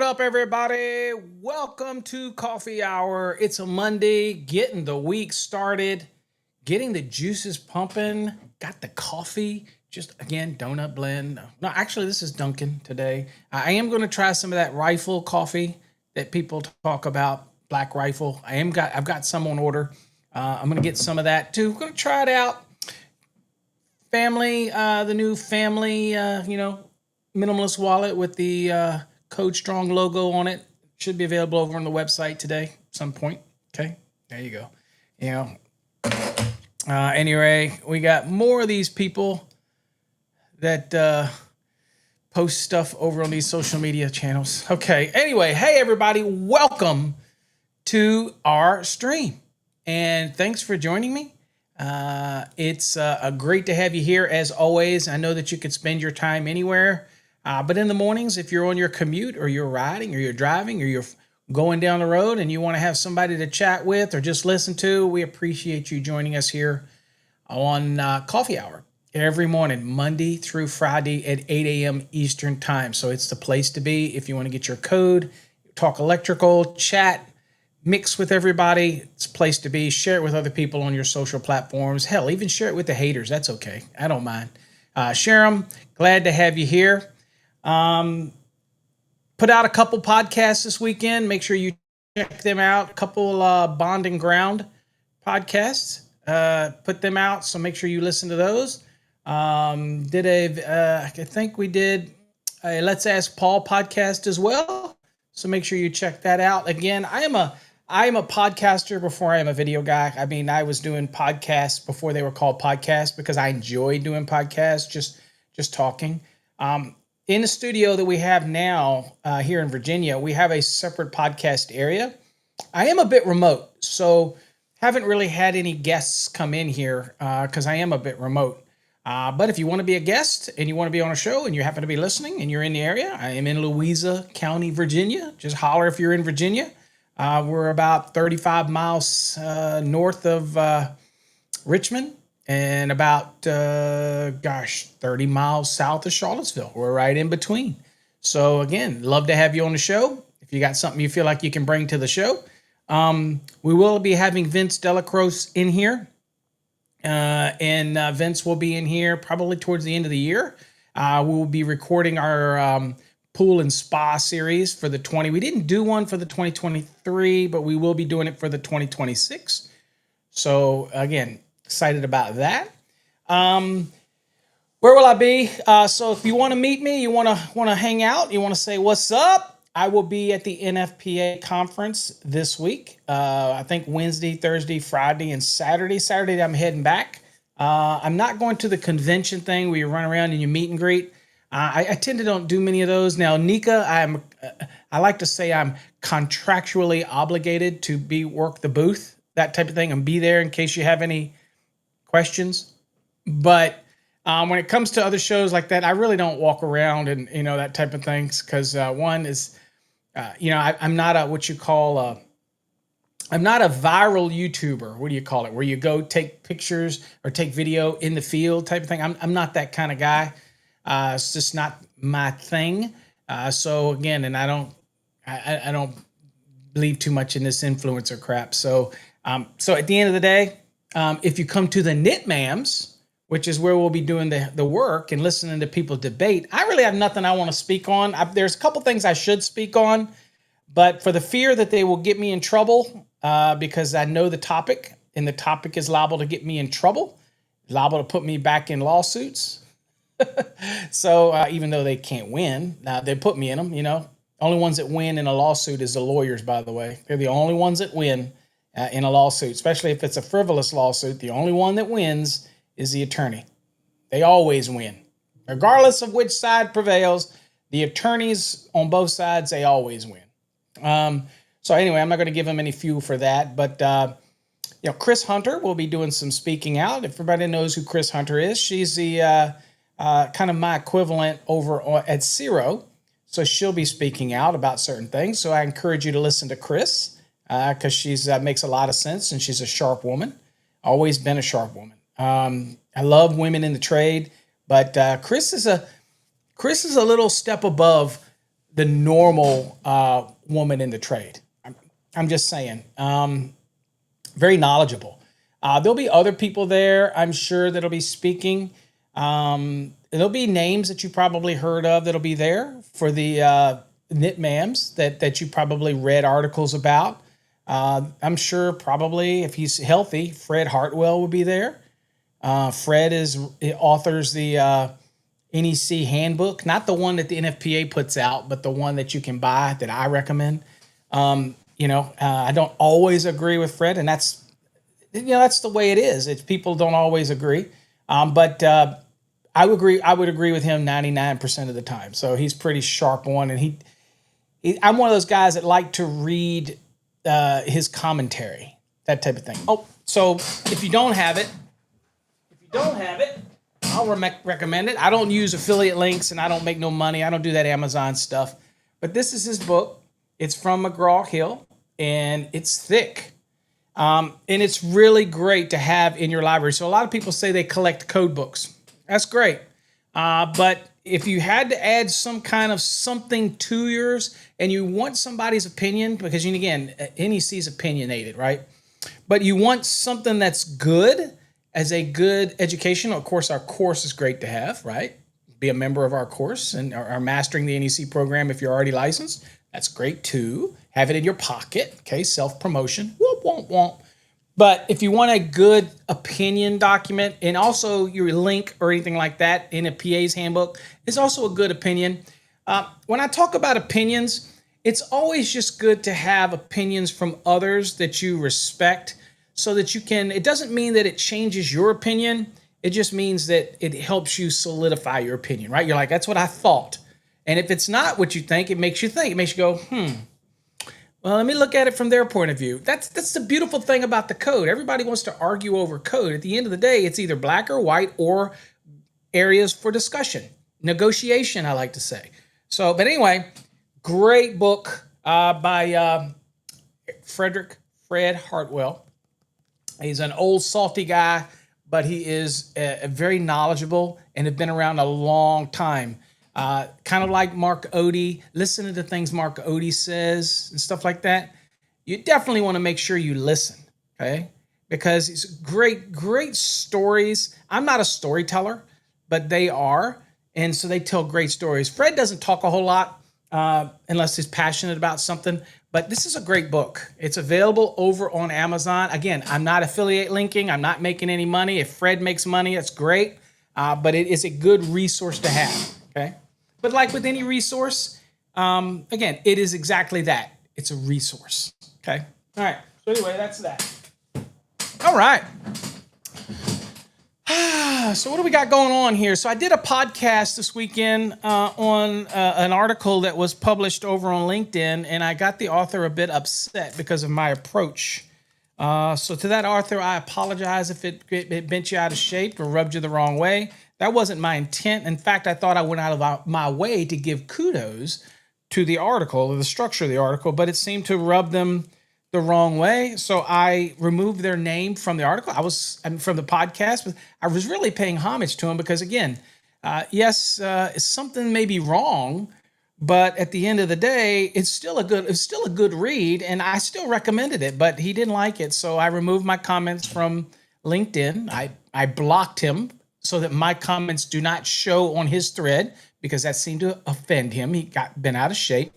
up, everybody? Welcome to Coffee Hour. It's a Monday, getting the week started, getting the juices pumping. Got the coffee, just again, donut blend. No, actually, this is Dunkin' today. I am going to try some of that Rifle coffee that people talk about, Black Rifle. I've got some on order. I'm going to get some of that too. Going to try it out. The new family, minimalist wallet with the Code Strong logo on it. Should be available over on the website today at some point. Okay, there you go. Anyway, we got more of these people that post stuff over on these social media channels. Okay, anyway, hey everybody, welcome to our stream. And thanks for joining me. It's great to have you here as always. I know that you could spend your time anywhere. But in the mornings, if you're on your commute or you're riding or you're driving or you're going down the road and you want to have somebody to chat with or just listen to, we appreciate you joining us here on Coffee Hour every morning, Monday through Friday at 8 a.m. Eastern Time. So it's the place to be if you want to get your code, talk electrical, chat, mix with everybody. It's a place to be. Share it with other people on your social platforms. Hell, even share it with the haters. That's okay. I don't mind. Share them. Glad to have you here. Put out a couple podcasts this weekend. Make sure you check them out. A couple Bond and Ground podcasts. Put them out, so make sure you listen to those. I think we did a Let's Ask Paul podcast as well. So make sure you check that out. Again, I am a podcaster before I am a video guy. I mean, I was doing podcasts before they were called podcasts because I enjoy doing podcasts, just talking. In the studio that we have now here in Virginia, we have a separate podcast area. I am a bit remote, so haven't really had any guests come in here because I am a bit remote. But if you want to be a guest and you want to be on a show and you happen to be listening and you're in the area, I am in Louisa County, Virginia. Just holler if you're in Virginia. We're about 35 miles north of Richmond. And about, 30 miles south of Charlottesville. We're right in between. So again, love to have you on the show. If you got something you feel like you can bring to the show. We will be having Vince Delacroce in here. And Vince will be in here probably towards the end of the year. We will be recording our pool and spa series for the we didn't do one for the 2023, but we will be doing it for the 2026. So again, excited about that. Where will I be? So if you want to meet me, you want to hang out, you want to say what's up, I will be at the NFPA conference this week. I think Wednesday, Thursday, Friday, and Saturday. Saturday, I'm heading back. I'm not going to the convention thing where you run around and you meet and greet. I tend to don't do many of those. Now, Nika, I like to say I'm contractually obligated to work the booth, that type of thing, and be there in case you have any questions. But when it comes to other shows like that, I really don't walk around and that type of things because one is I'm not a I'm not a viral YouTuber. What do you call it, where you go take pictures or take video in the field type of thing? I'm not that kind of guy. It's just not my thing. So again, and I don't believe too much in this influencer crap. So at the end of the day, if you come to the Knitmams, which is where we'll be doing the work and listening to people debate, I really have nothing I want to speak on. There's a couple things I should speak on, but for the fear that they will get me in trouble, because I know the topic, and the topic is liable to get me in trouble, liable to put me back in lawsuits. So even though they can't win, they put me in them, Only ones that win in a lawsuit is the lawyers, by the way. They're the only ones that win in a lawsuit, especially if it's a frivolous lawsuit. The only one that wins is the attorney. They always win. Regardless of which side prevails, the attorneys on both sides, they always win. So anyway, I'm not going to give them any fuel for that. But, Chris Hunter will be doing some speaking out. If everybody knows who Chris Hunter is, she's the kind of my equivalent over at Zero. So she'll be speaking out about certain things. So I encourage you to listen to Chris because she's makes a lot of sense and she's a sharp woman. Always been a sharp woman. I love women in the trade, but Chris is a little step above the normal woman in the trade. I'm just saying. Very knowledgeable. There'll be other people there, I'm sure, that'll be speaking. There'll be names that you probably heard of that'll be there for the knit mams that you probably read articles about. I'm sure probably if he's healthy, Fred Hartwell will be there. Fred authors the NEC handbook, not the one that the NFPA puts out, but the one that you can buy that I recommend. I don't always agree with Fred, and that's the way it is. People don't always agree, but I would agree with him 99% of the time. So he's pretty sharp on, and I'm one of those guys that like to read his commentary, that type of thing. Oh, so if you don't have it, I'll recommend it. I don't use affiliate links, and I don't make no money. I don't do that Amazon stuff. But this is his book. It's from McGraw-Hill, and it's thick. And it's really great to have in your library. So a lot of people say they collect code books. That's great. But if you had to add some kind of something to yours and you want somebody's opinion, because again, NEC is opinionated, right? But you want something that's good as a good education. Of course, our course is great to have, right? Be a member of our course and are mastering the NEC program if you're already licensed. That's great too. Have it in your pocket, okay? Self-promotion. Whoop, womp, womp. But if you want a good opinion document, and also your link or anything like that in a PA's handbook is also a good opinion. When I talk about opinions, it's always just good to have opinions from others that you respect so that you can, it doesn't mean that it changes your opinion. It just means that it helps you solidify your opinion, right? You're like, that's what I thought. And if it's not what you think, it makes you think. It makes you go, well, let me look at it from their point of view. That's the beautiful thing about the code. Everybody wants to argue over code. At the end of the day, it's either black or white or areas for discussion. Negotiation, I like to say. So, but anyway, great book by Fred Hartwell. He's an old salty guy, but he is very knowledgeable and have been around a long time. Kind of like Mark Odie. Listen to the things Mark Odie says and stuff like that. You definitely want to make sure you listen, okay? Because it's great stories. I'm not a storyteller, but they are. And so they tell great stories. Fred doesn't talk a whole lot unless he's passionate about something. But this is a great book. It's available over on Amazon. Again, I'm not affiliate linking. I'm not making any money. If Fred makes money, that's great. But it is a good resource to have, okay? But like with any resource, again, it is exactly that. It's a resource, okay? All right, so anyway, that's that. All right. So what do we got going on here? So I did a podcast this weekend on an article that was published over on LinkedIn, and I got the author a bit upset because of my approach. So to that author, I apologize if it bent you out of shape or rubbed you the wrong way. That wasn't my intent. In fact, I thought I went out of my way to give kudos to the article or the structure of the article, but it seemed to rub them the wrong way. So I removed their name from the article. From the podcast, but I was really paying homage to them because, again, yes, something may be wrong, but at the end of the day, it's still a good read, and I still recommended it. But he didn't like it, so I removed my comments from LinkedIn. I blocked him so that my comments do not show on his thread because that seemed to offend him. He got bent out of shape.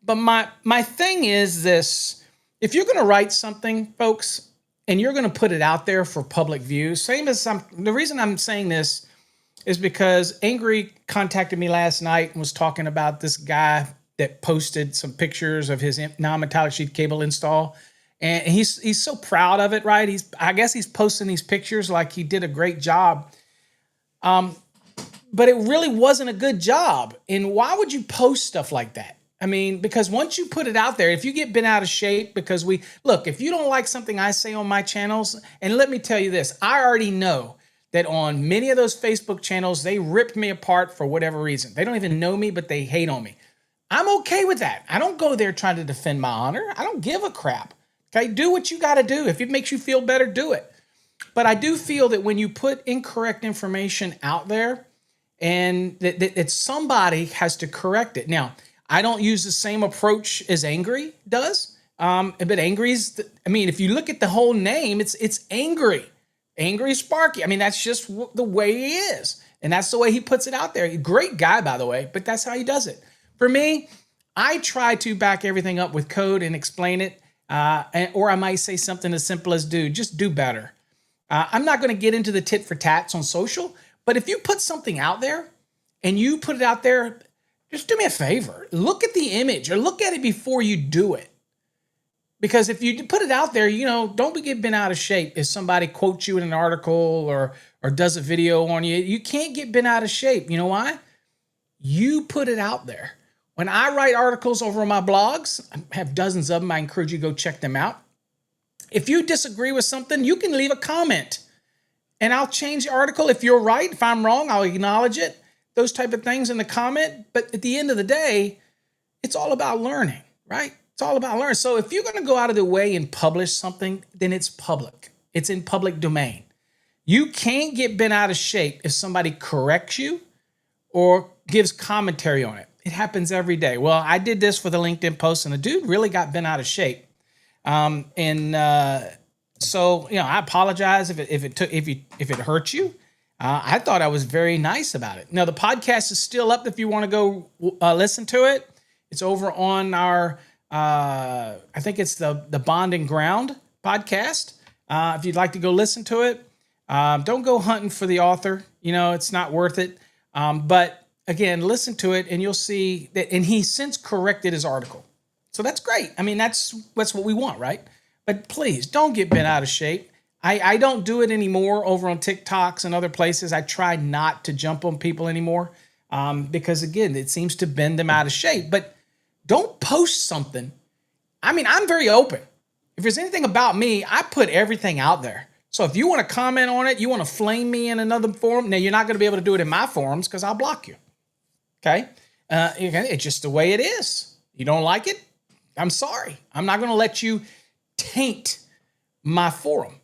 But my thing is this: if you're going to write something, folks, and you're going to put it out there for public view, the reason I'm saying this is because Angry contacted me last night and was talking about this guy that posted some pictures of his non-metallic sheath cable install. And he's so proud of it, right? I guess he's posting these pictures like he did a great job. But it really wasn't a good job. And why would you post stuff like that? I mean, because once you put it out there, if you get bent out of shape because if you don't like something I say on my channels, and let me tell you this, I already know that on many of those Facebook channels, they ripped me apart for whatever reason. They don't even know me, but they hate on me. I'm okay with that. I don't go there trying to defend my honor. I don't give a crap. Okay, do what you got to do. If it makes you feel better, do it. But I do feel that when you put incorrect information out there and that somebody has to correct it. Now, I don't use the same approach as Angry does. But Angry's, I mean, if you look at the whole name, it's Angry. Angry Sparky. I mean, that's just the way he is. And that's the way he puts it out there. Great guy, by the way, but that's how he does it. For me, I try to back everything up with code and explain it. Or I might say something as simple as just do better. I'm not going to get into the tit for tats on social, but if you put something out there and you put it out there, just do me a favor. Look at the image or look at it before you do it. Because if you put it out there, don't get bent out of shape if somebody quotes you in an article or does a video on you. You can't get bent out of shape. You know why? You put it out there. When I write articles over on my blogs, I have dozens of them. I encourage you to go check them out. If you disagree with something, you can leave a comment and I'll change the article. If you're right, if I'm wrong, I'll acknowledge it. Those type of things in the comment. But at the end of the day, it's all about learning, right? It's all about learning. So if you're going to go out of the way and publish something, then it's public. It's in public domain. You can't get bent out of shape if somebody corrects you or gives commentary on it. It happens every day. Well, I did this for the LinkedIn post and the dude really got bent out of shape. So I apologize if it hurt you. I thought I was very nice about it. Now the podcast is still up if you want to go listen to it. It's over on our I think it's the Bond and Ground podcast. If you'd like to go listen to it, don't go hunting for the author. It's not worth it. But again, listen to it and you'll see that. And he since corrected his article. So that's great. I mean, that's what we want, right? But please don't get bent out of shape. I don't do it anymore over on TikToks and other places. I try not to jump on people anymore because, again, it seems to bend them out of shape. But don't post something. I mean, I'm very open. If there's anything about me, I put everything out there. So if you want to comment on it, you want to flame me in another forum, now you're not going to be able to do it in my forums because I'll block you. Okay? It's just the way it is. You don't like it? I'm sorry. I'm not going to let you taint my forum,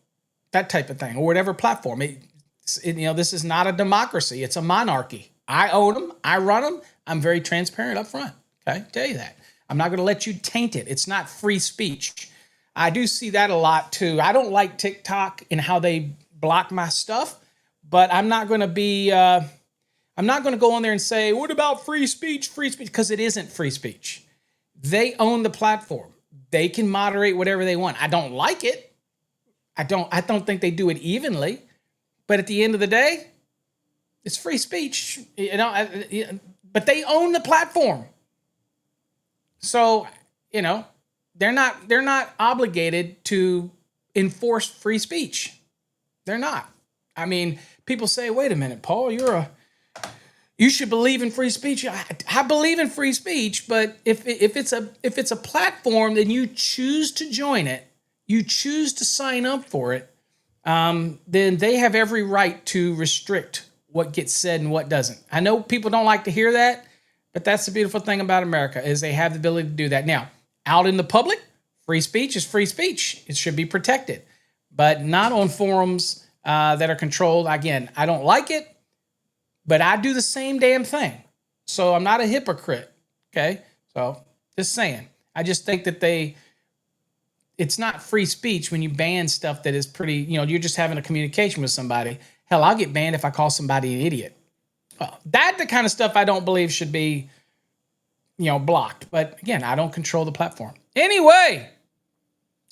that type of thing, or whatever platform. This is not a democracy. It's a monarchy. I own them. I run them. I'm very transparent up front. Okay, tell you that. I'm not going to let you taint it. It's not free speech. I do see that a lot too. I don't like TikTok and how they block my stuff, but I'm not going to be. I'm not going to go on there and say, "What about free speech?" Free speech, because it isn't free speech. They own the platform. They can moderate whatever they want. I don't like it. I don't think they do it evenly. But at the end of the day, it's free speech. But they own the platform. So, they're not obligated to enforce free speech. They're not. I mean, people say, "Wait a minute, Paul, you should believe in free speech." I believe in free speech, but if it's a platform, then you choose to join it, you choose to sign up for it, then they have every right to restrict what gets said and what doesn't. I know people don't like to hear that, but that's the beautiful thing about America is they have the ability to do that. Now, out in the public, free speech is free speech. It should be protected, but not on forums that are controlled. Again, I don't like it. But I do the same damn thing. So I'm not a hypocrite. Okay? So just saying. I just think that it's not free speech when you ban stuff that is pretty, you're just having a communication with somebody. Hell, I'll get banned if I call somebody an idiot. Well, that's the kind of stuff I don't believe should be, blocked. But again, I don't control the platform. Anyway,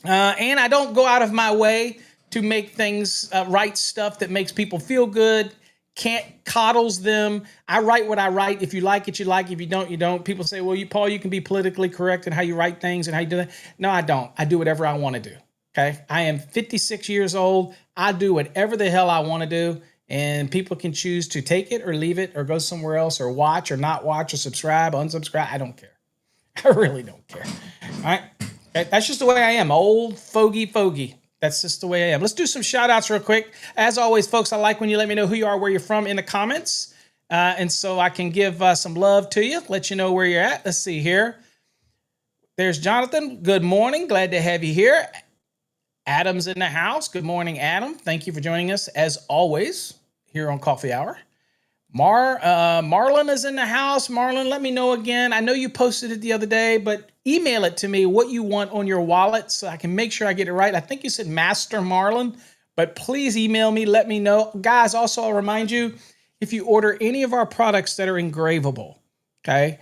and I don't go out of my way to make things, write stuff that makes people feel good. Can't coddles them. I write what I write. If you like it, you like it. If you don't, you don't. People say, "Well, Paul, you can be politically correct in how you write things and how you do that." No, I don't. I do whatever I want to do. Okay? I am 56 years old. I do whatever the hell I want to do, and people can choose to take it or leave it or go somewhere else or watch or not watch or subscribe, unsubscribe. I don't care. I really don't care. All right? Okay? That's just the way I am. Old fogey. That's just the way I am. Let's do some shout outs real quick. As always, folks, I like when you let me know who you are, where you're from in the comments. And so I can give some love to you, let you know where you're at. Let's see here. There's Jonathan. Good morning. Glad to have you here. Adam's in the house. Good morning, Adam. Thank you for joining us, as always, here on Coffee Hour. Marlon is in the house. Marlon, let me know again. I know you posted it the other day, but email it to me what you want on your wallet so I can make sure I get it right. I think you said Master Marlon, but please email me. Let me know. Guys, also, I'll remind you, if you order any of our products that are engravable, okay,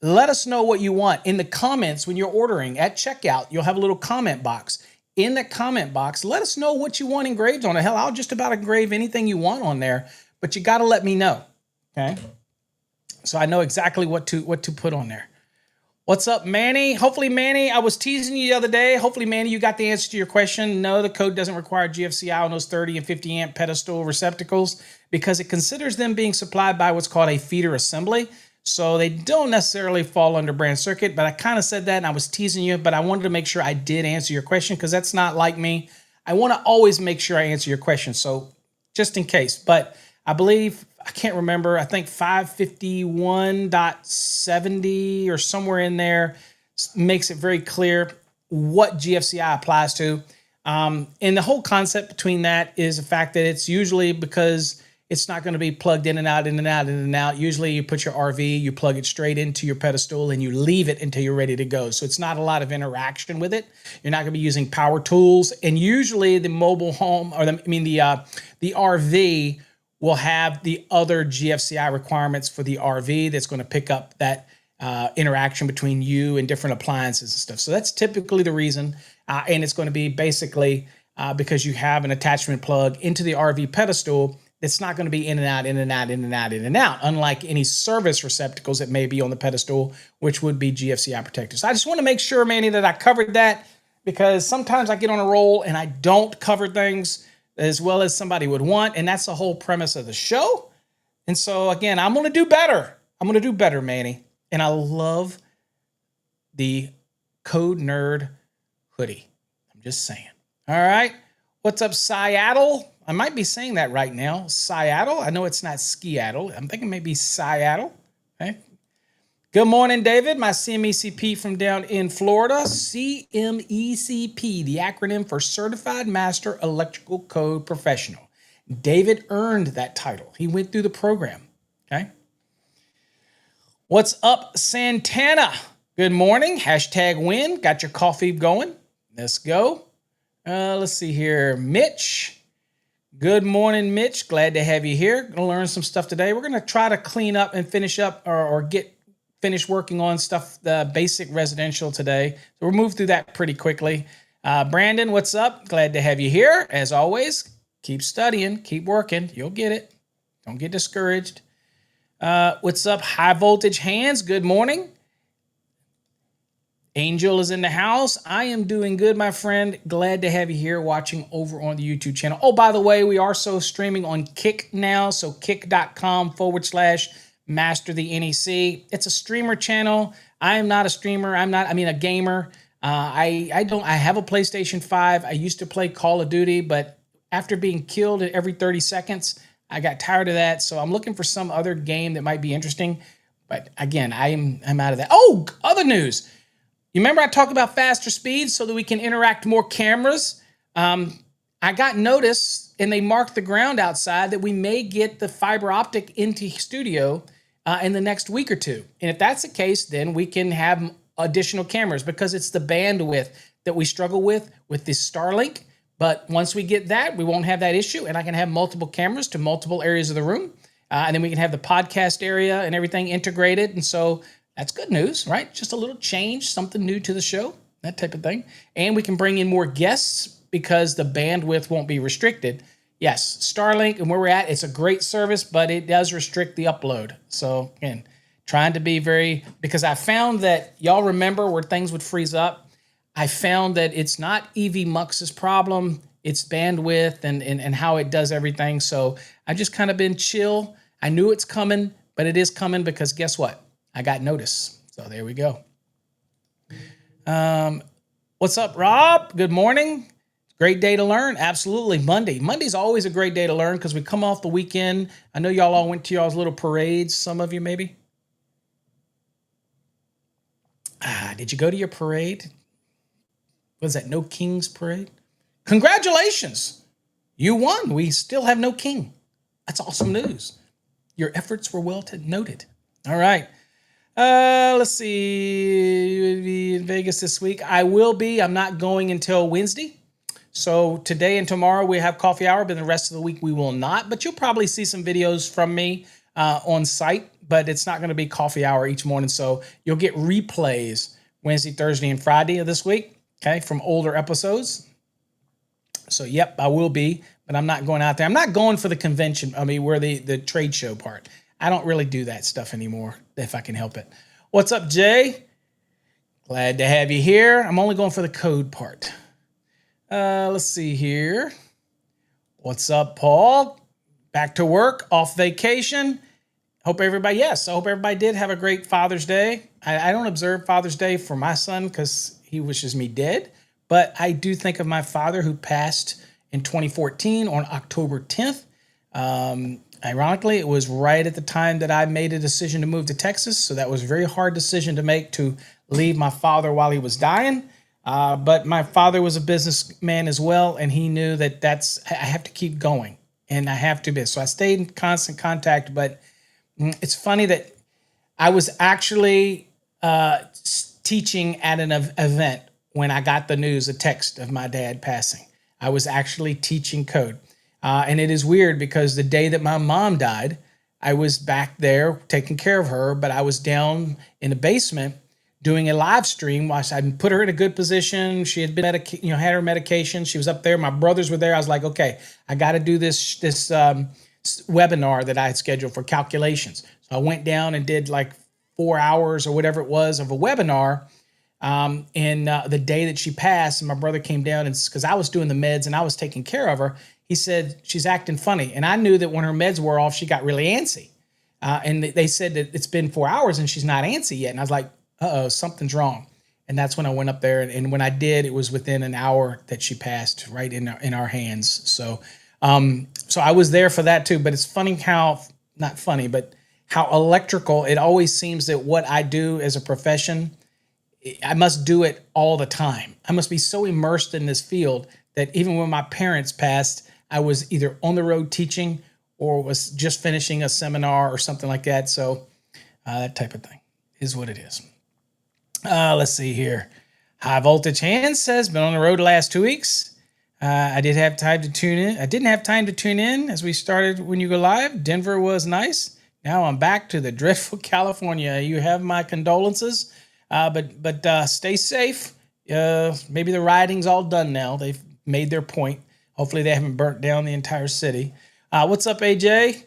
let us know what you want. In the comments when you're ordering at checkout, you'll have a little comment box. In that comment box, let us know what you want engraved on it. Hell, I'll just about engrave anything you want on there, but you got to let me know, okay? So I know exactly what to put on there. What's up, Manny? Hopefully, Manny, I was teasing you the other day. Hopefully, Manny, you got the answer to your question. No, the code doesn't require GFCI on those 30 and 50 amp pedestal receptacles because it considers them being supplied by what's called a feeder assembly. So they don't necessarily fall under brand circuit, but I kind of said that and I was teasing you, but I wanted to make sure I did answer your question because that's not like me. I want to always make sure I answer your question. So just in case, but I believe, I can't remember, I think 551.70 or somewhere in there makes it very clear what GFCI applies to. And the whole concept between that is the fact that it's usually because it's not going to be plugged in and out, in and out, in and out. Usually you put your RV, you plug it straight into your pedestal and you leave it until you're ready to go. So it's not a lot of interaction with it. You're not going to be using power tools. And usually the mobile home, or the RV will have the other GFCI requirements for the RV that's going to pick up that interaction between you and different appliances and stuff. So that's typically the reason. And it's going to be basically because you have an attachment plug into the RV pedestal. It's not going to be in and out, in and out, in and out, in and out, unlike any service receptacles that may be on the pedestal, which would be GFCI protected. So I just want to make sure, Manny, that I covered that because sometimes I get on a roll and I don't cover things as well as somebody would want, and that's the whole premise of the show. And so, again, I'm going to do better. I'm going to do better, Manny. And I love the Code Nerd hoodie. I'm just saying. All right. What's up, Seattle? I might be saying that right now. Seattle. I know it's not Ski-addle. I'm thinking maybe Seattle. Okay. Good morning, David. My CMECP from down in Florida. CMECP, the acronym for Certified Master Electrical Code Professional. David earned that title. He went through the program. Okay. What's up, Santana? Good morning. Hashtag win. Got your coffee going. Let's go. Let's see here. Mitch. Good morning, Mitch. Glad to have you here. Going to learn some stuff today. We're going to try to clean up and finish up or finish working on stuff, the basic residential today. So we'll move through that pretty quickly. Brandon, what's up? Glad to have you here. As always, keep studying, keep working. You'll get it. Don't get discouraged. What's up, High Voltage Hands? Good morning. Angel is in the house. I am doing good, my friend. Glad to have you here watching over on the YouTube channel. Oh, by the way, we are so streaming on Kick now. So kick.com/Master the NEC. It's a streamer channel. I am not a streamer. a gamer. I have a PlayStation 5. I used to play Call of Duty, but after being killed every 30 seconds, I got tired of that. So I'm looking for some other game that might be interesting. But again, I'm out of that. Oh, other news. You remember I talked about faster speeds so that we can interact more cameras? I got notice, and they marked the ground outside, that we may get the fiber optic into studio in the next week or two. And if that's the case, then we can have additional cameras because it's the bandwidth that we struggle with this Starlink. But once we get that, we won't have that issue, and I can have multiple cameras to multiple areas of the room. And then we can have the podcast area and everything integrated. And so that's good news, right? Just a little change, something new to the show, that type of thing. And we can bring in more guests because the bandwidth won't be restricted. Yes, Starlink and where we're at, it's a great service, but it does restrict the upload. So again, trying to be because I found that, y'all remember where things would freeze up? I found that it's not EV-Mux's problem, it's bandwidth and how it does everything. So I just kind of been chill. I knew it's coming, but it is coming because guess what? I got notice. So there we go. What's up, Rob? Good morning. Great day to learn. Absolutely. Monday's always a great day to learn because we come off the weekend. I know y'all all went to y'all's little parades. Some of you maybe. Did you go to your parade? Was that No King's Parade? Congratulations. You won. We still have no king. That's awesome news. Your efforts were well noted. All right. Let's see. You'll be in Vegas this week. I will be. I'm not going until Wednesday. So today and tomorrow we have coffee hour, but the rest of the week we will not. But you'll probably see some videos from me on site, but it's not going to be coffee hour each morning. So you'll get replays Wednesday, Thursday, and Friday of this week, okay, from older episodes. So, yep, I will be, but I'm not going out there. I'm not going for the convention. I mean, where the trade show part. I don't really do that stuff anymore if I can help it. What's up, Jay? Glad to have you here. I'm only going for the code part. Let's see here. What's up, Paul? Back to work, off vacation. I hope everybody did have a great Father's Day. I don't observe Father's Day for my son because he wishes me dead. But I do think of my father who passed in 2014 on October 10th. Ironically, it was right at the time that I made a decision to move to Texas. So that was a very hard decision to make, to leave my father while he was dying. But my father was a businessman as well, and he knew that I have to keep going, and I have to be. So I stayed in constant contact. But it's funny that I was actually teaching at an event when I got the news, a text of my dad passing. I was actually teaching code. And it is weird because the day that my mom died, I was back there taking care of her, but I was down in the basement doing a live stream while I put her in a good position. She had been had her medication. She was up there. My brothers were there. I was like, okay, I got to do this webinar that I had scheduled for calculations. So I went down and did like 4 hours or whatever it was of a webinar. The day that she passed, and my brother came down, and because I was doing the meds and I was taking care of her, he said, she's acting funny. And I knew that when her meds wore off, she got really antsy. And they said that it's been 4 hours and she's not antsy yet. And I was like, uh-oh, something's wrong. And that's when I went up there. And when I did, it was within an hour that she passed, right in our hands. So I was there for that too. But it's funny not funny, but how electrical, it always seems that what I do as a profession, I must do it all the time. I must be so immersed in this field that even when my parents passed, I was either on the road teaching or was just finishing a seminar or something like that. So that type of thing is what it is. Let's see here. High Voltage Hands says, been on the road the last 2 weeks. I did have time to tune in. I didn't have time to tune in as we started when you go live. Denver was nice. Now I'm back to the dreadful California. You have my condolences. But stay safe. Maybe the rioting's all done now. They've made their point. Hopefully they haven't burnt down the entire city. What's up, AJ?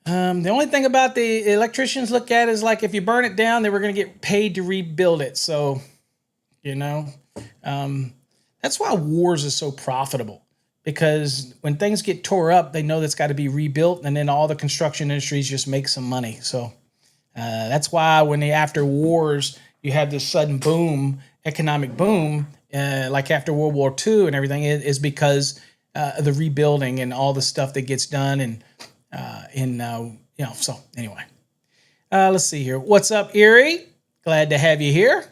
The only thing about the electricians look at is like if you burn it down, they were going to get paid to rebuild it. So, that's why wars is so profitable. Because when things get tore up, they know that's got to be rebuilt. And then all the construction industries just make some money. So that's why after wars, you have this sudden boom, economic boom, like after World War II and everything, is because of the rebuilding and all the stuff that gets done. And, so anyway, let's see here. What's up, Erie? Glad to have you here.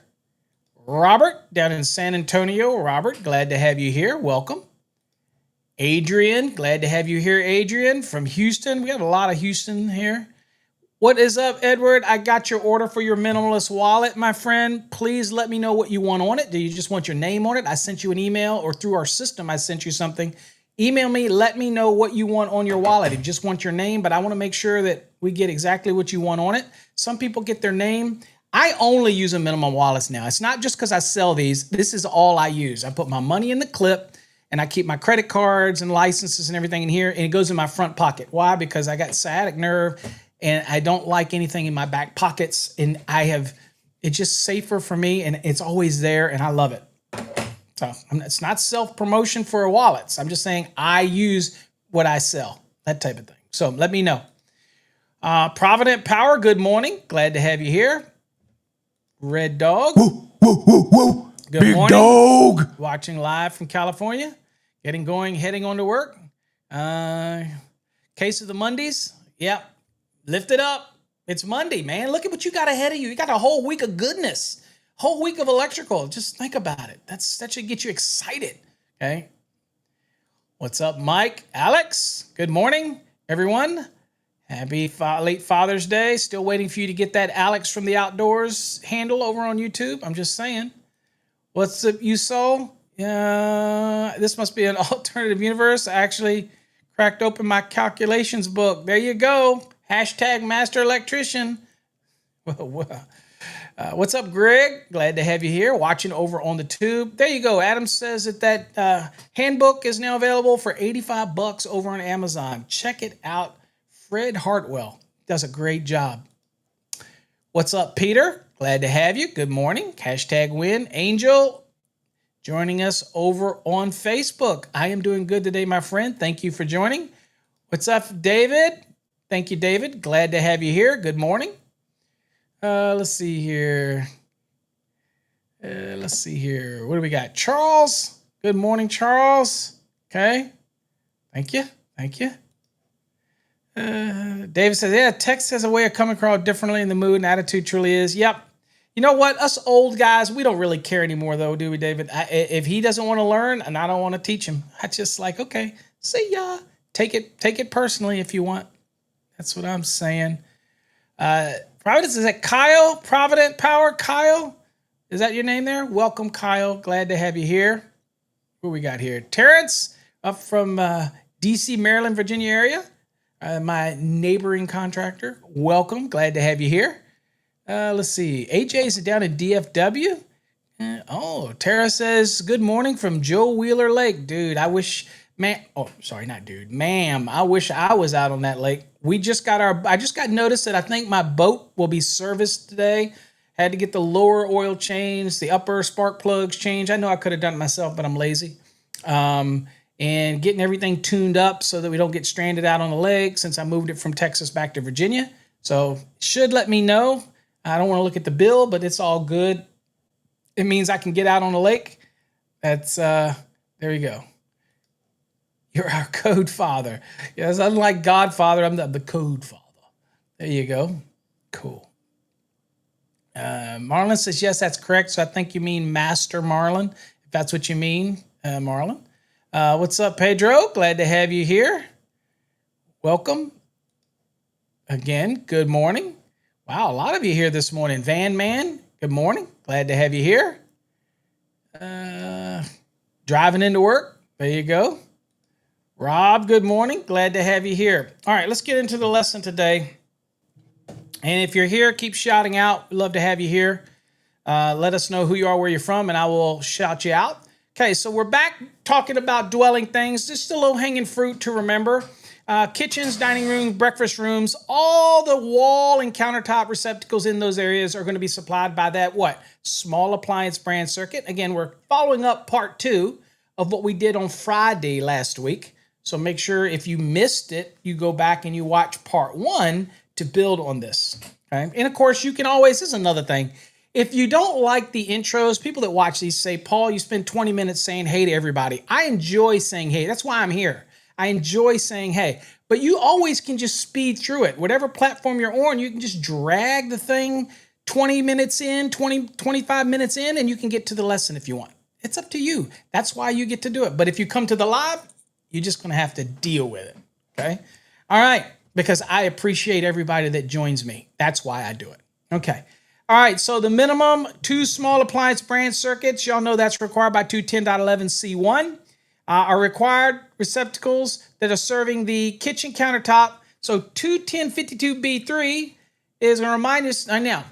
Robert down in San Antonio. Robert, glad to have you here. Welcome. Adrian, glad to have you here, Adrian, from Houston. We have a lot of Houston here. What is up, Edward? I got your order for your minimalist wallet, my friend. Please let me know what you want on it. Do you just want your name on it? I sent you an email, or through our system, I sent you something. Email me. Let me know what you want on your wallet. If you just want your name, but I want to make sure that we get exactly what you want on it. Some people get their name. I only use a minimum wallets now. It's not just because I sell these. This is all I use. I put my money in the clip, and I keep my credit cards and licenses and everything in here, and it goes in my front pocket. Why? Because I got sciatic nerve, and I don't like anything in my back pockets, and it's just safer for me, and it's always there, and I love it. So it's not self-promotion for wallets. I'm just saying I use what I sell, that type of thing. So let me know. Provident Power, good morning. Glad to have you here. Red Dog. Woo, woo, woo, woo. Good Big morning. dog. Watching live from California. Heading on to work. Case of the Mondays. Yep. Lift it up. It's Monday, man. Look at what you got ahead of you. You got a whole week of goodness. Whole week of electrical. Just think about it. That should get you excited. Okay. What's up, Mike? Alex? Good morning, everyone. Happy late Father's Day. Still waiting for you to get that Alex from the Outdoors handle over on YouTube. I'm just saying. What's up, you soul? This must be an alternative universe. I actually cracked open my calculations book. There you go. Hashtag master electrician. What's up, Greg? Glad to have you here watching over on the tube. There you go. Adam says that handbook is now available for $85 over on Amazon. Check it out. Fred Hartwell does a great job. What's up, Peter? Glad to have you. Good morning. Hashtag win. Angel joining us over on Facebook. I am doing good today, my friend. Thank you for joining. What's up, David? Thank you, David. Glad to have you here. Good morning. Let's see here. What do we got? Charles. Good morning, Charles. Okay. Thank you. David says, yeah, text has a way of coming across differently in the mood and attitude truly is. Yep. You know what? Us old guys, we don't really care anymore, though, do we, David? If he doesn't want to learn and I don't want to teach him, I just like, okay, see ya. Take it personally if you want. That's what I'm saying. Providence, is that Kyle? Provident Power? Kyle? Is that your name there? Welcome, Kyle. Glad to have you here. Who we got here? Terrence, up from D.C., Maryland, Virginia area. My neighboring contractor. Welcome. Glad to have you here. Let's see. AJ's down in DFW. Tara says, good morning from Joe Wheeler Lake. Dude, I wish, ma'am, I wish I was out on that lake. I just got notice that I think my boat will be serviced today. Had to get the lower oil changed, the upper spark plugs changed. I know I could have done it myself, but I'm lazy. And getting everything tuned up so that we don't get stranded out on the lake since I moved it from Texas back to Virginia. So should let me know. I don't want to look at the bill, but it's all good. It means I can get out on the lake. That's, there you go. You're our code father. Yes, unlike Godfather, I'm the code father. There you go. Cool. Marlon says, yes, that's correct. So I think you mean Master Marlon, if that's what you mean, Marlon. What's up, Pedro? Glad to have you here. Welcome. Again, good morning. Wow, a lot of you here this morning. Van Man, good morning. Glad to have you here. Driving into work. There you go. Rob, good morning. Glad to have you here. All right, let's get into the lesson today. And if you're here, keep shouting out. We'd love to have you here. Let us know who you are, where you're from, and I will shout you out. Okay, so we're back talking about dwelling things. Just a low-hanging fruit to remember. Kitchens, dining rooms, breakfast rooms, all the wall and countertop receptacles in those areas are going to be supplied by that, small appliance brand circuit. Again, we're following up part 2 of what we did on Friday last week. So make sure if you missed it, you go back and you watch part 1 to build on this. Okay? And of course, you can always, this is another thing. If you don't like the intros, people that watch these say, Paul, you spend 20 minutes saying hey to everybody. I enjoy saying hey. That's why I'm here. I enjoy saying hey. But you always can just speed through it. Whatever platform you're on, you can just drag the thing 20 minutes in, 25 minutes in, and you can get to the lesson if you want. It's up to you. That's why you get to do it. But if you come to the live, you're just going to have to deal with it. Okay? All right. Because I appreciate everybody that joins me. That's why I do it. Okay. All right, so the minimum 2 small appliance brand circuits, y'all know that's required by 210.11c1, are required receptacles that are serving the kitchen countertop. So 21052b3 is going to remind us, now,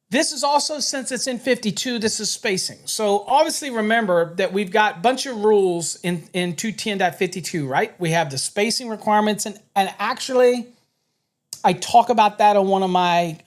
this is also, since it's in 52, this is spacing. So obviously remember that we've got a bunch of rules in 210.52, right? We have the spacing requirements, and actually, I talk about that on one of my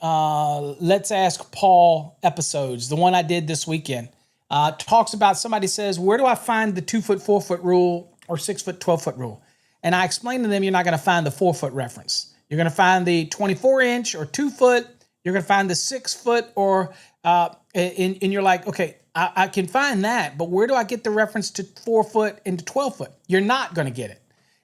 Let's Ask Paul episodes, the one I did this weekend. Talks about, somebody says, where do I find the 2-foot, 4-foot rule or 6-foot, 12-foot rule? And I explained to them, you're not going to find the 4-foot reference. You're going to find the 24-inch or 2-foot. You're going to find the 6-foot or, and you're like, okay, I can find that, but where do I get the reference to 4-foot and to 12-foot? You're not going to get it.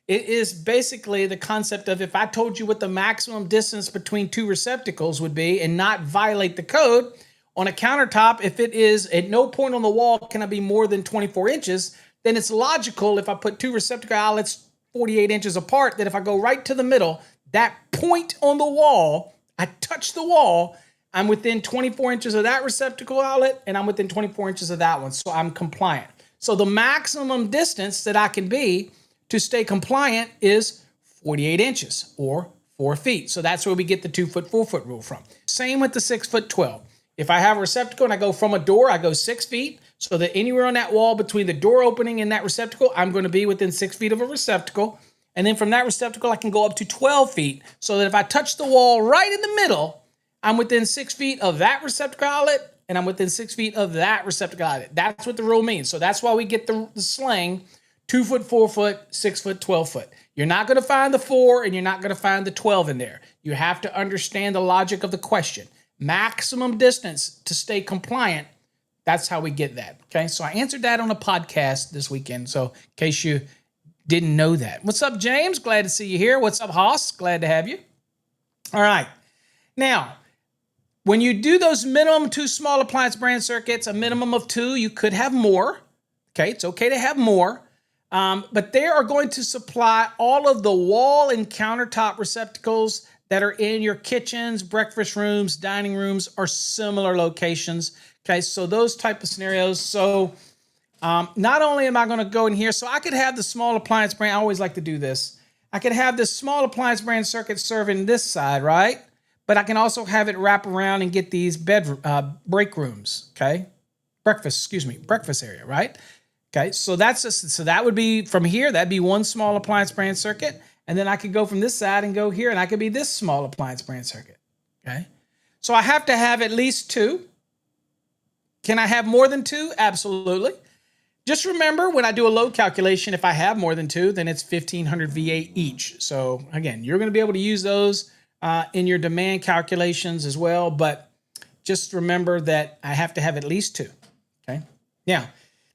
It is basically the concept of, if I told you what the maximum distance between 2 receptacles would be and not violate the code on a countertop, if it is at no point on the wall can I be more than 24 inches, then it's logical if I put 2 receptacle outlets 48 inches apart that if I go right to the middle, that point on the wall, I touch the wall, I'm within 24 inches of that receptacle outlet, and I'm within 24 inches of that one, so I'm compliant. So the maximum distance that I can be to stay compliant is 48 inches, or 4 feet. So that's where we get the 2 foot, 4 foot rule from. Same with the 6 foot 12. If I have a receptacle and I go from a door, I go 6 feet, so that anywhere on that wall between the door opening and that receptacle, I'm going to be within 6 feet of a receptacle. And then from that receptacle, I can go up to 12 feet, so that if I touch the wall right in the middle, I'm within 6 feet of that receptacle outlet, and I'm within 6 feet of that receptacle outlet. That's what the rule means. So that's why we get the slang 2 foot, 4 foot, 6 foot, 12 foot. You're not going to find the 4 and you're not going to find the 12 in there. You have to understand the logic of the question. Maximum distance to stay compliant. That's how we get that. Okay. So I answered that on a podcast this weekend. So in case you didn't know that. What's up, James? Glad to see you here. What's up, Haas? Glad to have you. All right. Now, when you do those minimum 2 small appliance brand circuits, a minimum of 2, you could have more. Okay. It's okay to have more. But they are going to supply all of the wall and countertop receptacles that are in your kitchens, breakfast rooms, dining rooms, or similar locations. Okay, so those type of scenarios. So not only am I going to go in here, so I could have the small appliance brand. I always like to do this. I could have this small appliance brand circuit serving this side, right? But I can also have it wrap around and get these break rooms. Okay, breakfast area, right? Okay, so that would be from here. That'd be one small appliance brand circuit, and then I could go from this side and go here, and I could be this small appliance brand circuit. Okay, so I have to have at least 2. Can I have more than 2? Absolutely. Just remember, when I do a load calculation, if I have more than 2, then it's 1,500 VA each. So again, you're going to be able to use those in your demand calculations as well. But just remember that I have to have at least 2. Okay. Now,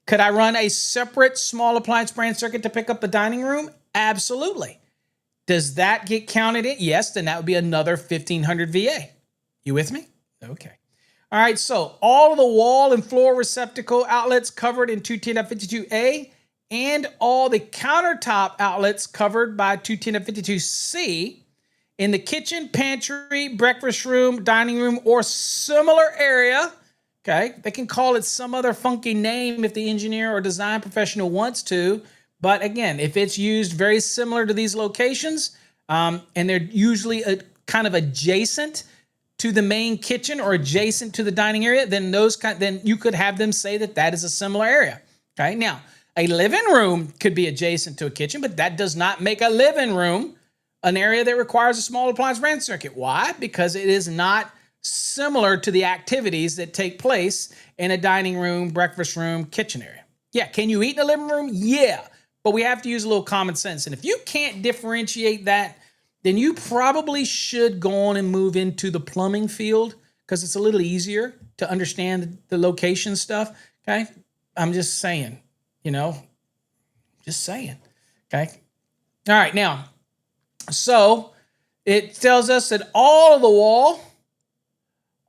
could I run a separate small appliance brand circuit to pick up the dining room? Absolutely. Does that get counted in? Yes, then that would be another 1,500 VA. You with me? Okay. All right, so all of the wall and floor receptacle outlets covered in 210.52A and all the countertop outlets covered by 210.52C in the kitchen, pantry, breakfast room, dining room, or similar area. Okay, they can call it some other funky name if the engineer or design professional wants to. But again, if it's used very similar to these locations, and they're usually kind of adjacent to the main kitchen or adjacent to the dining area, then then you could have them say that is a similar area. Okay, now a living room could be adjacent to a kitchen, but that does not make a living room an area that requires a small appliance brand circuit. Why? Because it is not similar to the activities that take place in a dining room, breakfast room, kitchen area. Yeah, can you eat in a living room? Yeah, but we have to use a little common sense. And if you can't differentiate that, then you probably should go on and move into the plumbing field because it's a little easier to understand the location stuff. Okay, I'm just saying, just saying. Okay, all right, now, so it tells us that all of the wall,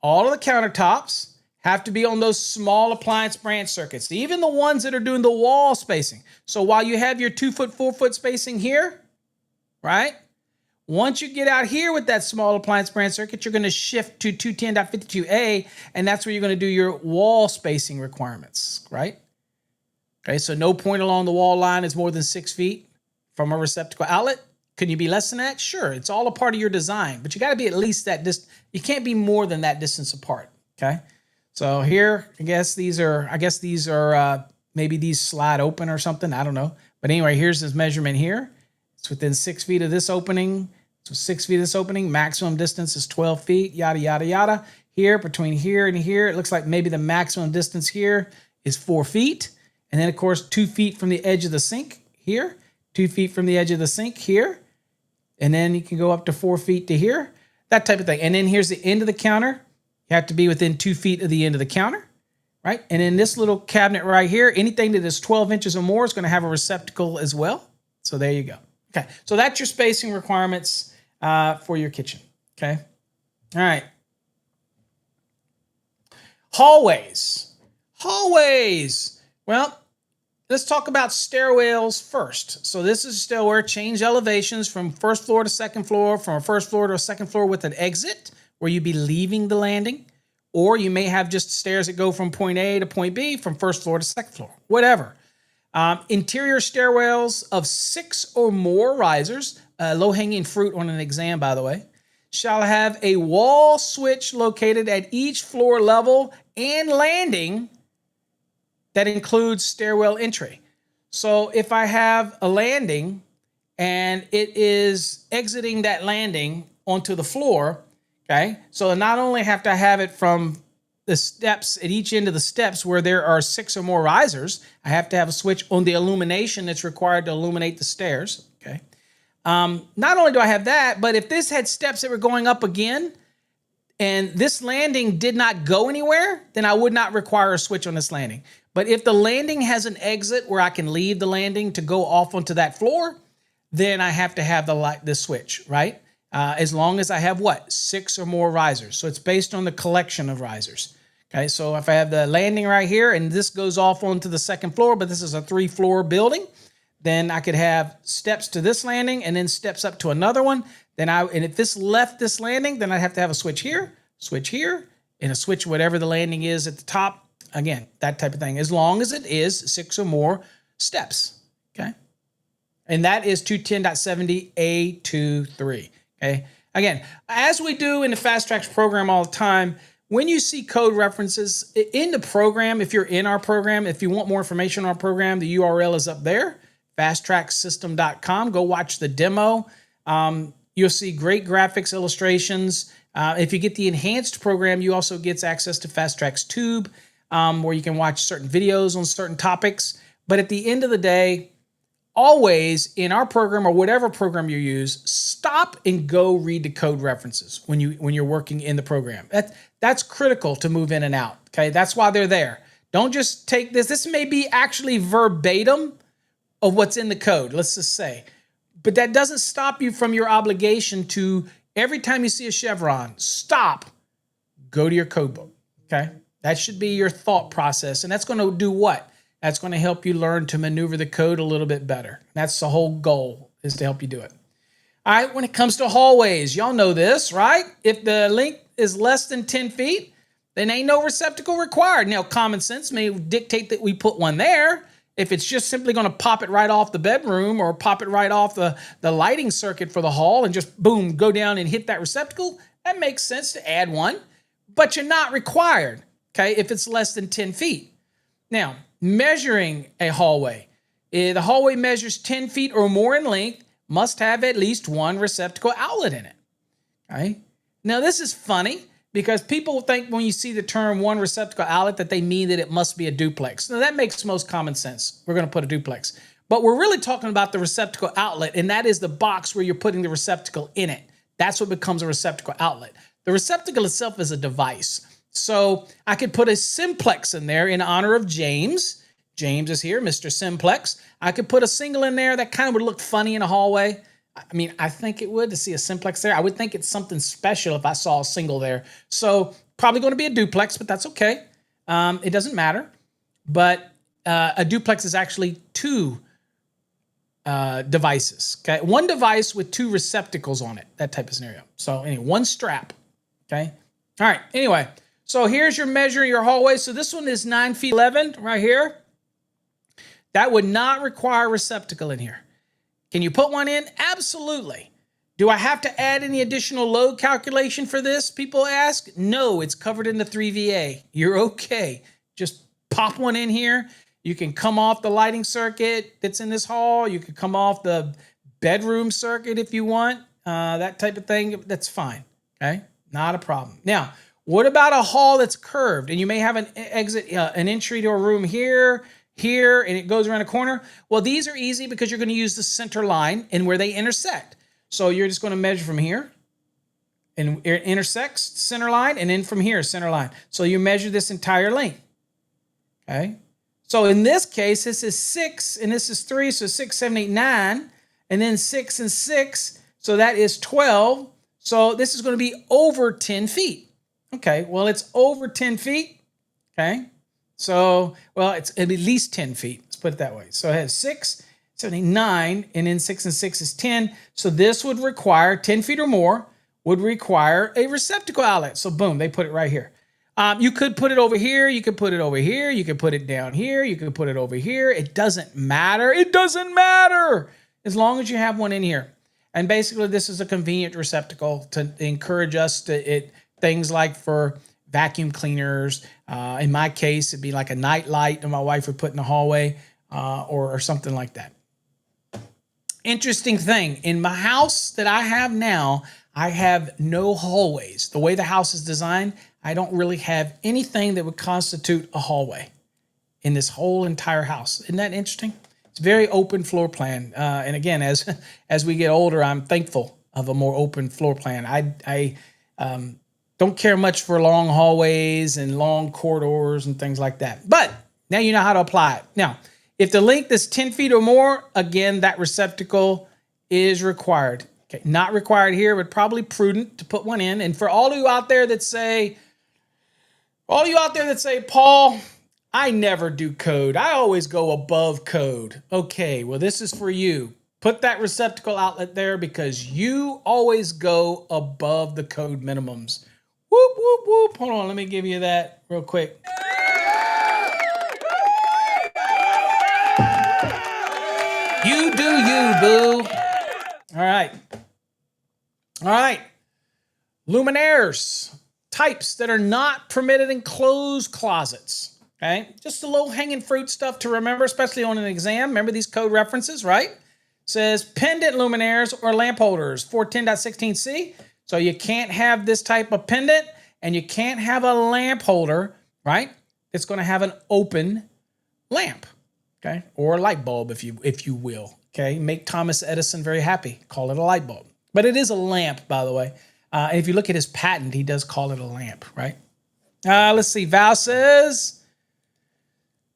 all of the countertops have to be on those small appliance branch circuits, even the ones that are doing the wall spacing. So while you have your 2 foot, 4 foot spacing here, right? Once you get out here with that small appliance branch circuit, you're going to shift to 210.52A, and that's where you're going to do your wall spacing requirements, right? Okay, so no point along the wall line is more than 6 feet from a receptacle outlet. Can you be less than that? Sure, it's all a part of your design, but you got to be at least that distance. You can't be more than that distance apart. Okay, so here, I guess these are maybe these slide open or something. I don't know, but anyway, here's this measurement here. It's within 6 feet of this opening. So 6 feet of this opening. Maximum distance is 12 feet. Yada yada yada. Here, between here and here, it looks like maybe the maximum distance here is 4 feet, and then of course 2 feet from the edge of the sink here. 2 feet from the edge of the sink here. And then you can go up to 4 feet to here, that type of thing. And then here's the end of the counter. You have to be within 2 feet of the end of the counter, right? And in this little cabinet right here, anything that is 12 inches or more is going to have a receptacle as well. So there you go. Okay, so that's your spacing requirements for your kitchen, okay? All right. Hallways. Well, let's talk about stairwells first. So this is a stairwell, change elevations from first floor to second floor, from a first floor to a second floor with an exit where you'd be leaving the landing. Or you may have just stairs that go from point A to point B, from first floor to second floor, whatever. Interior stairwells of 6 or more risers, low-hanging fruit on an exam, by the way, shall have a wall switch located at each floor level and landing that includes stairwell entry. So if I have a landing and it is exiting that landing onto the floor, okay, so I not only have to have it from the steps at each end of the steps where there are 6 or more risers, I have to have a switch on the illumination that's required to illuminate the stairs, okay? Not only do I have that, but if this had steps that were going up again and this landing did not go anywhere, then I would not require a switch on this landing. But if the landing has an exit where I can leave the landing to go off onto that floor, then I have to have the switch, right? As long as I have what? 6 or more risers. So it's based on the collection of risers. Okay, so if I have the landing right here and this goes off onto the second floor, but this is a 3-floor building, then I could have steps to this landing and then steps up to another one. And if this left this landing, then I have to have a switch here, and a switch whatever the landing is at the top. Again, that type of thing, as long as it is 6 or more steps. Okay, and that is 210.70A23. Okay. Again, as we do in the Fast Tracks program all the time, when you see code references in the program, if you're in our program, if you want more information on our program, the URL is up there, fasttracksystem.com. Go watch the demo. You'll see great graphics, illustrations. If you get the enhanced program, you also get access to Fast Tracks Tube, where you can watch certain videos on certain topics. But at the end of the day, always in our program or whatever program you use, stop and go read the code references when you're working in the program. That's critical to move in and out. Okay, that's why they're there. Don't just take this. This may be actually verbatim of what's in the code, let's just say, but that doesn't stop you from your obligation to, every time you see a chevron, stop, go to your code book. Okay, that should be your thought process, and that's going to do what? That's going to help you learn to maneuver the code a little bit better. That's the whole goal, is to help you do it. All right, when it comes to hallways, y'all know this, right? If the length is less than 10 feet, then ain't no receptacle required. Now, common sense may dictate that we put one there. If it's just simply going to pop it right off the bedroom or pop it right off the lighting circuit for the hall and just, boom, go down and hit that receptacle, that makes sense to add one. But you're not required, okay, if it's less than 10 feet. Now, measuring a hallway. The hallway measures 10 feet or more in length, must have at least one receptacle outlet in it. Okay? Now, this is funny because people think when you see the term one receptacle outlet that they mean that it must be a duplex. Now, that makes most common sense. We're going to put a duplex. But we're really talking about the receptacle outlet, and that is the box where you're putting the receptacle in it. That's what becomes a receptacle outlet. The receptacle itself is a device. So I could put a simplex in there in honor of James. James is here, Mr. Simplex. I could put a single in there that kind of would look funny in a hallway. I mean, I think it would, to see a simplex there. I would think it's something special if I saw a single there. So probably going to be a duplex, but that's okay. It doesn't matter. But a duplex is actually 2 devices. Okay, one device with 2 receptacles on it. That type of scenario. So anyway, one strap. Okay. All right. Anyway. So here's your measuring your hallway. So this one is 9 feet 11 right here. That would not require a receptacle in here. Can you put one in? Absolutely. Do I have to add any additional load calculation for this? People ask. No, it's covered in the 3VA. You're okay. Just pop one in here. You can come off the lighting circuit that's in this hall. You can come off the bedroom circuit if you want. That type of thing. That's fine. Okay? Not a problem. Now, what about a hall that's curved and you may have an exit, an entry to a room here, and it goes around a corner? Well, these are easy because you're going to use the center line and where they intersect. So you're just going to measure from here and it intersects center line, and then from here, center line. So you measure this entire length. Okay. So in this case, this is 6 and this is 3. So 6, 7, 8, 9, and then 6 and 6. So that is 12. So this is going to be over 10 feet. Okay, well, it's over 10 feet, okay? So, well, it's at least 10 feet. Let's put it that way. So I have 6, 79, and then 6 and 6 is 10. So this would require 10 feet or more, would require a receptacle outlet. So boom, they put it right here. You could put it over here. You could put it over here. You could put it down here. You could put it over here. It doesn't matter. It doesn't matter as long as you have one in here. And basically, this is a convenient receptacle to encourage us to things like for vacuum cleaners. In my case, it'd be like a night light that my wife would put in the hallway or something like that. Interesting thing, in my house that I have now, I have no hallways. The way the house is designed, I don't really have anything that would constitute a hallway in this whole entire house. Isn't that interesting? It's a very open floor plan. And again, as we get older, I'm thankful of a more open floor plan. I don't care much for long hallways and long corridors and things like that. But now you know how to apply it. Now, if the length is 10 feet or more, again, that receptacle is required. Okay, not required here, but probably prudent to put one in. And for all of you out there that say, Paul, I never do code. I always go above code. Okay, well, this is for you. Put that receptacle outlet there because you always go above the code minimums. Whoop, whoop, whoop. Hold on, let me give you that real quick. You do you, boo. All right. Luminaires, types that are not permitted in closed closets. Okay, just the low-hanging fruit stuff to remember, especially on an exam. Remember these code references, right? It says pendant luminaires or lamp holders, 410.16c. So you can't have this type of pendant, and you can't have a lamp holder, right? It's going to have an open lamp, okay, or a light bulb, if you will. Okay, make Thomas Edison very happy. Call it a light bulb, but it is a lamp, by the way. And if you look at his patent, he does call it a lamp, right? Let's see. Val says,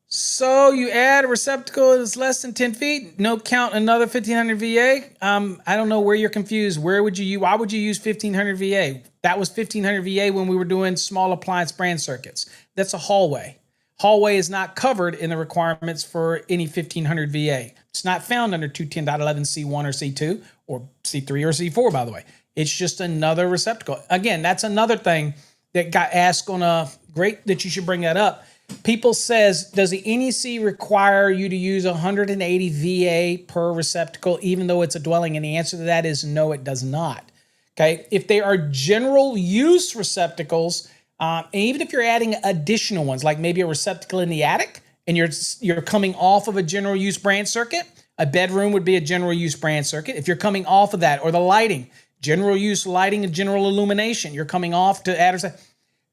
so you add a receptacle that's less than 10 feet, no count another 1500 VA. I don't know where you're confused. Why would you use 1500 VA? That was 1500 VA when we were doing small appliance brand circuits. That's a hallway. Hallway is not covered in the requirements for any 1500 VA. It's not found under 210.11C1 or C2 or C3 or C4, by the way. It's just another receptacle. Again, that's another thing that got asked on a, great that you should bring that up. People says, does the NEC require you to use 180 VA per receptacle, even though it's a dwelling? And the answer to that is no, it does not. Okay, if they are general use receptacles, and even if you're adding additional ones, like maybe a receptacle in the attic, and you're coming off of a general use branch circuit, a bedroom would be a general use branch circuit. If you're coming off of that, or the lighting, general use lighting and general illumination, you're coming off to add or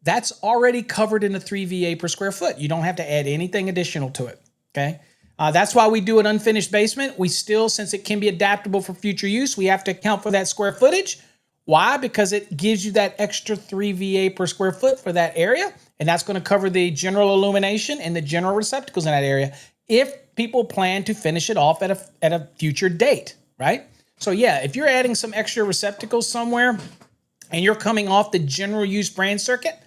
that's already covered in the 3 VA per square foot. You don't have to add anything additional to it, okay? That's why we do an unfinished basement. We still, since it can be adaptable for future use, we have to account for that square footage. Why? Because it gives you that extra 3 VA per square foot for that area, and that's going to cover the general illumination and the general receptacles in that area if people plan to finish it off at a future date, right? So yeah, if you're adding some extra receptacles somewhere and you're coming off the general use branch circuit,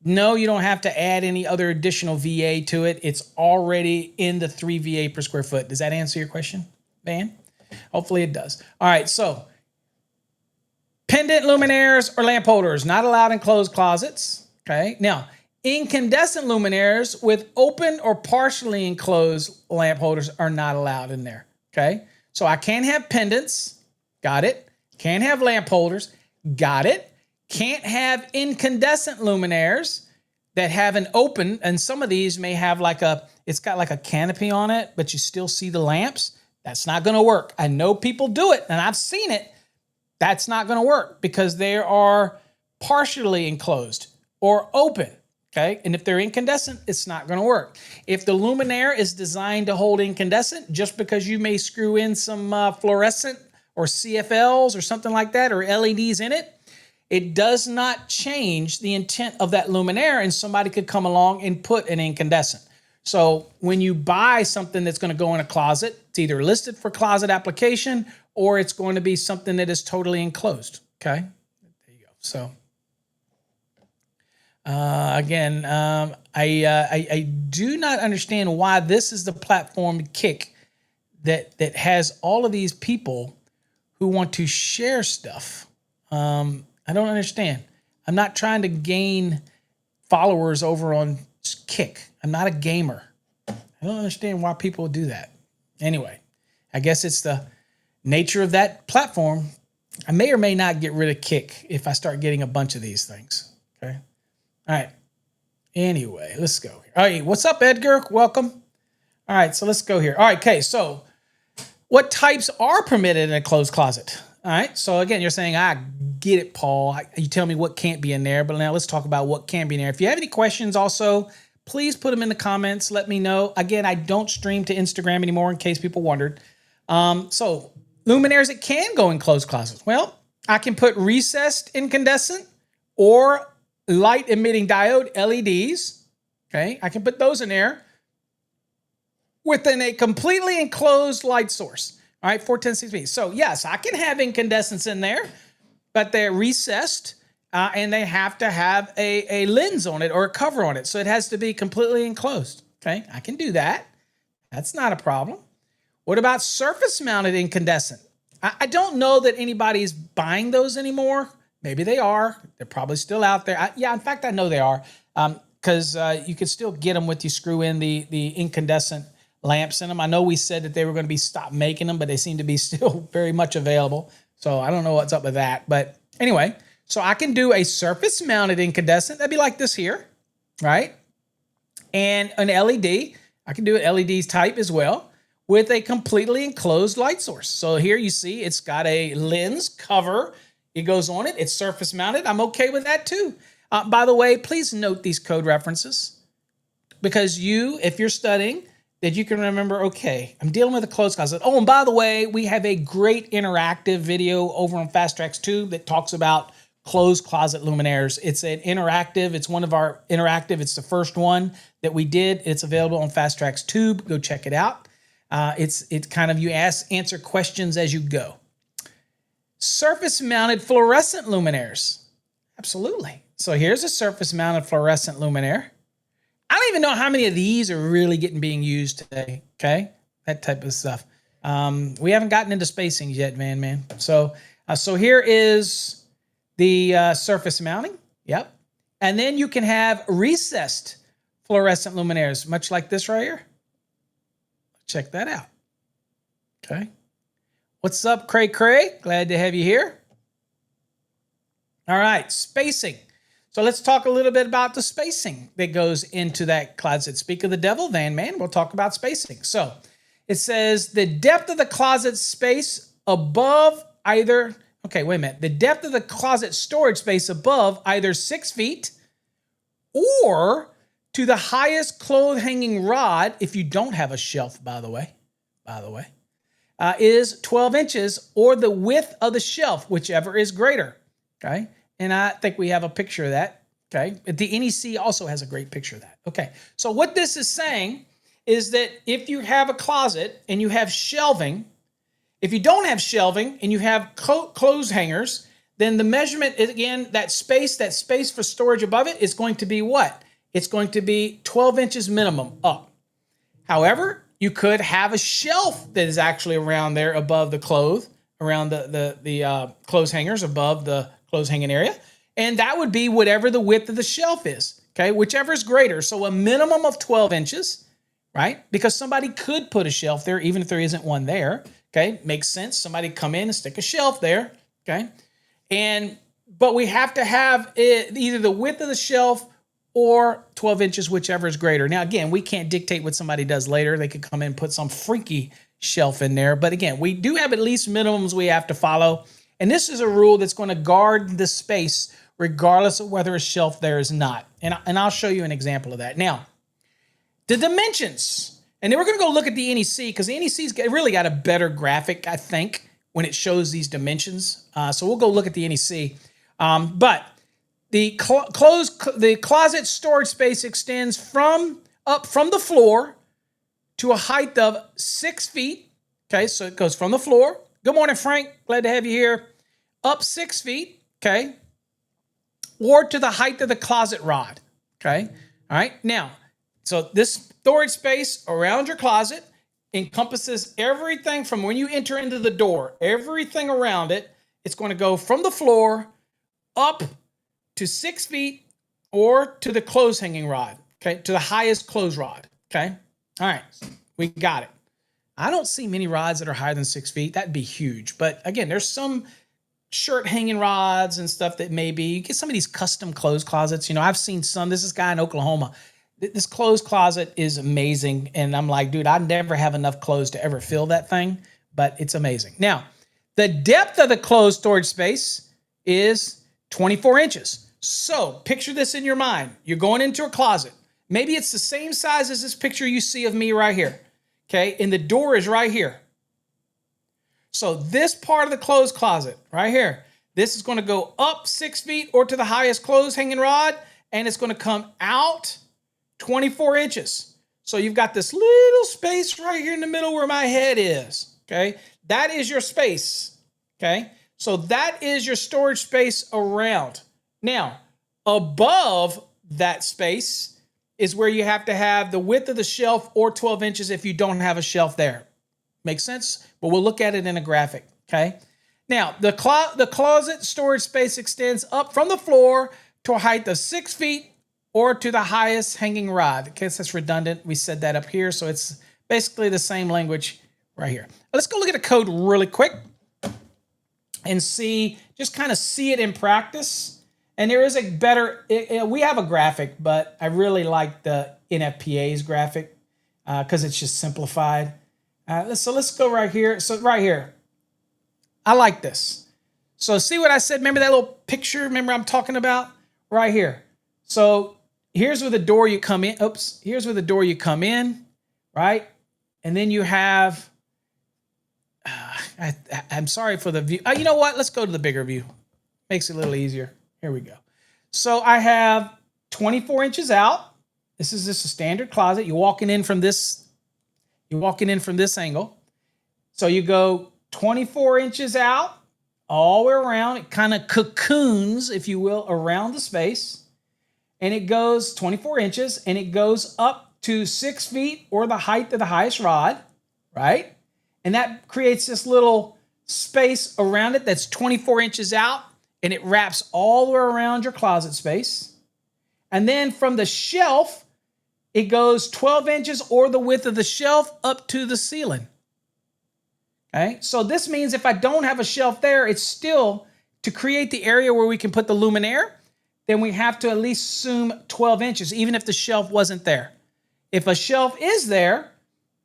no, you don't have to add any other additional VA to it. It's already in the 3 VA per square foot. Does that answer your question, Van? Hopefully it does. All right, so pendant luminaires or lamp holders, not allowed in closed closets. Okay, now incandescent luminaires with open or partially enclosed lamp holders are not allowed in there. Okay, so I can't have pendants. Got it. Can't have lamp holders. Got it. Can't have incandescent luminaires that have an open, and some of these may have it's got like a canopy on it, but you still see the lamps. That's not going to work. I know people do it, and I've seen it. That's not going to work because they are partially enclosed or open, okay? And if they're incandescent, it's not going to work. If the luminaire is designed to hold incandescent, just because you may screw in some fluorescent or CFLs or something like that, or LEDs in it, it does not change the intent of that luminaire, and somebody could come along and put an incandescent. So when you buy something that's going to go in a closet, it's either listed for closet application or it's going to be something that is totally enclosed, okay? There you go. So again, I do not understand why this is the platform kick that has all of these people who want to share stuff. I don't understand. I'm not trying to gain followers over on Kick. I'm not a gamer. I don't understand why people do that. Anyway, I guess it's the nature of that platform. I may or may not get rid of Kick if I start getting a bunch of these things. Okay. All right. Anyway, let's go here. All right. What's up, Edgar? Welcome. All right. So let's go here. All right. Okay. So what types are permitted in a closed closet? All right. So again, you're saying, I get it, Paul. You tell me what can't be in there. But now let's talk about what can be in there. If you have any questions also, please put them in the comments. Let me know. Again, I don't stream to Instagram anymore in case people wondered. So luminaires that can go in closed closets. Well, I can put recessed incandescent or light emitting diode LEDs. Okay. I can put those in there within a completely enclosed light source. All right, 410 So yes, I can have incandescents in there, but they're recessed and they have to have a lens on it or a cover on it. So it has to be completely enclosed. Okay, I can do that. That's not a problem. What about surface mounted incandescent? I don't know that anybody's buying those anymore. Maybe they are. They're probably still out there. Yeah, in fact, I know they are because you can still get them with you screw in the incandescent lamps in them. I know we said that they were going to be stopped making them, but they seem to be still very much available. So I don't know what's up with that. But anyway, so I can do a surface mounted incandescent. That'd be like this here, right? And an LED. I can do an LED type as well with a completely enclosed light source. So here you see it's got a lens cover. It goes on it. It's surface mounted. I'm okay with that too. By the way, please note these code references because if you're studying, that you can remember, okay, I'm dealing with a closed closet. Oh, and by the way, we have a great interactive video over on Fast Tracks Tube that talks about closed closet luminaires. It's an interactive. It's one of our interactive. It's the first one that we did. It's available on Fast Tracks Tube. Go check it out. It's kind of you answer questions as you go. Surface mounted fluorescent luminaires. Absolutely. So here's a surface mounted fluorescent luminaire. I don't even know how many of these are really being used today, okay? That type of stuff. We haven't gotten into spacing yet, man. So here is the surface mounting. Yep. And then you can have recessed fluorescent luminaires, much like this right here. Check that out. Okay. What's up, Cray? Glad to have you here. All right, spacing. So let's talk a little bit about the spacing that goes into that closet. Speak of the devil, Van Man, we'll talk about spacing. So it says the depth of the closet space above either, okay, wait a minute. The depth of the closet storage space above either 6 feet or to the highest clothes hanging rod, if you don't have a shelf, by the way, is 12 inches or the width of the shelf, whichever is greater, okay? And I think we have a picture of that, okay? The NEC also has a great picture of that. Okay, so what this is saying is that if you have a closet and you have shelving, if you don't have shelving and you have clothes hangers, then the measurement, again, that space for storage above it is going to be what? It's going to be 12 inches minimum up. However, you could have a shelf that is actually around there above the clothes, around the clothes hangers above the clothes hanging area. And that would be whatever the width of the shelf is, okay? Whichever is greater. So a minimum of 12 inches, right? Because somebody could put a shelf there, even if there isn't one there, okay? Makes sense. Somebody come in and stick a shelf there, okay? But we have to have either the width of the shelf or 12 inches, whichever is greater. Now, again, we can't dictate what somebody does later. They could come in and put some freaky shelf in there. But again, we do have at least minimums we have to follow. And this is a rule that's going to guard the space regardless of whether a shelf there is not. And I'll show you an example of that. Now, the dimensions. And then we're going to go look at the NEC because the NEC's really got a better graphic, I think, when it shows these dimensions. So we'll go look at the NEC. But the closet storage space extends up from the floor to a height of 6 feet. Okay, so it goes from the floor. Good morning, Frank. Glad to have you here. Up 6 feet, okay? Or to the height of the closet rod, okay? All right. Now, so this storage space around your closet encompasses everything from when you enter into the door, everything around it. It's going to go from the floor up to 6 feet or to the clothes hanging rod, okay, to the highest clothes rod, okay? All right, we got it. I don't see many rods that are higher than 6 feet. That'd be huge. But again, there's some shirt hanging rods and stuff that maybe you get some of these custom clothes closets. You know, I've seen some. This guy in Oklahoma. This clothes closet is amazing. And I'm like, dude, I never have enough clothes to ever fill that thing, but it's amazing. Now, the depth of the clothes storage space is 24 inches. So picture this in your mind. You're going into a closet. Maybe it's the same size as this picture you see of me right here. Okay, and the door is right here. So this part of the clothes closet right here, this is going to go up 6 feet or to the highest clothes hanging rod, and it's going to come out 24 inches. So you've got this little space right here in the middle where my head is. Okay, that is your space. Okay, so that is your storage space around. Now, above that space is where you have to have the width of the shelf or 12 inches if you don't have a shelf there. Makes sense? But we'll look at it in a graphic, okay? Now, the closet storage space extends up from the floor to a height of 6 feet or to the highest hanging rod. In case that's redundant, we said that up here, so it's basically the same language right here. Let's go look at the code really quick and see, just kind of see it in practice. And there is a better, we have a graphic, but I really like the NFPA's graphic because it's just simplified. So let's go right here. So right here, I like this. So see what I said? Remember that little picture? Remember I'm talking about? Right here. So here's where the door you come in. Oops. Here's where the door you come in, right? And then you have, I'm sorry for the view. You know what? Let's go to the bigger view. Makes it a little easier. Here we go. So I have 24 inches out. This is just a standard closet. You're walking in from this angle. So you go 24 inches out all the way around. It kind of cocoons, if you will, around the space. And it goes 24 inches and it goes up to 6 feet or the height of the highest rod, right? And that creates this little space around it that's 24 inches out. And it wraps all the way around your closet space. And then from the shelf, it goes 12 inches or the width of the shelf up to the ceiling. Okay, so this means if I don't have a shelf there, it's still, to create the area where we can put the luminaire, then we have to at least assume 12 inches, even if the shelf wasn't there. If a shelf is there,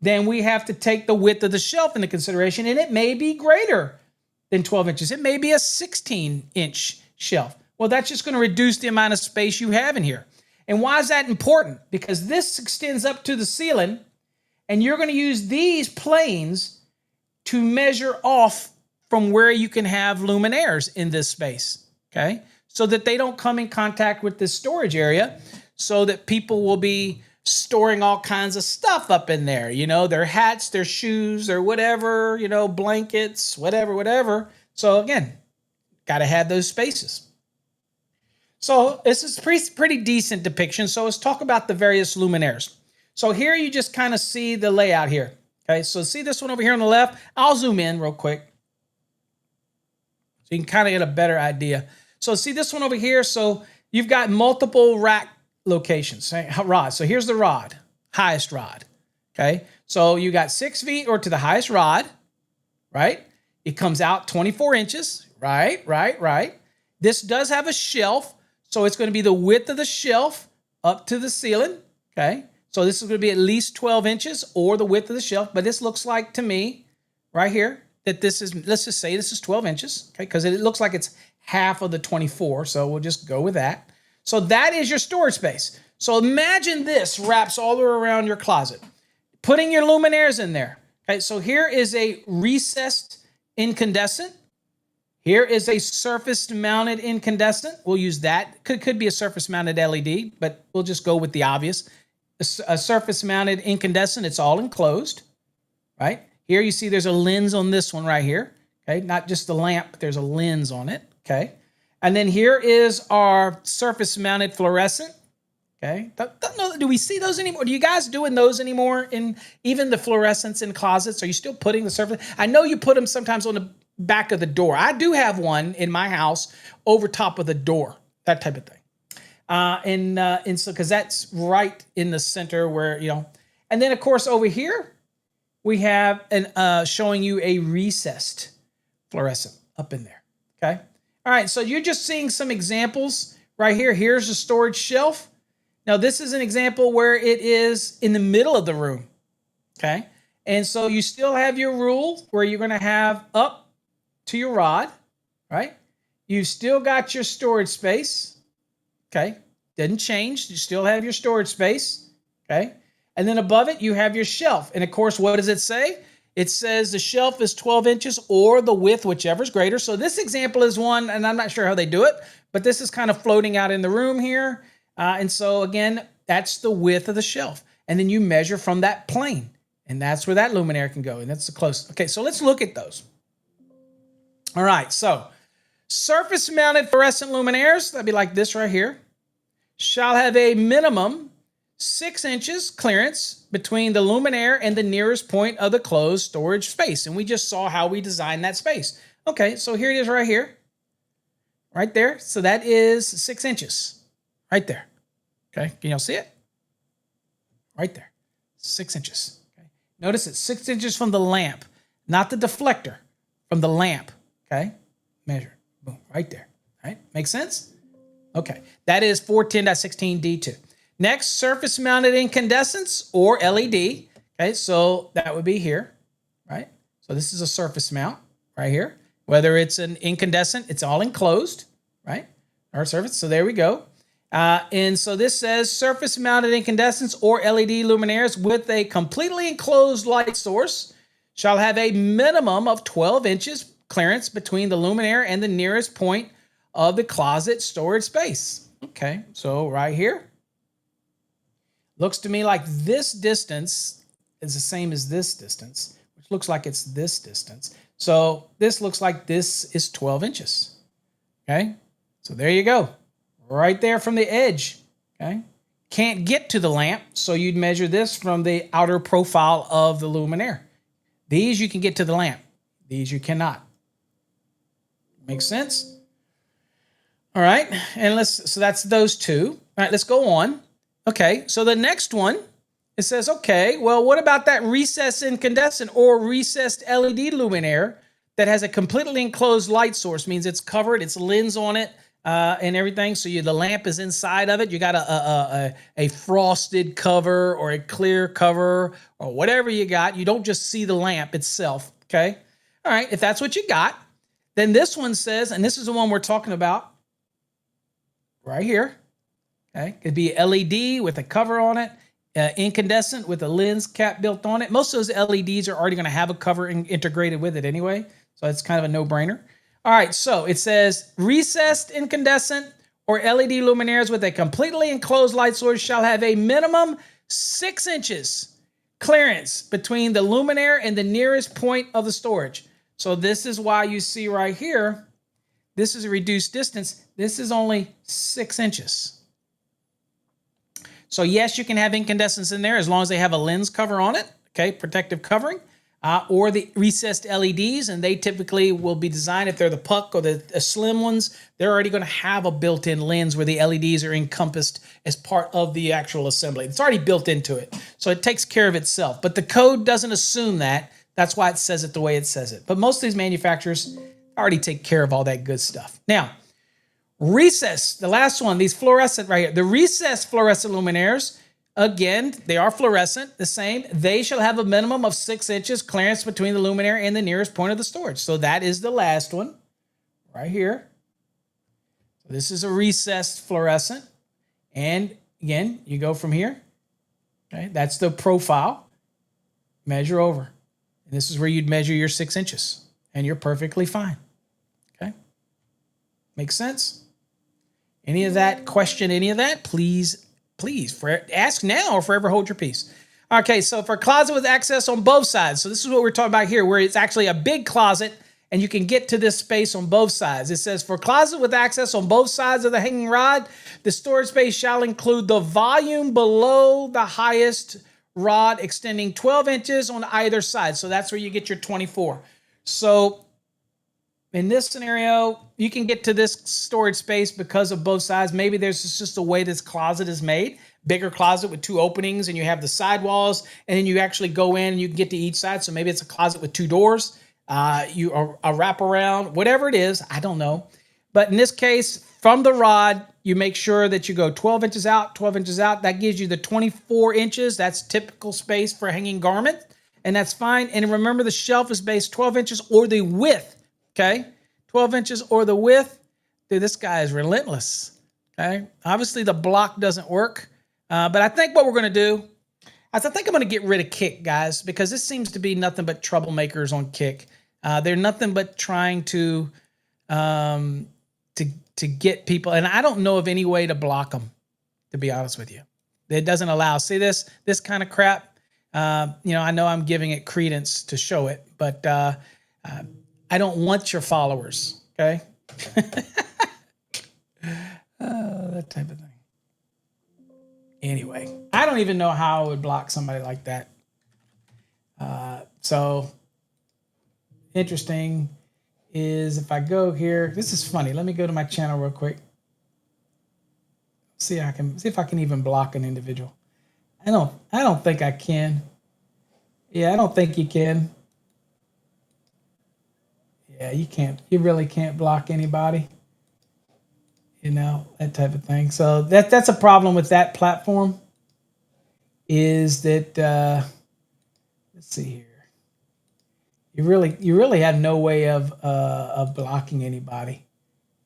then we have to take the width of the shelf into consideration, and it may be greater than 12 inches. It may be a 16-inch shelf. Well, that's just going to reduce the amount of space you have in here. And why is that important? Because this extends up to the ceiling, and you're going to use these planes to measure off from where you can have luminaires in this space, okay? So that they don't come in contact with this storage area, so that people will be storing all kinds of stuff up in there, you know, their hats, their shoes, their whatever, you know, blankets, whatever. So again, got to have those spaces. So this is pretty decent depiction. So let's talk about the various luminaires. So here you just kind of see the layout here. Okay, so see this one over here on the left? I'll zoom in real quick so you can kind of get a better idea. So see this one over here? So you've got multiple rack locations, rods. So here's the rod, highest rod. Okay, so you got 6 feet or to the highest rod, right? It comes out 24 inches, right. This does have a shelf, so it's going to be the width of the shelf up to the ceiling, okay? So this is going to be at least 12 inches or the width of the shelf, but this looks like to me right here that this is, let's just say this is 12 inches, okay? Because it looks like it's half of the 24, so we'll just go with that. So that is your storage space. So imagine this wraps all the way around your closet. Putting your luminaires in there. Okay, so here is a recessed incandescent. Here is a surface-mounted incandescent. We'll use that. Could be a surface-mounted LED, but we'll just go with the obvious. A surface-mounted incandescent, it's all enclosed, right? Here you see there's a lens on this one right here. Okay, not just the lamp, but there's a lens on it, okay? And then here is our surface-mounted fluorescent. Okay. Don't know, do we see those anymore? Do you guys doing those anymore in even the fluorescents in closets? Are you still putting the surface? I know you put them sometimes on the back of the door. I do have one in my house over top of the door, that type of thing. And so, because that's right in the center where, and then of course over here, we have showing you a recessed fluorescent up in there, okay? All right, so you're just seeing some examples right here. Here's the storage shelf. Now, this is an example where it is in the middle of the room, okay? And so you still have your rule where you're going to have up to your rod, right? You've still got your storage space, okay? Didn't change. You still have your storage space, okay? And then above it, you have your shelf. And of course, what does it say? It says the shelf is 12 inches or the width, whichever is greater. So this example is one, and I'm not sure how they do it, but this is kind of floating out in the room here. And so again, that's the width of the shelf. And then you measure from that plane. And that's where that luminaire can go. And that's the closest. Okay, so let's look at those. All right, so surface mounted fluorescent luminaires, that'd be like this right here, shall have a minimum 6 inches clearance between the luminaire and the nearest point of the closed storage space. And we just saw how we designed that space. Okay, so here it is right here. Right there. So that is 6 inches. Right there. Okay, can y'all see it? Right there. 6 inches. Okay. Notice it's 6 inches from the lamp, not the deflector, from the lamp. Okay, measure. Boom, right there. All right, make sense? Okay, that is 410.16D2. Next, surface mounted incandescents or LED. Okay, so that would be here, right? So this is a surface mount right here. Whether it's an incandescent, it's all enclosed, right? Our surface, so there we go. And so this says surface mounted incandescents or LED luminaires with a completely enclosed light source shall have a minimum of 12 inches clearance between the luminaire and the nearest point of the closet storage space. Okay, so right here, looks to me like this distance is the same as this distance, which looks like it's this distance. So this looks like this is 12 inches. Okay, so there you go. Right there from the edge. Okay, can't get to the lamp, so you'd measure this from the outer profile of the luminaire. These you can get to the lamp. These you cannot. Makes sense? All right, and so that's those two. All right, let's go on. Okay, so the next one, it says, okay, well, what about that recessed incandescent or recessed LED luminaire that has a completely enclosed light source? Means it's covered, it's lens on it, and everything. So the lamp is inside of it. You got a frosted cover or a clear cover or whatever you got. You don't just see the lamp itself, okay? All right, if that's what you got, then this one says, and this is the one we're talking about right here, okay? It'd be LED with a cover on it, incandescent with a lens cap built on it. Most of those LEDs are already going to have a cover integrated with it anyway, so it's kind of a no-brainer. All right, so it says recessed incandescent or LED luminaires with a completely enclosed light source shall have a minimum 6 inches clearance between the luminaire and the nearest point of the storage. So this is why you see right here, this is a reduced distance. This is only 6 inches. So yes, you can have incandescents in there as long as they have a lens cover on it, okay, protective covering, or the recessed LEDs, and they typically will be designed, if they're the puck or the slim ones, they're already going to have a built-in lens where the LEDs are encompassed as part of the actual assembly. It's already built into it, so it takes care of itself. But the code doesn't assume that. That's why it says it the way it says it. But most of these manufacturers already take care of all that good stuff. Now, recessed, the last one, these fluorescent right here, the recessed fluorescent luminaires, again, they are fluorescent, the same. They shall have a minimum of 6 inches clearance between the luminaire and the nearest point of the storage. So that is the last one right here. So this is a recessed fluorescent. And again, you go from here. Okay, that's the profile. Measure over. And this is where you'd measure your 6 inches. And you're perfectly fine. Okay? Makes sense? Any of that, question any of that, please ask now or forever hold your peace. Okay, so for a closet with access on both sides, so this is what we're talking about here, where it's actually a big closet and you can get to this space on both sides. It says, for closet with access on both sides of the hanging rod, the storage space shall include the volume below the highest rod extending 12 inches on either side. So that's where you get your 24. So in this scenario, you can get to this storage space because of both sides. Maybe there's just a way this closet is made. Bigger closet with 2 openings, and you have the sidewalls, and then you actually go in and you can get to each side. So maybe it's a closet with 2 doors. You a wraparound, whatever it is, I don't know. But in this case, from the rod, you make sure that you go 12 inches out, 12 inches out. That gives you the 24 inches. That's typical space for hanging garment, and that's fine. And remember, the shelf is based 12 inches or the width, okay? 12 inches or the width. Dude, this guy is relentless, okay? Obviously, the block doesn't work, but I think what we're going to do, I think I'm going to get rid of Kick, guys, because this seems to be nothing but troublemakers on Kick. They're nothing but trying to get people, and I don't know of any way to block them, to be honest with you. It doesn't allow. See this kind of crap? I know I'm giving it credence to show it, but I don't want your followers, okay? That type of thing. Anyway, I don't even know how I would block somebody like that. So interesting is if I go here, this is funny. Let me go to my channel real quick. See if I can even block an individual. I don't think I can. Yeah, I don't think you can. Yeah, you can't. You really can't block anybody. That type of thing. So that's a problem with that platform, is that let's see here. You really have no way of blocking anybody.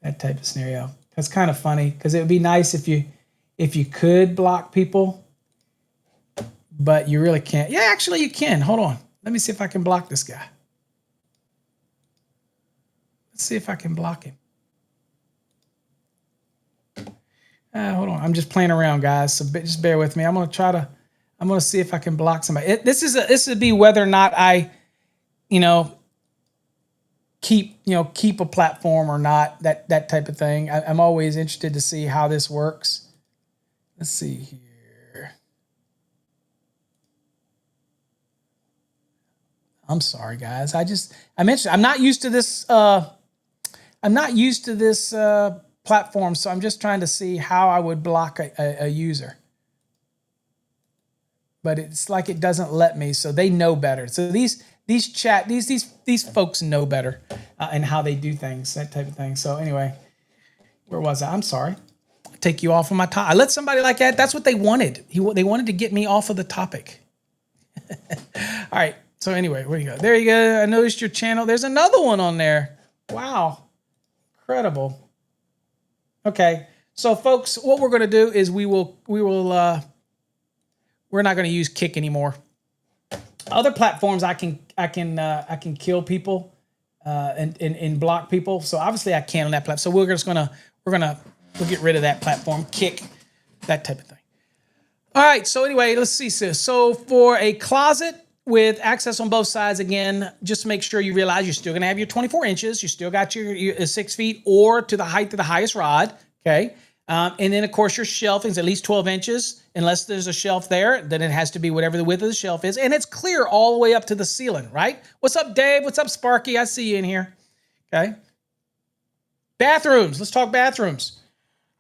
That type of scenario. That's kind of funny, because it would be nice if you could block people, but you really can't. Yeah, actually you can. Hold on. Let me see if I can block this guy. Let's see if I can block him. Hold on. I'm just playing around, guys. So just bear with me. I'm going to see if I can block somebody. This would be whether or not I, keep a platform or not, that type of thing. I'm always interested to see how this works. Let's see here. I'm sorry, guys. I mentioned I'm not used to this. Platform, so I'm just trying to see how I would block a user. But it's like it doesn't let me, so they know better. So these folks know better and how they do things, that type of thing. So anyway, where was I? I'm sorry. I take you off of my topic. I let somebody like that. That's what they wanted. They wanted to get me off of the topic. All right. So anyway, where you go? There you go. I noticed your channel. There's another one on there. Wow. Incredible. Okay, so folks, what we're going to do is we're not going to use Kick anymore. Other platforms I can kill people and block people. So obviously I can on that platform. So we'll get rid of that platform, Kick, that type of thing. All right. So anyway, let's see this. So for a closet with access on both sides, again, just make sure you realize you're still going to have your 24 inches. You still got your 6 feet or to the height of the highest rod. Okay. And then, of course, your shelf is at least 12 inches. Unless there's a shelf there, then it has to be whatever the width of the shelf is. And it's clear all the way up to the ceiling, right? What's up, Dave? What's up, Sparky? I see you in here. Okay. Bathrooms. Let's talk bathrooms.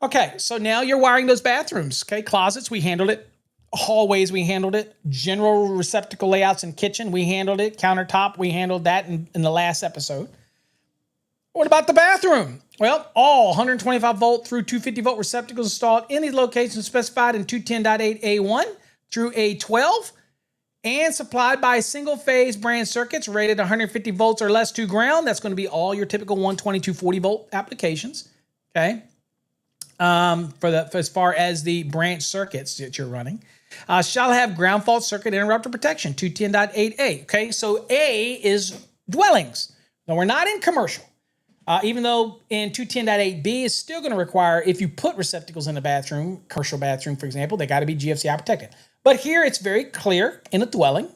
Okay. So now you're wiring those bathrooms. Okay. Closets, we handled it. Hallways, we handled it. General receptacle layouts in kitchen, we handled it. Countertop, we handled that in the last episode. What about the bathroom? Well, all 125 volt through 250 volt receptacles installed in these locations specified in 210.8A1 through A12 and supplied by single phase brand circuits rated 150 volts or less to ground. That's going to be all your typical 120, 240 volt applications. Okay. For as far as the branch circuits that you're running. Shall have ground fault circuit interrupter protection, 210.8A. Okay, so A is dwellings. Now, we're not in commercial. Even though in 210.8B is still going to require, if you put receptacles in a bathroom, commercial bathroom, for example, they got to be GFCI protected. But here it's very clear in a dwelling,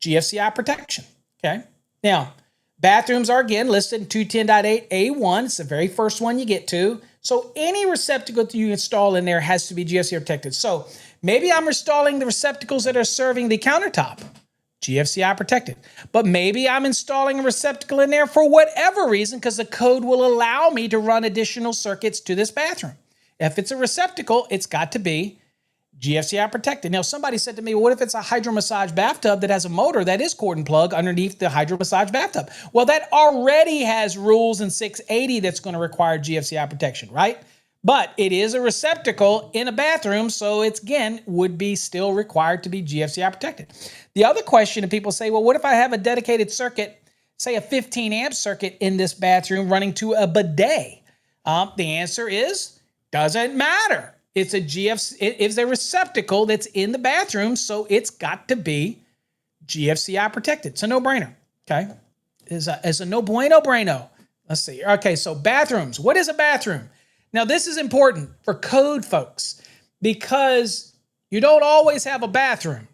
GFCI protection. Okay, now Bathrooms are, again, listed in 210.8A1. It's the very first one you get to. So any receptacle that you install in there has to be GFCI protected. So maybe I'm installing the receptacles that are serving the countertop, GFCI protected. But maybe I'm installing a receptacle in there for whatever reason because the code will allow me to run additional circuits to this bathroom. If it's a receptacle, it's got to be GFCI protected. Now, somebody said to me, well, what if it's a hydro massage bathtub that has a motor that is cord and plug underneath the hydro massage bathtub? Well, that already has rules in 680 that's going to require GFCI protection, right? But it is a receptacle in a bathroom, so it's, again, would be still required to be GFCI protected. The other question that people say, well, what if I have a dedicated circuit, say a 15 amp circuit in this bathroom running to a bidet? The answer is, doesn't matter. It's a receptacle that's in the bathroom, so it's got to be GFCI protected. It's a no-brainer, okay? It's a no bueno. Let's see. Okay, so bathrooms. What is a bathroom? Now, this is important for code folks because you don't always have a bathroom.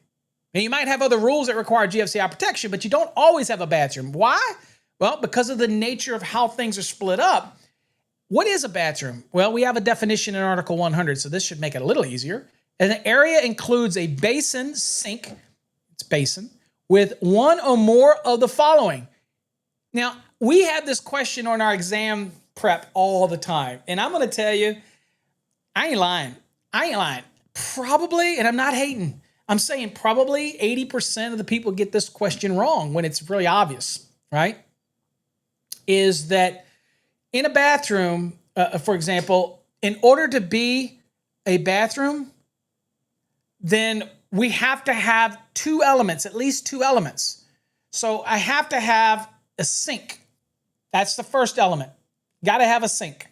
Now, you might have other rules that require GFCI protection, but you don't always have a bathroom. Why? Well, because of the nature of how things are split up. What is a bathroom? Well, we have a definition in Article 100, so this should make it a little easier. An area includes a basin, sink, it's basin, with one or more of the following. Now, we have this question on our exam prep all the time, and I'm going to tell you, I ain't lying. Probably, and I'm not hating, I'm saying probably 80% of the people get this question wrong when it's really obvious, right? Is that in a bathroom, for example, in order to be a bathroom, then we have to have two elements, at least two elements. So I have to have a sink. That's the first element. Got to have a sink.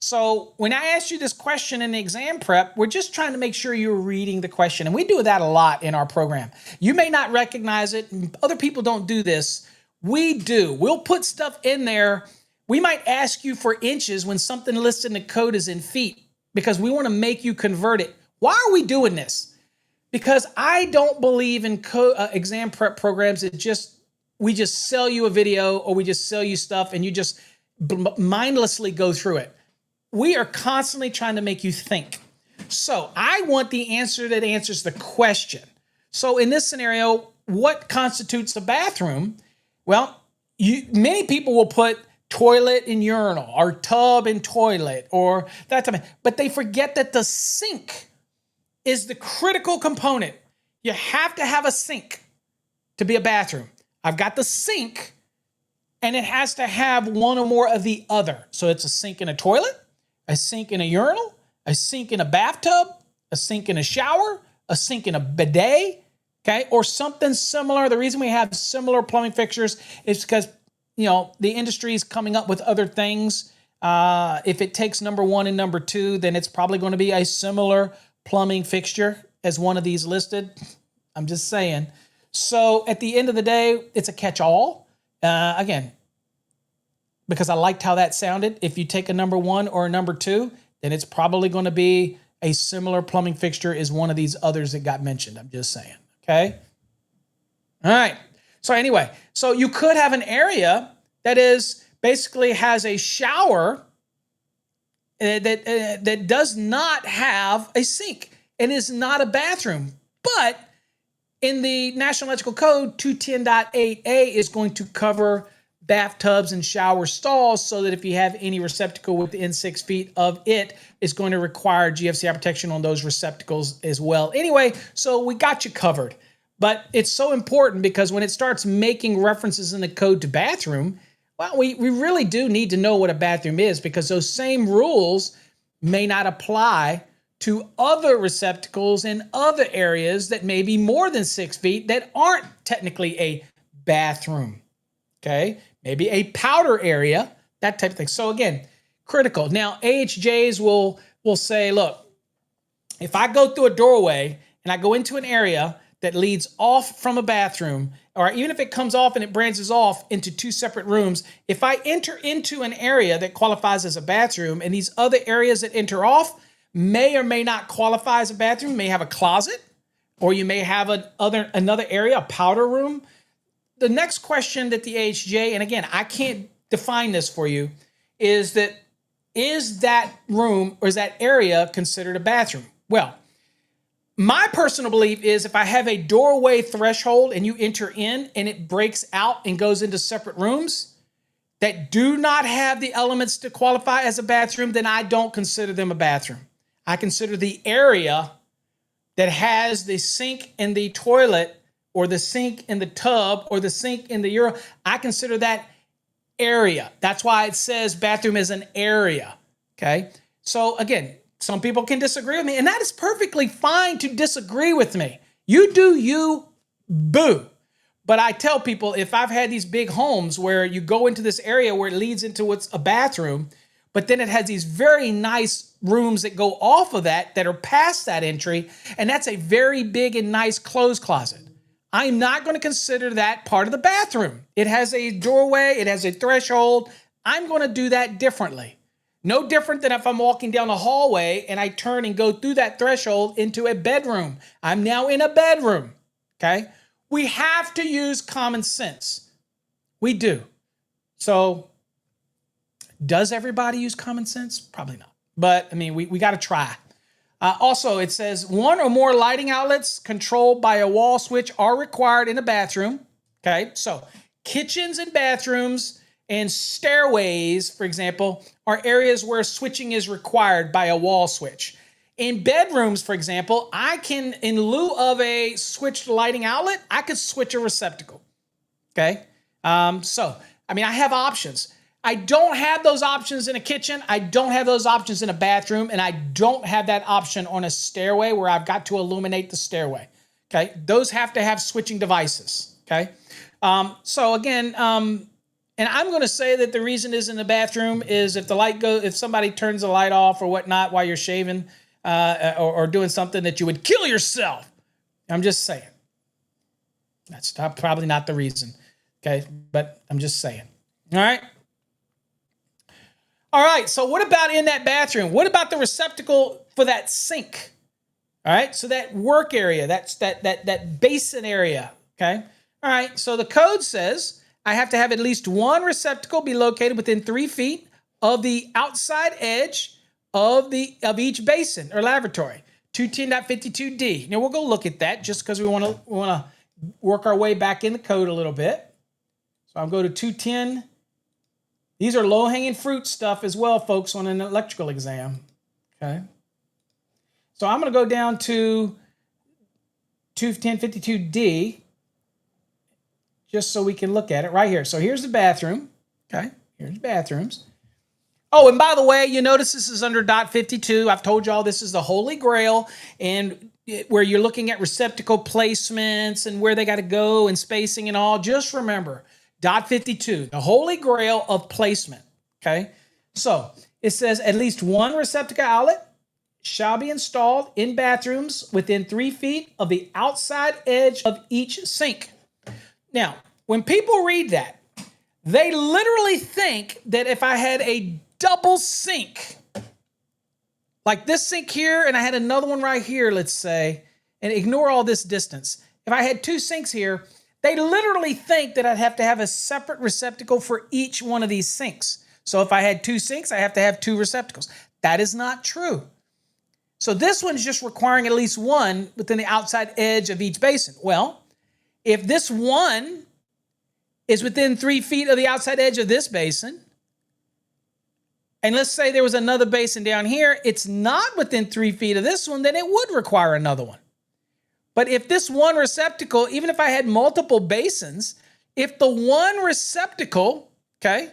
So when I asked you this question in the exam prep, we're just trying to make sure you're reading the question. And we do that a lot in our program. You may not recognize it. Other people don't do this. We do. We'll put stuff in there. We might ask you for inches when something listed in the code is in feet because we want to make you convert it. Why are we doing this? Because I don't believe in exam prep programs that we just sell you a video or we just sell you stuff and you just mindlessly go through it. We are constantly trying to make you think. So I want the answer that answers the question. So in this scenario, what constitutes a bathroom? Well, many people will put toilet and urinal or tub and toilet or that type of, but they forget that the sink is the critical component. You have to have a sink to be a bathroom. I've got the sink and it has to have one or more of the other. So it's a sink in a toilet, a sink in a urinal, a sink in a bathtub, a sink in a shower, a sink in a bidet, okay, or something similar. The reason we have similar plumbing fixtures is because the industry is coming up with other things. If it takes number one and number two, then it's probably going to be a similar plumbing fixture as one of these listed. I'm just saying. So at the end of the day, it's a catch-all. Again, because I liked how that sounded. If you take a number one or a number two, then it's probably going to be a similar plumbing fixture as one of these others that got mentioned. I'm just saying. Okay? All right. So anyway, so you could have an area that is basically has a shower that does not have a sink and is not a bathroom. But in the National Electrical Code, 210.8A is going to cover bathtubs and shower stalls so that if you have any receptacle within 6 feet of it, it's going to require GFCI protection on those receptacles as well. Anyway, so we got you covered. But it's so important because when it starts making references in the code to bathroom, well, we really do need to know what a bathroom is because those same rules may not apply to other receptacles in other areas that may be more than 6 feet that aren't technically a bathroom, okay? Maybe a powder area, that type of thing. So again, critical. Now, AHJs will say, look, if I go through a doorway and I go into an area that leads off from a bathroom, or even if it comes off and it branches off into two separate rooms, if I enter into an area that qualifies as a bathroom and these other areas that enter off may or may not qualify as a bathroom, may have a closet, or you may have another area, a powder room, the next question that the AHJ, and again, I can't define this for you, is that room or is that area considered a bathroom? Well, my personal belief is if I have a doorway threshold and you enter in and it breaks out and goes into separate rooms that do not have the elements to qualify as a bathroom, then I don't consider them a bathroom. I consider the area that has the sink and the toilet or the sink in the tub or the sink in the urinal, I consider that area. That's why it says bathroom is an area, okay? So again, some people can disagree with me, and that is perfectly fine to disagree with me. You do you, boo. But I tell people, if I've had these big homes where you go into this area where it leads into what's a bathroom, but then it has these very nice rooms that go off of that are past that entry, and that's a very big and nice clothes closet. I'm not going to consider that part of the bathroom. It has a doorway, it has a threshold. I'm going to do that differently. No different than if I'm walking down a hallway and I turn and go through that threshold into a bedroom. I'm now in a bedroom, okay? We have to use common sense. We do. So, does everybody use common sense? Probably not. But, I mean, we got to try. Also, it says one or more lighting outlets controlled by a wall switch are required in a bathroom. Okay, so kitchens and bathrooms and stairways, for example, are areas where switching is required by a wall switch. In bedrooms, for example, I can, in lieu of a switched lighting outlet, I could switch a receptacle. Okay, so, I mean, I have options. I don't have those options in a kitchen. I don't have those options in a bathroom, and I don't have that option on a stairway where I've got to illuminate the stairway. Okay, those have to have switching devices. Okay, so again, and I'm going to say that the reason is in the bathroom is if somebody turns the light off or whatnot while you're shaving or doing something that you would kill yourself. I'm just saying. That's probably not the reason. Okay, but I'm just saying. All right. All right, so what about in that bathroom? What about the receptacle for that sink? All right, so that work area, that basin area, okay? All right, so the code says I have to have at least one receptacle be located within 3 feet of the outside edge of each basin or lavatory. 210.52D. Now we'll go look at that just because we want to work our way back in the code a little bit. So I'll go to 210. These are low-hanging fruit stuff as well, folks, on an electrical exam, okay? So I'm going to go down to 210.52D just so we can look at it right here. So here's the bathroom, okay? Here's the bathrooms. Oh, and by the way, you notice this is under .52. I've told y'all this is the Holy Grail, and where you're looking at receptacle placements and where they got to go and spacing and all. Just remember, .52, the Holy Grail of placement, okay? So it says at least one receptacle outlet shall be installed in bathrooms within 3 feet of the outside edge of each sink. Now, when people read that, they literally think that if I had a double sink, like this sink here, and I had another one right here, let's say, and ignore all this distance. If I had 2 sinks here, they literally think that I'd have to have a separate receptacle for each one of these sinks. So if I had 2 sinks, I have to have 2 receptacles. That is not true. So this one's just requiring at least one within the outside edge of each basin. Well, if this one is within 3 feet of the outside edge of this basin, and let's say there was another basin down here, it's not within 3 feet of this one, then it would require another one. But if this one receptacle, even if I had multiple basins, if the one receptacle, okay,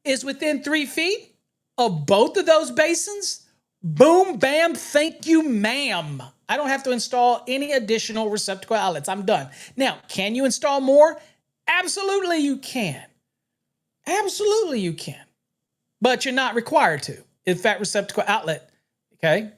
is within 3 feet of both of those basins, boom, bam, thank you, ma'am. I don't have to install any additional receptacle outlets. I'm done. Now, can you install more? Absolutely you can. Absolutely you can. But you're not required to. If that receptacle outlet, okay?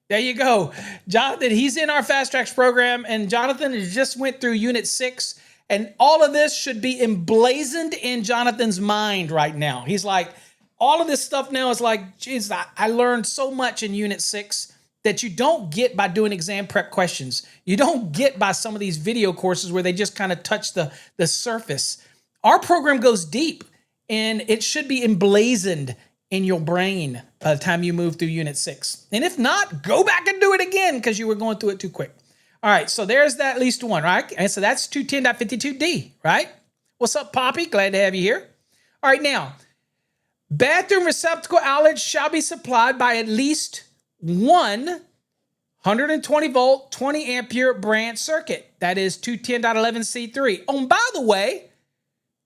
There you go. Jonathan, he's in our Fast Tracks program, and Jonathan just went through Unit 6, and all of this should be emblazoned in Jonathan's mind right now. He's like, all of this stuff now is like, geez, I learned so much in Unit 6, that you don't get by doing exam prep questions. You don't get by some of these video courses where they just kind of touch the surface. Our program goes deep, and it should be emblazoned in your brain by the time you move through Unit 6. And if not, go back and do it again because you were going through it too quick. All right, so there's that at least one, right? And so that's 210.52D, right? What's up, Poppy? Glad to have you here. All right, now, bathroom receptacle outlets shall be supplied by at least one 120 volt, 20 ampere branch circuit. That is 210.11C3. Oh, and by the way,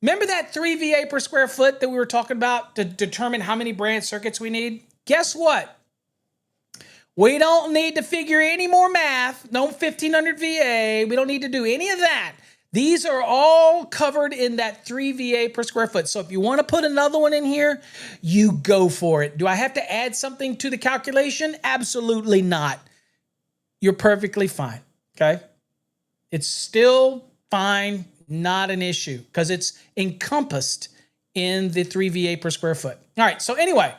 remember that 3 VA per square foot that we were talking about to determine how many branch circuits we need? Guess what? We don't need to figure any more math. No 1500 VA. We don't need to do any of that. These are all covered in that 3 VA per square foot. So if you want to put another one in here, you go for it. Do I have to add something to the calculation? Absolutely not. You're perfectly fine, okay? It's still fine, not an issue, because it's encompassed in the 3 VA per square foot. All right, so anyway,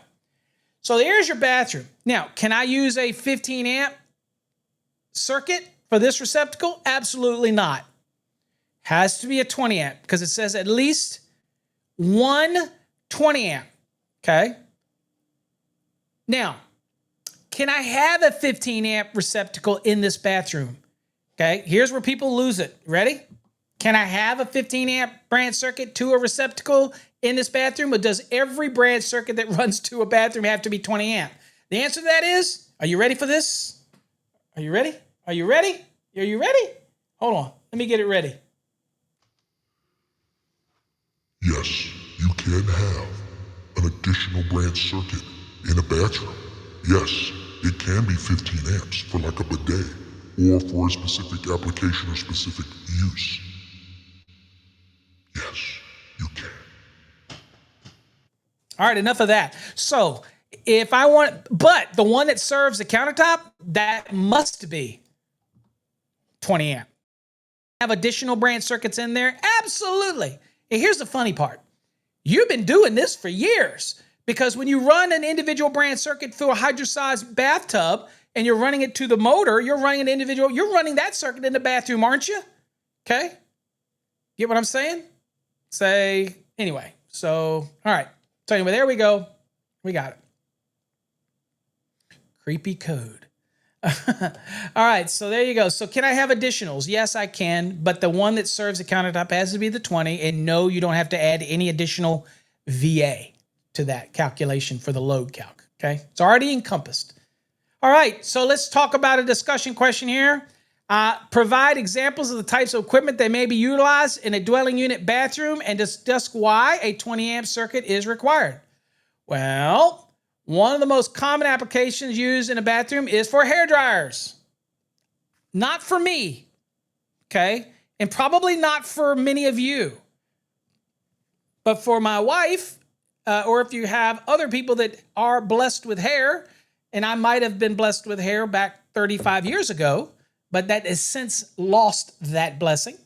so there's your bathroom. Now, can I use a 15 amp circuit for this receptacle? Absolutely not. Has to be a 20 amp because it says at least one 20 amp, okay? Now, can I have a 15 amp receptacle in this bathroom? Okay, here's where people lose it. Ready? Can I have a 15 amp branch circuit to a receptacle in this bathroom, or does every branch circuit that runs to a bathroom have to be 20 amp? The answer to that is, are you ready for this? Are you ready? Are you ready? Are you ready? Hold on, let me get it ready. Yes, you can have an additional branch circuit in a bathroom. Yes, it can be 15 amps for like a bidet or for a specific application or specific use. Yes, you can. All right, enough of that. So if I want, but the one that serves the countertop, that must be 20 amp. Have additional branch circuits in there? Absolutely. And here's the funny part. You've been doing this for years because when you run an individual branch circuit through a hydro-sized bathtub and you're running it to the motor, you're running that circuit in the bathroom, aren't you? Okay? Get what I'm saying? Anyway. So, all right. So anyway, there we go. We got it. Creepy code. All right, so there you go. So can I have additionals? Yes, I can, but the one that serves the countertop has to be the 20, and no, you don't have to add any additional VA to that calculation for the load calc, okay? It's already encompassed. All right, so let's talk about a discussion question here. Provide examples of the types of equipment that may be utilized in a dwelling unit bathroom and discuss why a 20 amp circuit is required. Well, one of the most common applications used in a bathroom is for hair dryers. Not for me, okay? And probably not for many of you. But for my wife, or if you have other people that are blessed with hair, and I might have been blessed with hair back 35 years ago, but that has since lost that blessing.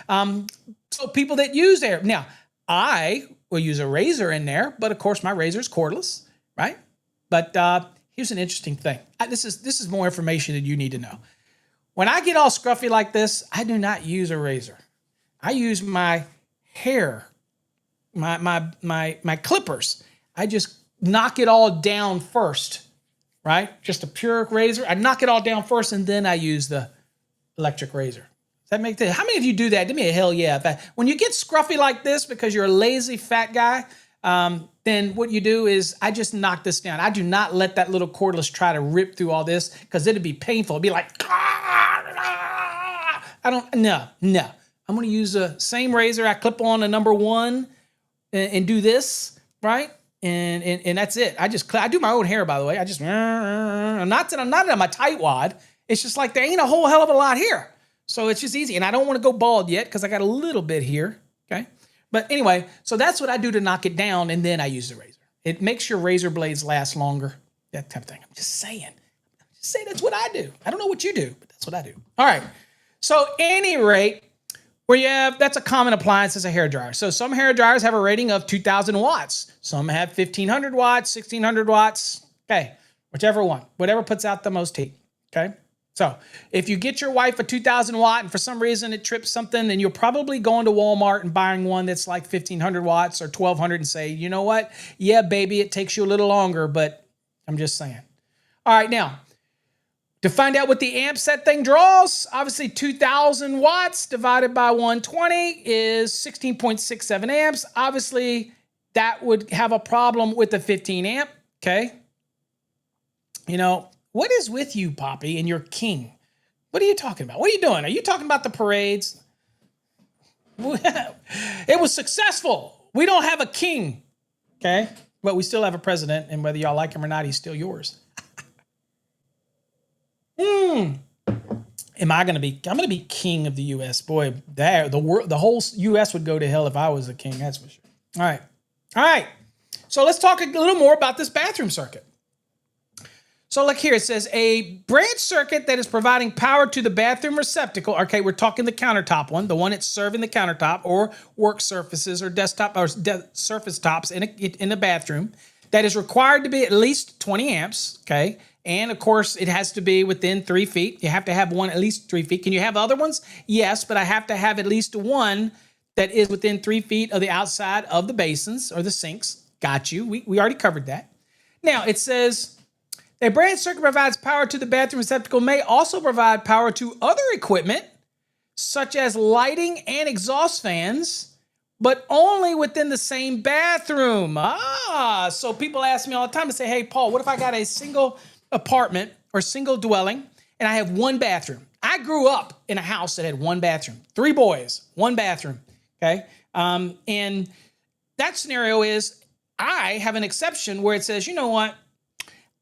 So people that use hair. Now, I will use a razor in there, but of course my razor is cordless, right? But here's an interesting thing. This is more information that you need to know. When I get all scruffy like this, I do not use a razor. I use my hair, my clippers. I just knock it all down first, right? Just a pure razor. I knock it all down first, and then I use the electric razor. Does that make sense? How many of you do that? Give me a hell yeah. When you get scruffy like this because you're a lazy fat guy, then what you do is I just knock this down. I do not let that little cordless try to rip through all this because it'd be painful. It'd be like, no. I'm going to use the same razor. I clip on a number 1 and do this, right? And that's it. I do my own hair, by the way. I'm not on my tightwad. It's just like there ain't a whole hell of a lot here. So it's just easy. And I don't want to go bald yet because I got a little bit here, okay? But anyway, so that's what I do to knock it down, and then I use the razor. It makes your razor blades last longer, that type of thing. I'm just saying that's what I do. I don't know what you do, but that's what I do. All right. So any rate, that's a common appliance as a hairdryer. So some hair dryers have a rating of 2,000 watts. Some have 1,500 watts, 1,600 watts. Okay, whichever one, whatever puts out the most heat. Okay. So if you get your wife a 2000 watt and for some reason it trips something, then you're probably going to Walmart and buying one that's like 1500 watts or 1200 and say, you know what? Yeah, baby, it takes you a little longer, but I'm just saying. All right. Now, to find out what the amps that thing draws, obviously 2,000 watts divided by 120 is 16.67 amps. Obviously, that would have a problem with the 15 amp, okay? You know, what is with you, Poppy, and your king? What are you talking about? What are you doing? Are you talking about the parades? It was successful. We don't have a king, okay? But we still have a president, and whether y'all like him or not, he's still yours. Am I going to be? I'm going to be king of the U.S. Boy, the whole U.S. would go to hell if I was a king. That's for sure. All right. So let's talk a little more about this bathroom circuit. So look here. It says a branch circuit that is providing power to the bathroom receptacle. Okay, we're talking the countertop one, the one that's serving the countertop or work surfaces or desktop or surface tops in the bathroom. That is required to be at least 20 amps. Okay. And of course, it has to be within 3 feet. You have to have one at least 3 feet. Can you have other ones? Yes, but I have to have at least one that is within 3 feet of the outside of the basins or the sinks. Got you. We already covered that. Now, it says a branch circuit provides power to the bathroom receptacle may also provide power to other equipment, such as lighting and exhaust fans, but only within the same bathroom. So people ask me all the time to say, hey, Paul, what if I got a single apartment or single dwelling and I have one bathroom? I grew up in a house that had one bathroom, 3 boys, one bathroom. Okay. And that scenario is I have an exception where it says, you know what?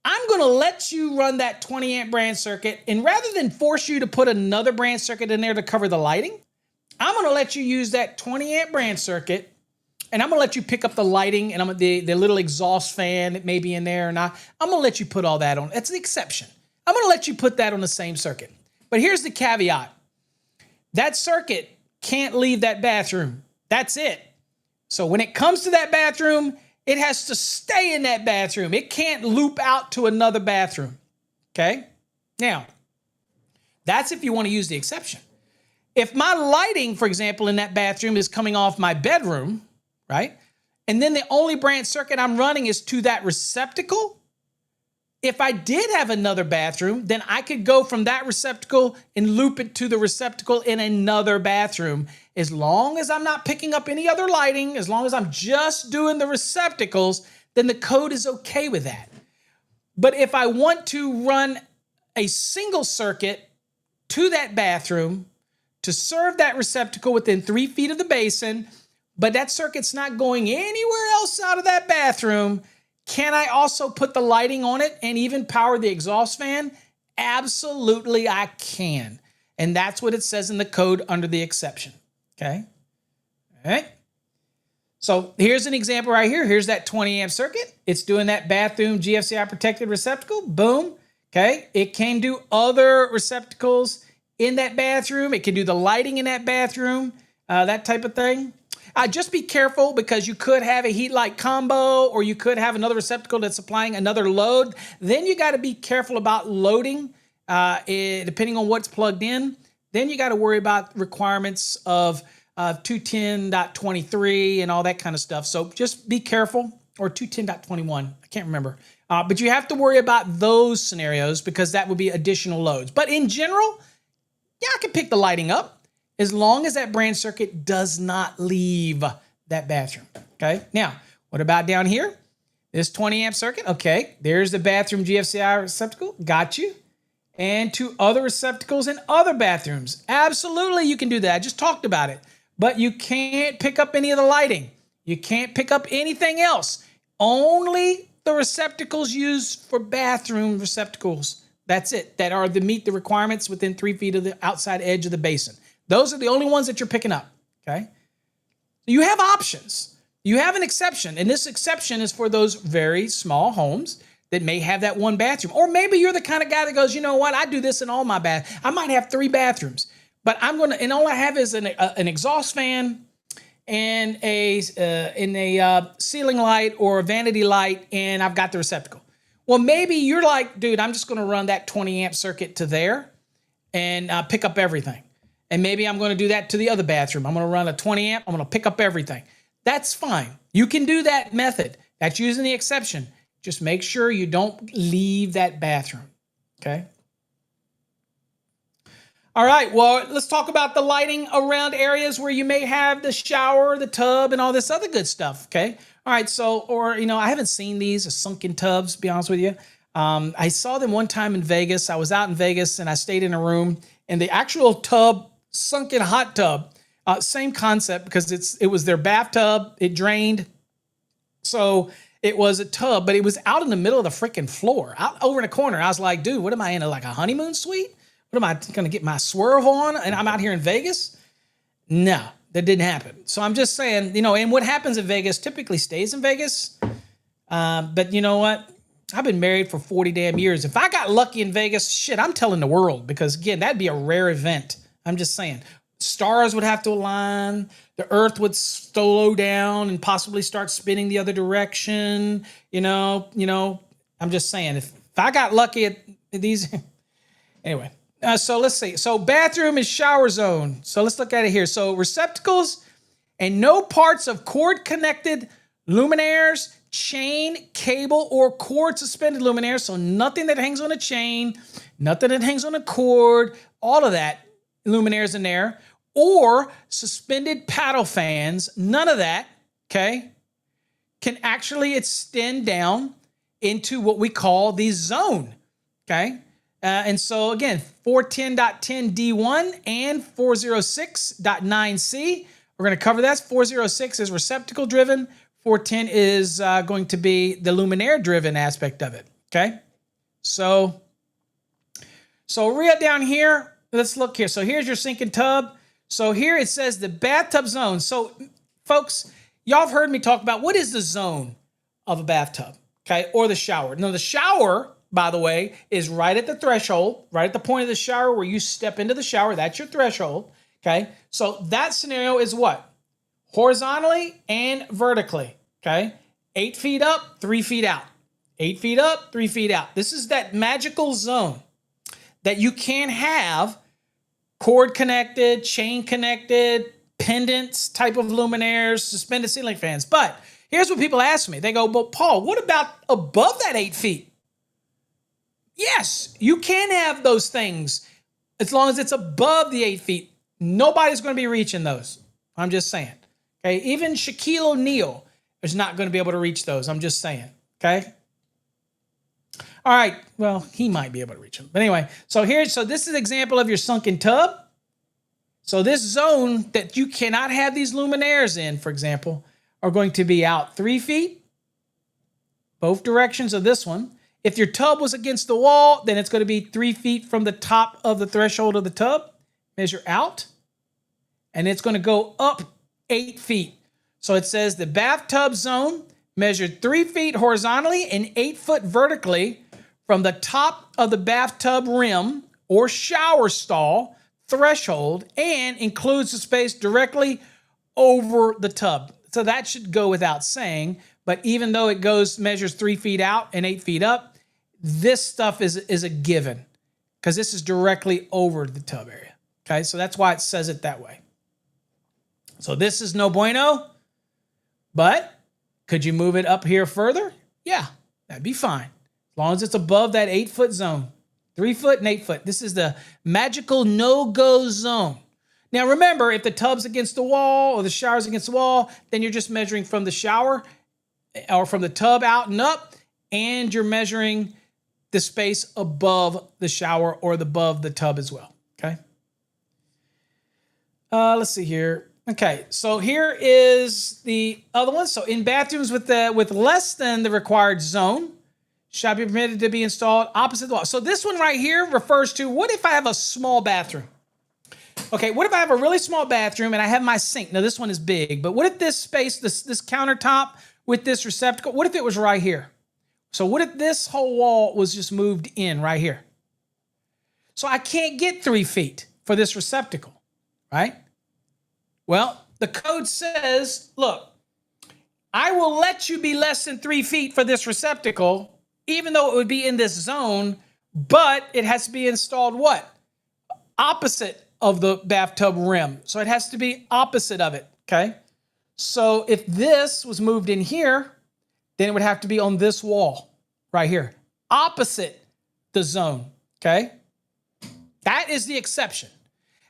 I'm going to let you run that 20 amp branch circuit. And rather than force you to put another branch circuit in there to cover the lighting, I'm going to let you use that 20 amp branch circuit. And I'm going to let you pick up the lighting and the little exhaust fan that may be in there or not. I'm going to let you put all that on. That's the exception. I'm going to let you put that on the same circuit. But here's the caveat. That circuit can't leave that bathroom. That's it. So when it comes to that bathroom, it has to stay in that bathroom. It can't loop out to another bathroom. Okay? Now, that's if you want to use the exception. If my lighting, for example, in that bathroom is coming off my bedroom, right? And then the only branch circuit I'm running is to that receptacle. If I did have another bathroom, then I could go from that receptacle and loop it to the receptacle in another bathroom. As long as I'm not picking up any other lighting, as long as I'm just doing the receptacles, then the code is okay with that. But if I want to run a single circuit to that bathroom to serve that receptacle within 3 feet of the basin, but that circuit's not going anywhere else out of that bathroom, can I also put the lighting on it and even power the exhaust fan? Absolutely, I can. And that's what it says in the code under the exception. Okay? All right. So here's an example right here. Here's that 20 amp circuit. It's doing that bathroom GFCI protected receptacle. Boom. Okay? It can do other receptacles in that bathroom. It can do the lighting in that bathroom, that type of thing. Just be careful because you could have a heat light combo or you could have another receptacle that's supplying another load. Then you got to be careful about loading depending on what's plugged in. Then you got to worry about requirements of 210.23 and all that kind of stuff. So just be careful, or 210.21. I can't remember. But you have to worry about those scenarios because that would be additional loads. But in general, yeah, I can pick the lighting up as long as that branch circuit does not leave that bathroom. Okay. Now, what about down here? This 20 amp circuit. Okay. There's the bathroom GFCI receptacle. Got you. And 2 other receptacles in other bathrooms. Absolutely, you can do that. I just talked about it. But you can't pick up any of the lighting. You can't pick up anything else. Only the receptacles used for bathroom receptacles. That's it. That are to meet the requirements within 3 feet of the outside edge of the basin. Those are the only ones that you're picking up. Okay. You have options. You have an exception. And this exception is for those very small homes that may have that one bathroom. Or maybe you're the kind of guy that goes, you know what, I do this in all my bathrooms. I might have 3 bathrooms, but and all I have is an exhaust fan and a ceiling light or a vanity light, and I've got the receptacle. Well, maybe you're like, dude, I'm just going to run that 20 amp circuit to there and pick up everything. And maybe I'm going to do that to the other bathroom. I'm going to run a 20 amp. I'm going to pick up everything. That's fine. You can do that method. That's using the exception. Just make sure you don't leave that bathroom. Okay. All right. Well, let's talk about the lighting around areas where you may have the shower, the tub, and all this other good stuff. Okay. All right. So, or, I haven't seen these sunken tubs, to be honest with you. I saw them one time in Vegas. I was out in Vegas and I stayed in a room, and the actual tub, sunken hot tub, same concept, because it was their bathtub. It drained. So it was a tub, but it was out in the middle of the freaking floor, out over in a corner. I was like, dude, what am I in, like a honeymoon suite? What am I going to get my swerve on? And I'm out here in Vegas? No, that didn't happen. So I'm just saying, and what happens in Vegas typically stays in Vegas. But you know what? I've been married for 40 damn years. If I got lucky in Vegas, shit, I'm telling the world, because again, that'd be a rare event. I'm just saying. Stars would have to align. The earth would slow down and possibly start spinning the other direction. I'm just saying, if I got lucky at these, anyway. So let's see. So bathroom is shower zone. So let's look at it here. So receptacles and no parts of cord connected luminaires, chain, cable, or cord suspended luminaires. So nothing that hangs on a chain, nothing that hangs on a cord, all of that luminaires in there, or suspended paddle fans. None of that, okay, can actually extend down into what we call the zone, okay? And so again, 410.10D1 and 406.9C, we're going to cover that. 406 is receptacle driven. 410 is going to be the luminaire driven aspect of it. Okay. So right down here, let's look here. So here's your sink and tub. So here it says the bathtub zone. So folks, y'all have heard me talk about what is the zone of a bathtub, okay, or the shower. Now the shower, by the way, is right at the threshold, right at the point of the shower where you step into the shower. That's your threshold, okay? So that scenario is what? Horizontally and vertically, okay? 8 feet up, 3 feet out. 8 feet up, 3 feet out. This is that magical zone that you can have cord connected, chain connected, pendants type of luminaires, suspended ceiling fans. But here's what people ask me. They go, well, Paul, what about above that 8 feet? Yes, you can have those things as long as it's above the 8 feet. Nobody's going to be reaching those. I'm just saying. Okay, even Shaquille O'Neal is not going to be able to reach those. I'm just saying. Okay. All right. Well, he might be able to reach them. But anyway, so this is an example of your sunken tub. So this zone that you cannot have these luminaires in, for example, are going to be out 3 feet, both directions of this one. If your tub was against the wall, then it's going to be 3 feet from the top of the threshold of the tub. Measure out. And it's going to go up 8 feet. So it says the bathtub zone measured 3 feet horizontally and 8 foot vertically from the top of the bathtub rim or shower stall threshold, and includes the space directly over the tub. So that should go without saying. But even though it measures 3 feet out and 8 feet up, this stuff is a given, because this is directly over the tub area. Okay, so that's why it says it that way. So this is no bueno, but could you move it up here further? Yeah, that'd be fine. As long as it's above that 8 foot zone, 3 foot and 8 foot. This is the magical no-go zone. Now remember, if the tub's against the wall or the shower's against the wall, then you're just measuring from the shower or from the tub out and up, and you're measuring the space above the shower or above the tub as well, okay? Let's see here. Okay, so here is the other one. So in bathrooms with less than the required zone, shall be permitted to be installed opposite the wall. So this one right here refers to, what if I have a small bathroom? Okay, what if I have a really small bathroom and I have my sink? Now this one is big, but what if this space, this countertop with this receptacle, what if it was right here? So what if this whole wall was just moved in right here? So I can't get 3 feet for this receptacle, right? Well, the code says, look, I will let you be less than 3 feet for this receptacle even though it would be in this zone, but it has to be installed what? Opposite of the bathtub rim. So it has to be opposite of it, okay? So if this was moved in here, then it would have to be on this wall right here, opposite the zone, okay? That is the exception.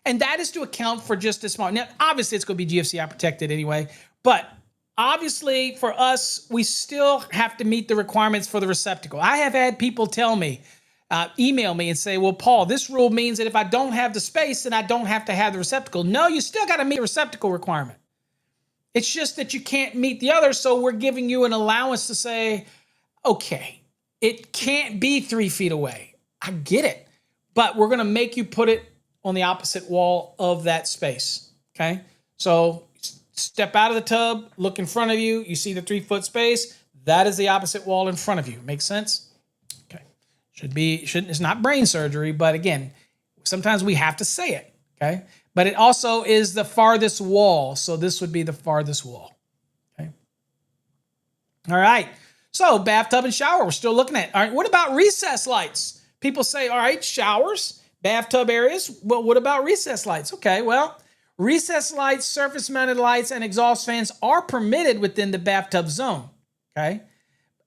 And that is to account for just this small. Now, obviously, it's going to be GFCI protected anyway, but obviously for us, we still have to meet the requirements for the receptacle. I have had people tell me, email me and say, well, Paul, this rule means that if I don't have the space, then I don't have to have the receptacle. No, you still got to meet the receptacle requirement. It's just that you can't meet the other, so we're giving you an allowance to say, okay, it can't be 3 feet away. I get it, but we're going to make you put it on the opposite wall of that space, okay? So step out of the tub, look in front of you, you see the 3-foot space, that is the opposite wall in front of you. Make sense? Okay. It's not brain surgery, but again, sometimes we have to say it, okay? But it also is the farthest wall, so this would be the farthest wall, okay? All right, so bathtub and shower, we're still looking at. All right, what about recess lights? People say, all right, showers, bathtub areas, well, what about recess lights? Okay, well, recess lights, surface-mounted lights, and exhaust fans are permitted within the bathtub zone, okay?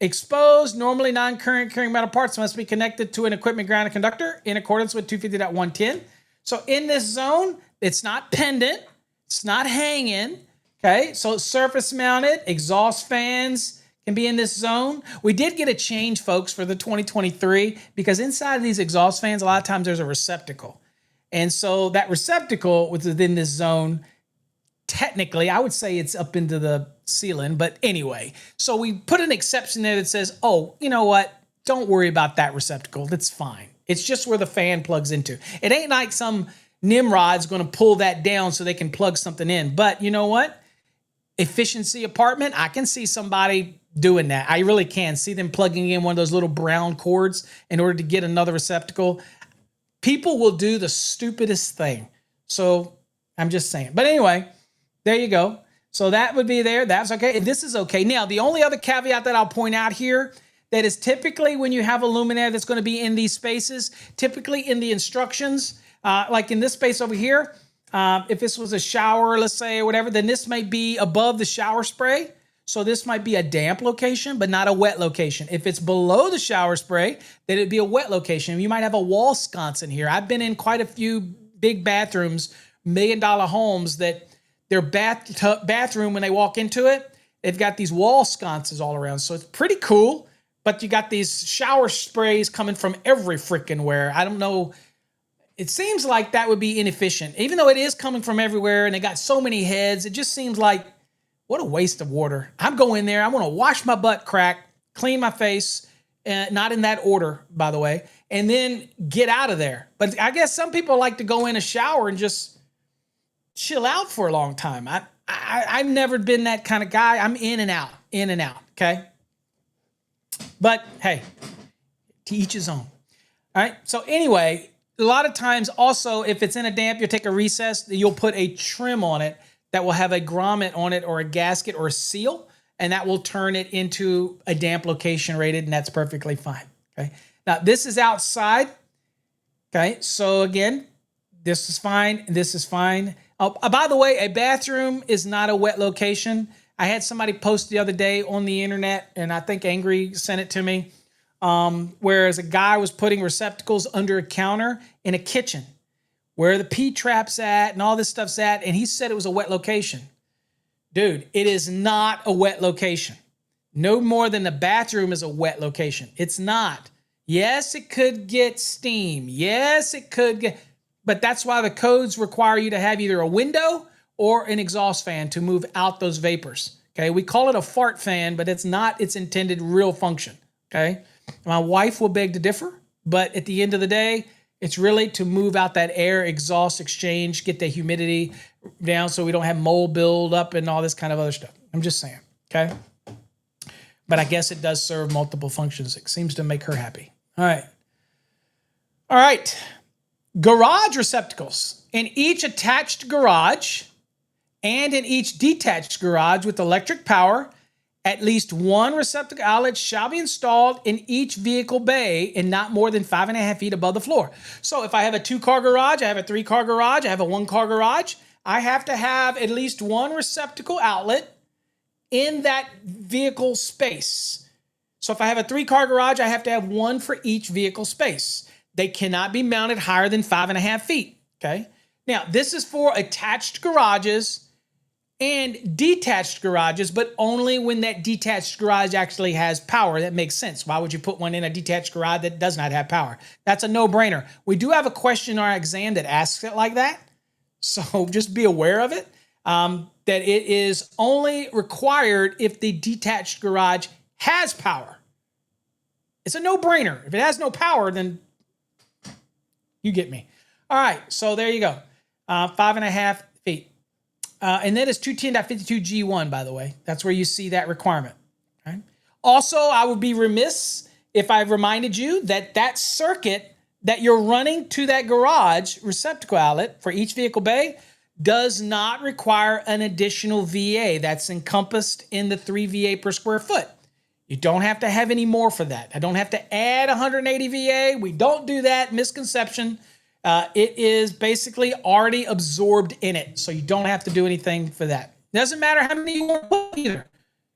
Exposed, normally non-current carrying metal parts must be connected to an equipment grounded conductor in accordance with 250.110. So in this zone, it's not pendant, it's not hanging, okay? So surface-mounted, exhaust fans can be in this zone. We did get a change, folks, for the 2023 because inside of these exhaust fans, a lot of times there's a receptacle. And so that receptacle within this zone, technically, I would say it's up into the ceiling, but anyway. So we put an exception there that says, oh, you know what? Don't worry about that receptacle. That's fine. It's just where the fan plugs into. It ain't like some Nimrod's going to pull that down so they can plug something in. But you know what? Efficiency apartment, I can see somebody doing that. I really can see them plugging in one of those little brown cords in order to get another receptacle. People will do the stupidest thing. So I'm just saying. But anyway, there you go. So that would be there. That's okay. This is okay. Now, the only other caveat that I'll point out here that is typically when you have a luminaire that's going to be in these spaces, typically in the instructions, like in this space over here, if this was a shower, let's say, or whatever, then this might be above the shower spray. So this might be a damp location, but not a wet location. If it's below the shower spray, then it'd be a wet location. You might have a wall sconce in here. I've been in quite a few big bathrooms, $1 million homes that their bathroom, when they walk into it, they've got these wall sconces all around. So it's pretty cool, but you got these shower sprays coming from every freaking where. I don't know. It seems like that would be inefficient. Even though it is coming from everywhere and they got so many heads, it just seems like, what a waste of water. I'm going there. I want to wash my butt crack, clean my face, not in that order, by the way, and then get out of there. But I guess some people like to go in a shower and just chill out for a long time. I've never been that kind of guy. I'm in and out, okay? But hey, to each his own. All right, so anyway, a lot of times also, if it's in a damp, you'll take a recess, you'll put a trim on it that will have a grommet on it or a gasket or a seal, and that will turn it into a damp location rated, and that's perfectly fine, okay? Now, this is outside, okay? So again, this is fine, this is fine. By the way, a bathroom is not a wet location. I had somebody post the other day on the internet, and I think Angry sent it to me, whereas a guy was putting receptacles under a counter in a kitchen where the P-trap's at and all this stuff's at, and he said it was a wet location. Dude, it is not a wet location. No more than the bathroom is a wet location. It's not. Yes, it could get steam. Yes, it could get... But that's why the codes require you to have either a window or an exhaust fan to move out those vapors. Okay, we call it a fart fan, but it's not its intended real function. Okay, my wife will beg to differ, but at the end of the day, it's really to move out that air exhaust exchange, get the humidity down so we don't have mold build up and all this kind of other stuff. I'm just saying, okay? But I guess it does serve multiple functions. It seems to make her happy. All right. All right. Garage receptacles. In each attached garage and in each detached garage with electric power, At least one receptacle outlet shall be installed in each vehicle bay and not more than 5.5 feet above the floor. So if I have a 2-car garage, I have a 3-car garage, I have a 1-car garage, I have to have at least one receptacle outlet in that vehicle space. So if I have a 3-car garage, I have to have one for each vehicle space. They cannot be mounted higher than 5.5 feet, okay? Now, this is for attached garages and detached garages, but only when that detached garage actually has power. That makes sense. Why would you put one in a detached garage that does not have power? That's a no-brainer. We do have a question in our exam that asks it like that, so just be aware of it, that it is only required if the detached garage has power. It's a no-brainer. If it has no power, then you get me. All right, so there you go. 5.5 feet. And that is 210.52G1, by the way. That's where you see that requirement. Right? Also, I would be remiss if I reminded you that that circuit that you're running to that garage receptacle outlet for each vehicle bay does not require an additional VA. That's encompassed in the 3 VA per square foot. You don't have to have any more for that. I don't have to add 180 VA. We don't do that. Misconception. It is basically already absorbed in it, so you don't have to do anything for that. Doesn't matter how many you want to put either.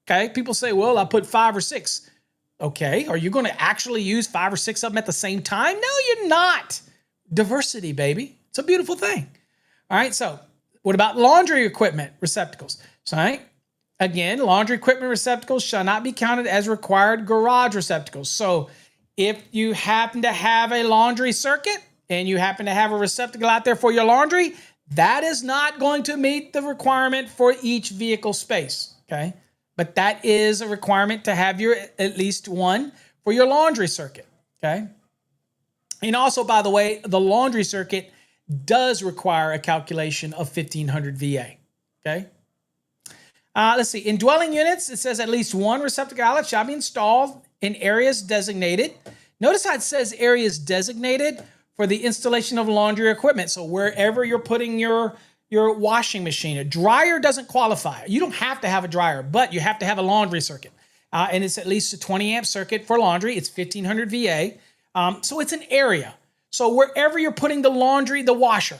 Okay, people say, well, I put 5 or 6. Okay, are you going to actually use 5 or 6 of them at the same time? No, you're not. Diversity, baby. It's a beautiful thing. All right, so what about laundry equipment receptacles? So, all right, again, laundry equipment receptacles shall not be counted as required garage receptacles. So if you happen to have a laundry circuit, and you happen to have a receptacle out there for your laundry, that is not going to meet the requirement for each vehicle space, okay? But that is a requirement to have your at least one for your laundry circuit, okay? And also, by the way, the laundry circuit does require a calculation of 1,500 VA, okay? Let's see. In dwelling units, it says at least one receptacle outlet shall be installed in areas designated. Notice how it says areas designated for the installation of laundry equipment. So wherever you're putting your washing machine, a dryer doesn't qualify. You don't have to have a dryer, but you have to have a laundry circuit. And it's at least a 20 amp circuit for laundry. It's 1,500 VA. So it's an area. So wherever you're putting the washer,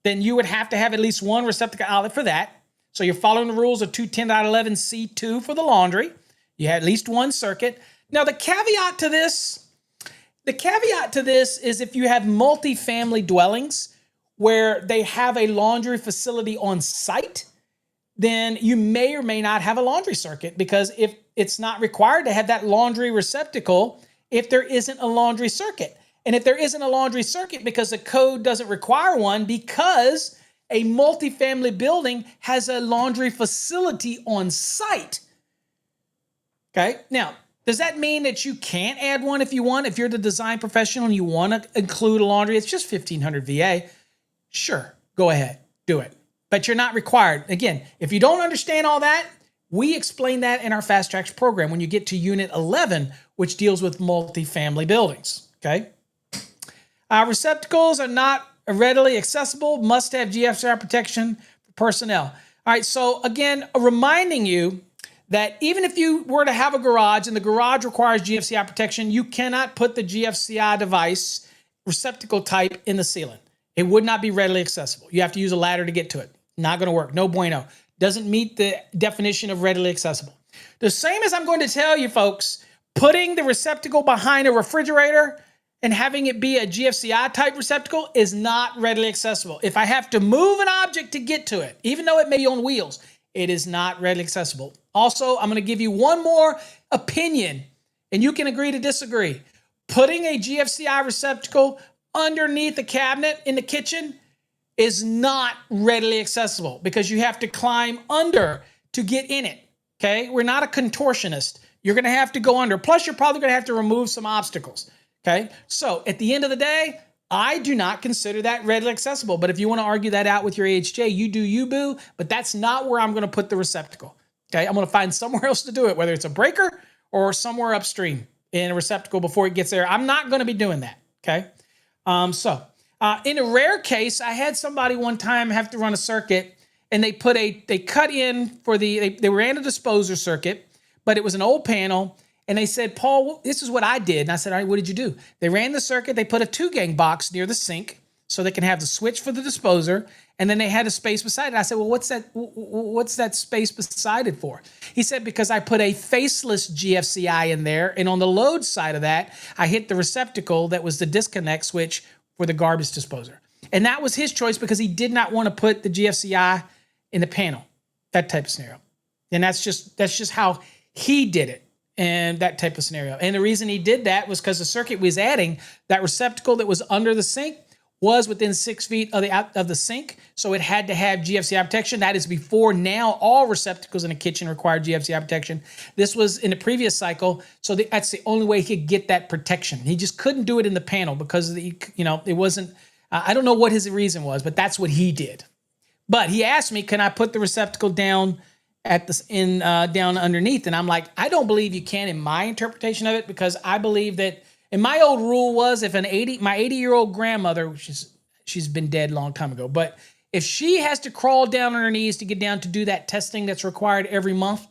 then you would have to have at least one receptacle outlet for that. So you're following the rules of 210.11C2 for the laundry. You have at least one circuit. Now the caveat to this is if you have multifamily dwellings where they have a laundry facility on site, then you may or may not have a laundry circuit, because if it's not required to have that laundry receptacle if there isn't a laundry circuit. And if there isn't a laundry circuit because the code doesn't require one, because a multifamily building has a laundry facility on site. Okay, now, does that mean that you can't add one if you want? If you're the design professional and you want to include a laundry, it's just 1,500 VA. Sure, go ahead, do it. But you're not required. Again, if you don't understand all that, we explain that in our Fast Tracks program when you get to Unit 11, which deals with multifamily buildings, okay? Receptacles are not readily accessible, must have GFCI protection for personnel. All right, so again, reminding you that even if you were to have a garage and the garage requires GFCI protection, you cannot put the GFCI device receptacle type in the ceiling. It would not be readily accessible. You have to use a ladder to get to it. Not going to work. No bueno. Doesn't meet the definition of readily accessible. The same as I'm going to tell you, folks, putting the receptacle behind a refrigerator and having it be a GFCI type receptacle is not readily accessible. If I have to move an object to get to it, even though it may be on wheels, it is not readily accessible. Also, I'm going to give you one more opinion, and you can agree to disagree. Putting a GFCI receptacle underneath the cabinet in the kitchen is not readily accessible because you have to climb under to get in it, okay? We're not a contortionist. You're going to have to go under. Plus, you're probably going to have to remove some obstacles, okay? So at the end of the day, I do not consider that readily accessible. But if you want to argue that out with your AHJ, you do you, boo. But that's not where I'm going to put the receptacle. Okay, I'm going to find somewhere else to do it, whether it's a breaker or somewhere upstream in a receptacle before it gets there. I'm not going to be doing that. Okay, in a rare case, I had somebody one time have to run a circuit, and they cut in for they ran a disposer circuit, but it was an old panel. And they said, Paul, this is what I did. And I said, all right, what did you do? They ran the circuit. They put a 2-gang box near the sink so they can have the switch for the disposer. And then they had a space beside it. I said, well, what's that space beside it for? He said, because I put a faceless GFCI in there. And on the load side of that, I hit the receptacle that was the disconnect switch for the garbage disposer. And that was his choice because he did not want to put the GFCI in the panel, that type of scenario. And that's just how he did it. And that type of scenario. And the reason he did that was because the circuit was adding that receptacle that was under the sink was within 6 feet of the sink. So it had to have GFCI protection. That is before now all receptacles in a kitchen require GFCI protection. This was in the previous cycle. So that's the only way he could get that protection. He just couldn't do it in the panel because it wasn't, I don't know what his reason was, but that's what he did. But he asked me, can I put the receptacle down down underneath? And I'm like, I don't believe you can in my interpretation of it, because I believe that, and my old rule was, if my 80-year-old grandmother, she's been dead a long time ago, but if she has to crawl down on her knees to get down to do that testing that's required every month,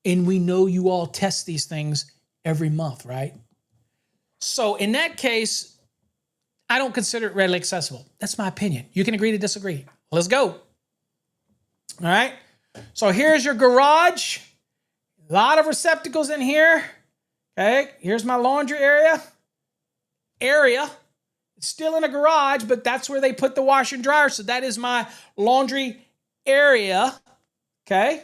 and we know you all test these things every month, right? So in that case, I don't consider it readily accessible. That's my opinion. You can agree to disagree. Let's go. All right, so here's your garage. A lot of receptacles in here. Okay, here's my laundry area. It's still in a garage, but that's where they put the washer and dryer. So that is my laundry area. Okay,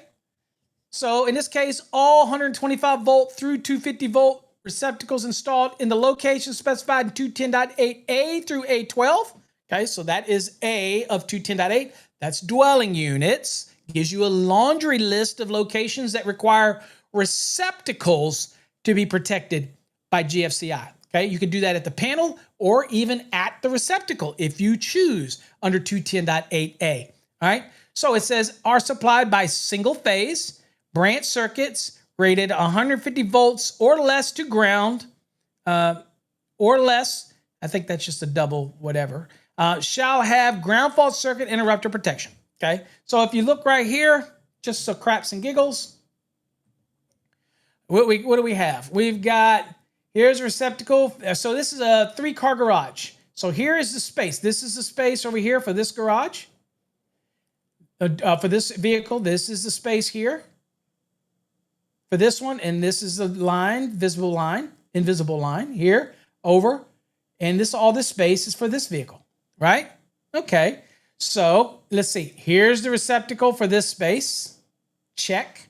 so in this case, all 125 volt through 250 volt receptacles installed in the location specified in 210.8A through A12. Okay, so that is A of 210.8. That's dwelling units. Gives you a laundry list of locations that require receptacles to be protected by GFCI. Okay, you can do that at the panel or even at the receptacle if you choose under 210.8A. All right, so it says are supplied by single phase branch circuits rated 150 volts or less to ground, or less. I think that's just a double whatever. Shall have ground fault circuit interrupter protection. Okay, so if you look right here, just so craps and giggles, what do we have? We've got, here's a receptacle. So this is a 3-car garage. So here is the space. This is the space over here for this garage. For this vehicle, this is the space here for this one, and this is the line, invisible line here over, and all this space is for this vehicle. Right? Okay. So let's see. Here's the receptacle for this space. Check.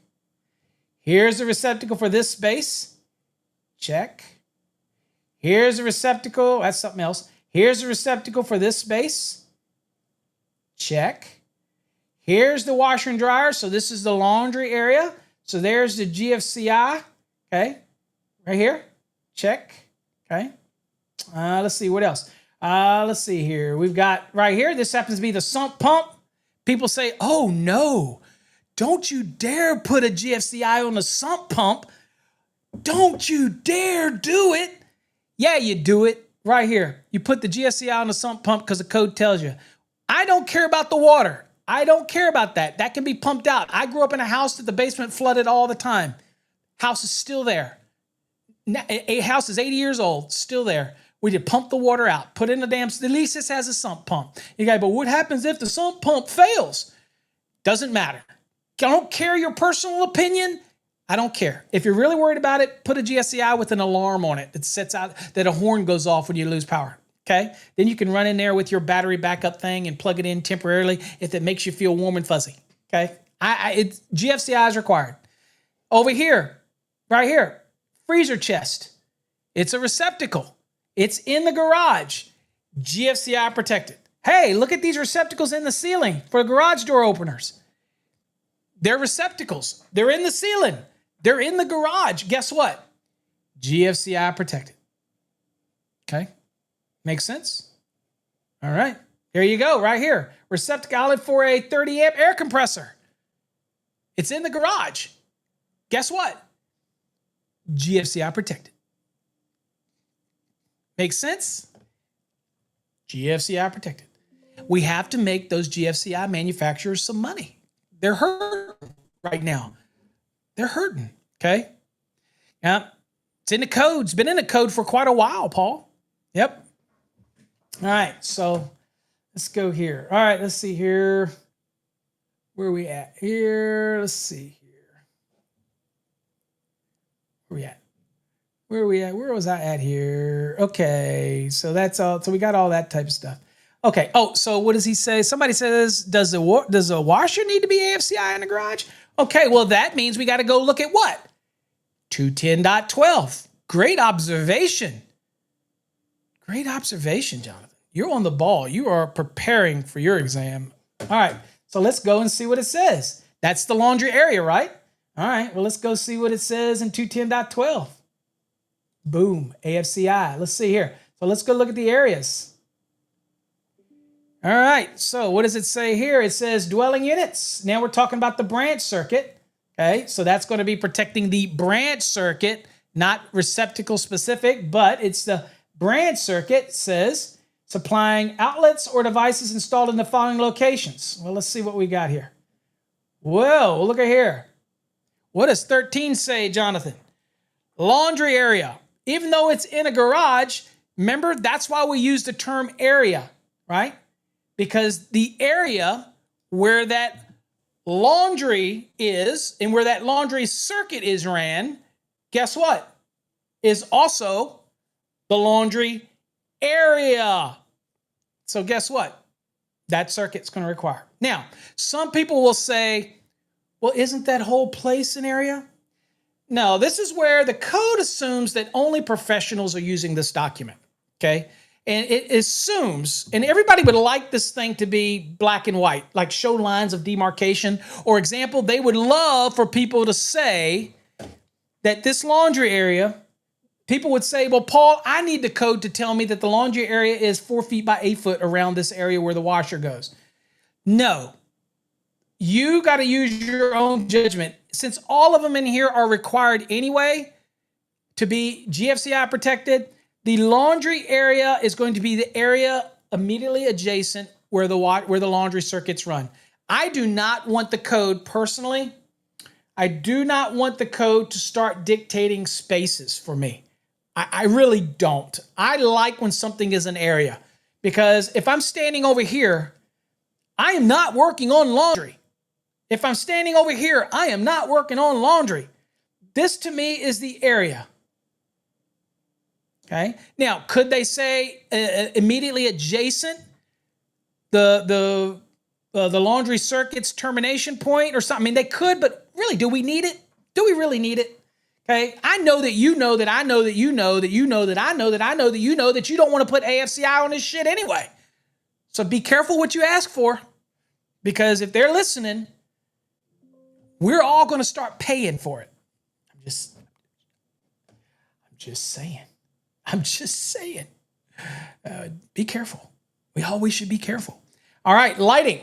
Here's the receptacle for this space. Check. Here's the receptacle. That's something else. Here's the receptacle for this space. Check. Here's the washer and dryer. So this is the laundry area. So there's the GFCI. Okay. Right here. Check. Okay. Let's see what else. Let's see here. We've got right here, this happens to be the sump pump. People say, oh no, don't you dare put a GFCI on the sump pump. Don't you dare do it. Yeah, you do it right here. You put the GFCI on the sump pump because the code tells you. I don't care about the water. I don't care about that. That can be pumped out. I grew up in a house that the basement flooded all the time. House is still there. A house is 80 years old, still there. We just pump the water out, put in the damn, at least this has a sump pump. You go, but what happens if the sump pump fails? Doesn't matter. I don't care your personal opinion. I don't care. If you're really worried about it, put a GFCI with an alarm on it that sets out, that a horn goes off when you lose power. Okay? Then you can run in there with your battery backup thing and plug it in temporarily if it makes you feel warm and fuzzy. Okay? GFCI is required. Over here, right here, freezer chest. It's a receptacle. It's in the garage. GFCI protected. Hey, look at these receptacles in the ceiling for garage door openers. They're receptacles. They're in the ceiling. They're in the garage. Guess what? GFCI protected. Okay? Makes sense? All right. Here you go, right here. Receptacle outlet for a 30 amp air compressor. It's in the garage. Guess what? GFCI protected. Makes sense? GFCI protected. We have to make those GFCI manufacturers some money. They're hurting right now. They're hurting, okay? Yeah, it's in the code. It's been in the code for quite a while, Paul. Yep. All right, so let's go here. All right, let's see here. Where are we at here? Let's see here. Where are we at? Where are we at? Where was I at here? Okay, so that's all. So we got all that type of stuff. Okay. Oh, so what does he say? Somebody says, does a washer need to be AFCI in the garage? Okay, well, that means we got to go look at what? 210.12. Great observation. Great observation, Jonathan. You're on the ball. You are preparing for your exam. All right, so let's go and see what it says. That's the laundry area, right? All right, well, let's go see what it says in 210.12. Boom, AFCI. Let's see here. So let's go look at the areas. All right, so what does it say here? It says dwelling units. Now we're talking about the branch circuit. Okay, so that's going to be protecting the branch circuit, not receptacle specific, but it's the branch circuit. It says supplying outlets or devices installed in the following locations. Well, let's see what we got here. Whoa, look at here. What does 13 say, Jonathan? Laundry area. Even though it's in a garage, remember, that's why we use the term area, right? Because the area where that laundry is and where that laundry circuit is ran, guess what? Is also the laundry area. So guess what? That circuit's going to require. Now, some people will say, well, isn't that whole place an area? No, this is where the code assumes that only professionals are using this document, okay? And it assumes, and everybody would like this thing to be black and white, like show lines of demarcation. Or example, they would love for people to say that this laundry area, people would say, well, Paul, I need the code to tell me that the laundry area is 4 feet by 8 foot around this area where the washer goes. No, you got to use your own judgment. Since all of them in here are required anyway to be GFCI protected, the laundry area is going to be the area immediately adjacent where the laundry circuits run. I do not want the code personally. I do not want the code to start dictating spaces for me. I really don't. I like when something is an area, because if I'm standing over here, I am not working on laundry. If I'm standing over here, I am not working on laundry. This to me is the area. Okay. Now, could they say immediately adjacent the laundry circuit's termination point or something? I mean, they could, but really, do we need it? Do we really need it? Okay. I know that you know that I know that you know that you know that I know that I know that you know that you don't want to put AFCI on this shit anyway. So be careful what you ask for, because if they're listening, we're all going to start paying for it. I'm just saying. I'm just saying. Be careful. We always should be careful. All right, lighting.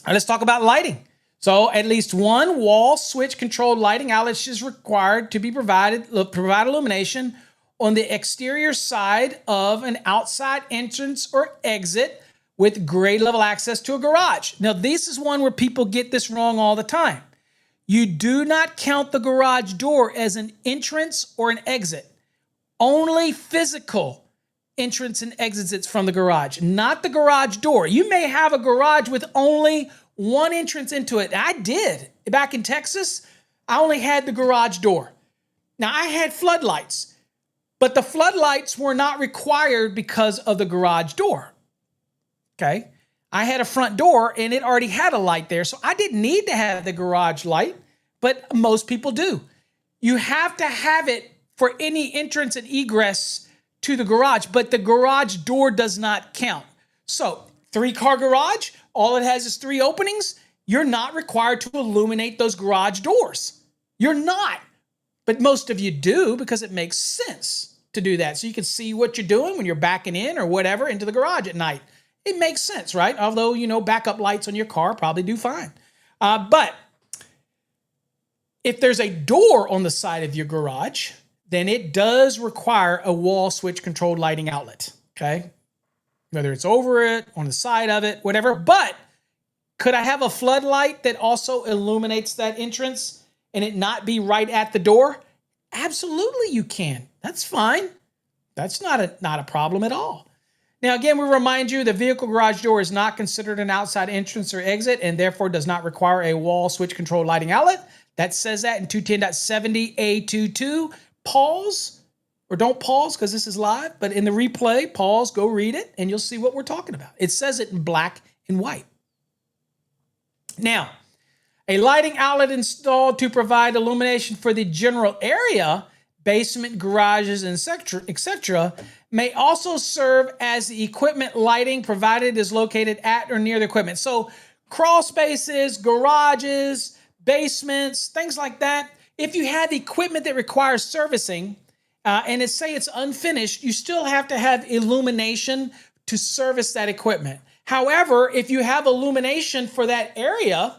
Let's talk about lighting. So at least one wall switch controlled lighting outlet is required to be provide illumination on the exterior side of an outside entrance or exit with grade level access to a garage. Now, this is one where people get this wrong all the time. You do not count the garage door as an entrance or an exit. Only physical entrance and exits from the garage, not the garage door. You may have a garage with only one entrance into it. I did. Back in Texas, I only had the garage door. Now, I had floodlights, but the floodlights were not required because of the garage door. Okay? I had a front door and it already had a light there, so I didn't need to have the garage light, but most people do. You have to have it for any entrance and egress to the garage, but the garage door does not count. So, 3-car garage, all it has is 3 openings. You're not required to illuminate those garage doors. You're not. But most of you do, because it makes sense to do that. So you can see what you're doing when you're backing in or whatever into the garage at night. It makes sense, right? Although, backup lights on your car probably do fine. But if there's a door on the side of your garage, then it does require a wall switch controlled lighting outlet, okay? Whether it's over it, on the side of it, whatever. But could I have a floodlight that also illuminates that entrance and it not be right at the door? Absolutely you can. That's fine. That's not a problem at all. Now, again, we remind you the vehicle garage door is not considered an outside entrance or exit and therefore does not require a wall switch control lighting outlet. That says that in 210.70A22. Pause, or don't pause because this is live, but in the replay, pause, go read it, and you'll see what we're talking about. It says it in black and white. Now, a lighting outlet installed to provide illumination for the general area, basement, garages, and etc., may also serve as the equipment lighting provided is located at or near the equipment. So crawl spaces, garages, basements, things like that. If you have equipment that requires servicing, and say it's unfinished, you still have to have illumination to service that equipment. However, if you have illumination for that area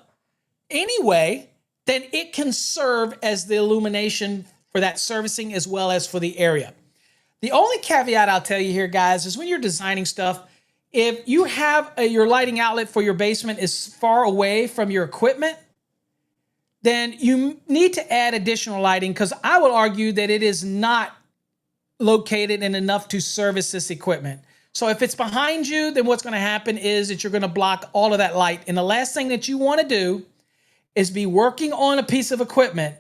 anyway, then it can serve as the illumination for that servicing as well as for the area. The only caveat I'll tell you here, guys, is when you're designing stuff, if you have your lighting outlet for your basement is far away from your equipment, then you need to add additional lighting, because I would argue that it is not located in enough to service this equipment. So if it's behind you, then what's going to happen is that you're going to block all of that light. And the last thing that you want to do is be working on a piece of equipment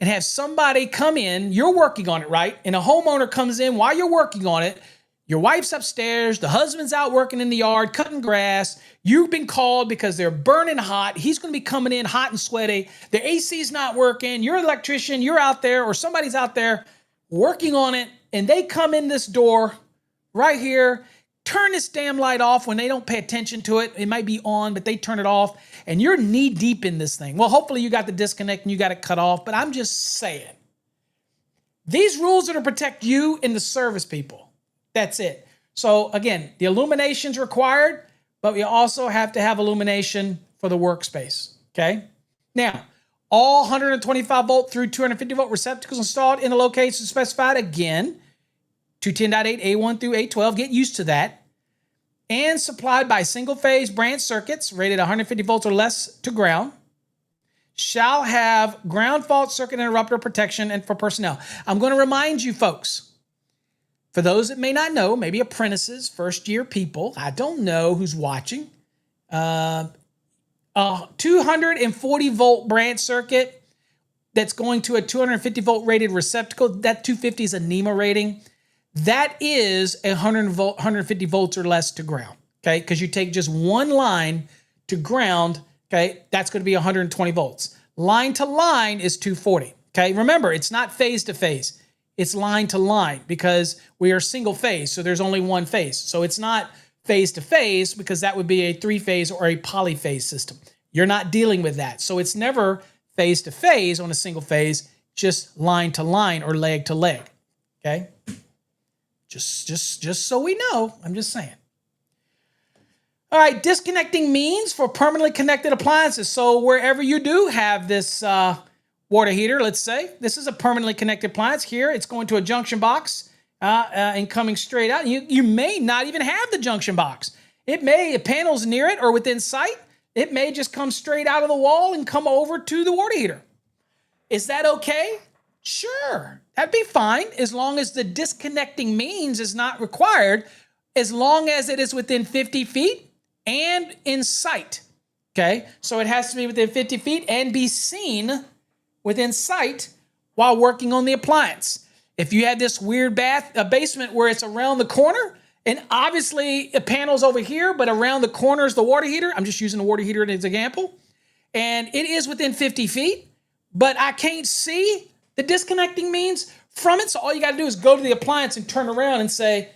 and have somebody come in, you're working on it, right? And a homeowner comes in while you're working on it. Your wife's upstairs, the husband's out working in the yard, cutting grass. You've been called because they're burning hot. He's going to be coming in hot and sweaty. The AC's not working. You're an electrician. You're out there, or somebody's out there working on it. And they come in this door right here, turn this damn light off when they don't pay attention to it. It might be on, but they turn it off. And you're knee deep in this thing. Well, hopefully you got the disconnect and you got it cut off. But I'm just saying, these rules are to protect you and the service people. That's it. So again, the illumination's required, but we also have to have illumination for the workspace, okay? Now, all 125 volt through 250 volt receptacles installed in the location specified, again, 210.8 A1 through A12, get used to that, and supplied by single-phase branch circuits rated 150 volts or less to ground, shall have ground fault circuit interrupter protection and for personnel. I'm going to remind you folks, for those that may not know, maybe apprentices, first-year people, I don't know who's watching, 240 volt branch circuit that's going to a 250 volt rated receptacle, that 250 is a NEMA rating. That is 150 volts or less to ground, okay? Because you take just one line to ground, okay? That's going to be 120 volts. Line to line is 240, okay? Remember, it's not phase to phase. It's line to line because we are single phase, so there's only one phase. So it's not phase to phase because that would be a three-phase or a polyphase system. You're not dealing with that. So it's never phase to phase on a single phase, just line to line or leg to leg, okay? Just so we know, I'm just saying. All right, disconnecting means for permanently connected appliances. So wherever you do have this water heater, let's say, this is a permanently connected appliance. Here, it's going to a junction box and coming straight out. You may not even have the junction box. It may, panels near it or within sight, it may just come straight out of the wall and come over to the water heater. Is that okay? Sure, that'd be fine as long as the disconnecting means is not required, as long as it is within 50 feet and in sight, okay? So it has to be within 50 feet and be seen within sight while working on the appliance. If you had this weird basement where it's around the corner, and obviously the panel's over here, but around the corner is the water heater. I'm just using the water heater as an example. And it is within 50 feet, but I can't see the disconnecting means from it. So all you got to do is go to the appliance and turn around and say,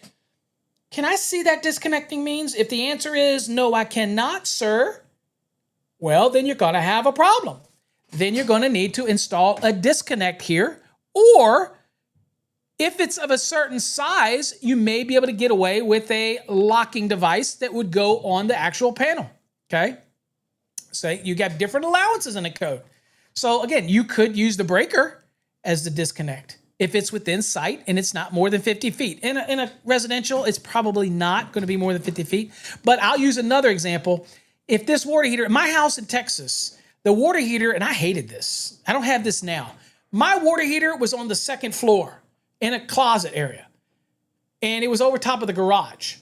can I see that disconnecting means? If the answer is no, I cannot, sir, well, then you're going to have a problem. Then you're going to need to install a disconnect here, or if it's of a certain size, you may be able to get away with a locking device that would go on the actual panel, okay? So you got different allowances in the code. So again, you could use the breaker as the disconnect if it's within sight and it's not more than 50 feet. In a residential, it's probably not going to be more than 50 feet. But I'll use another example. If this water heater, in my house in Texas, the water heater, and I hated this. I don't have this now. My water heater was on the second floor in a closet area. And it was over top of the garage.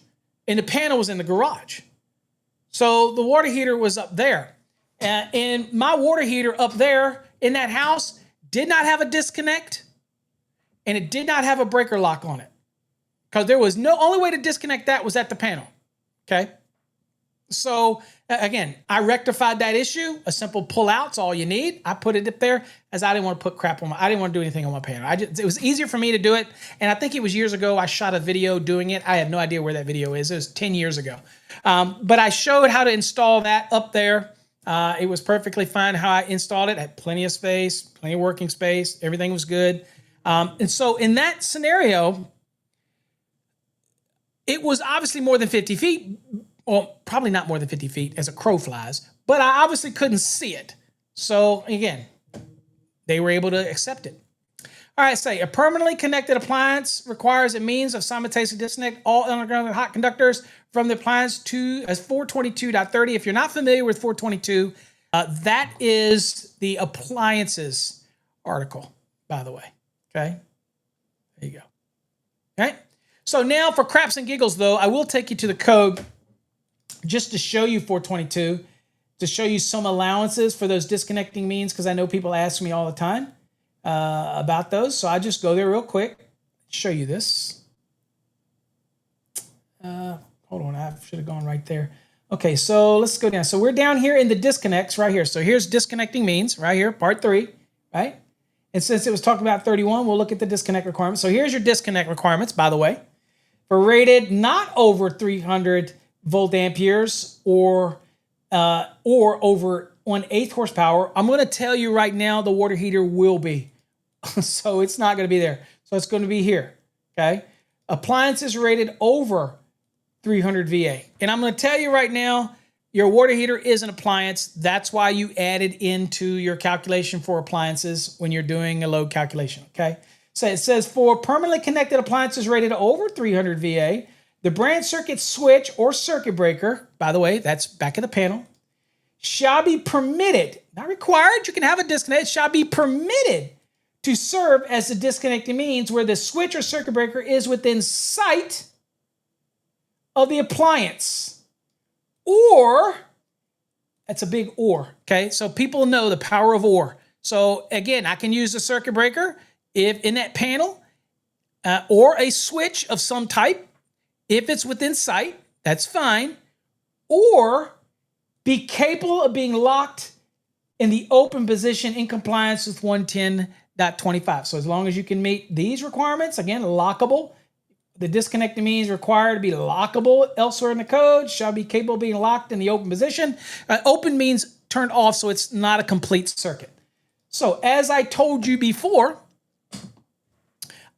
And the panel was in the garage. So the water heater was up there. And my water heater up there in that house did not have a disconnect. And it did not have a breaker lock on it. Because there was no, only way to disconnect that was at the panel. Okay. So again, I rectified that issue. A simple pull out's all you need. I put it up there as I didn't want to put crap on I didn't want to do anything on my panel. It was easier for me to do it. And I think it was years ago I shot a video doing it. I have no idea where that video is. It was 10 years ago. But I showed how to install that up there. It was perfectly fine how I installed it. I had plenty of space, plenty of working space. Everything was good. And so in that scenario, it was obviously more than 50 feet. Well, probably not more than 50 feet as a crow flies, but I obviously couldn't see it. So again, they were able to accept it. All right, say a permanently connected appliance requires a means of simultaneously disconnect all underground hot conductors from the appliance to as 422.30. If you're not familiar with 422, that is the appliances article, by the way. Okay, there you go. Okay, so now for craps and giggles, though, I will take you to the code just to show you 422, to show you some allowances for those disconnecting means, because I know people ask me all the time about those. So I just go there real quick, show you this. Hold on, I should have gone right there. Okay, so let's go down. So we're down here in the disconnects right here. So here's disconnecting means right here, part 3, right? And since it was talking about 31, we'll look at the disconnect requirements. So here's your disconnect requirements, by the way. For rated not over 300 volt amperes or over 1/8 horsepower, I'm going to tell you right now the water heater will be. So it's not going to be there. So it's going to be here, okay? Appliances rated over 300 VA. And I'm going to tell you right now, your water heater is an appliance. That's why you add it into your calculation for appliances when you're doing a load calculation, okay? So it says for permanently connected appliances rated over 300 VA, the branch circuit switch or circuit breaker, by the way, that's back of the panel, shall be permitted, not required, you can have a disconnect, shall be permitted to serve as the disconnecting means where the switch or circuit breaker is within sight of the appliance. Or, that's a big or, okay? So people know the power of or. So again, I can use the circuit breaker if in that panel or a switch of some type. If it's within sight, that's fine. Or be capable of being locked in the open position in compliance with 110.25. So as long as you can meet these requirements, again, lockable. The disconnecting means required to be lockable elsewhere in the code, shall be capable of being locked in the open position. Open means turned off, so it's not a complete circuit. So as I told you before,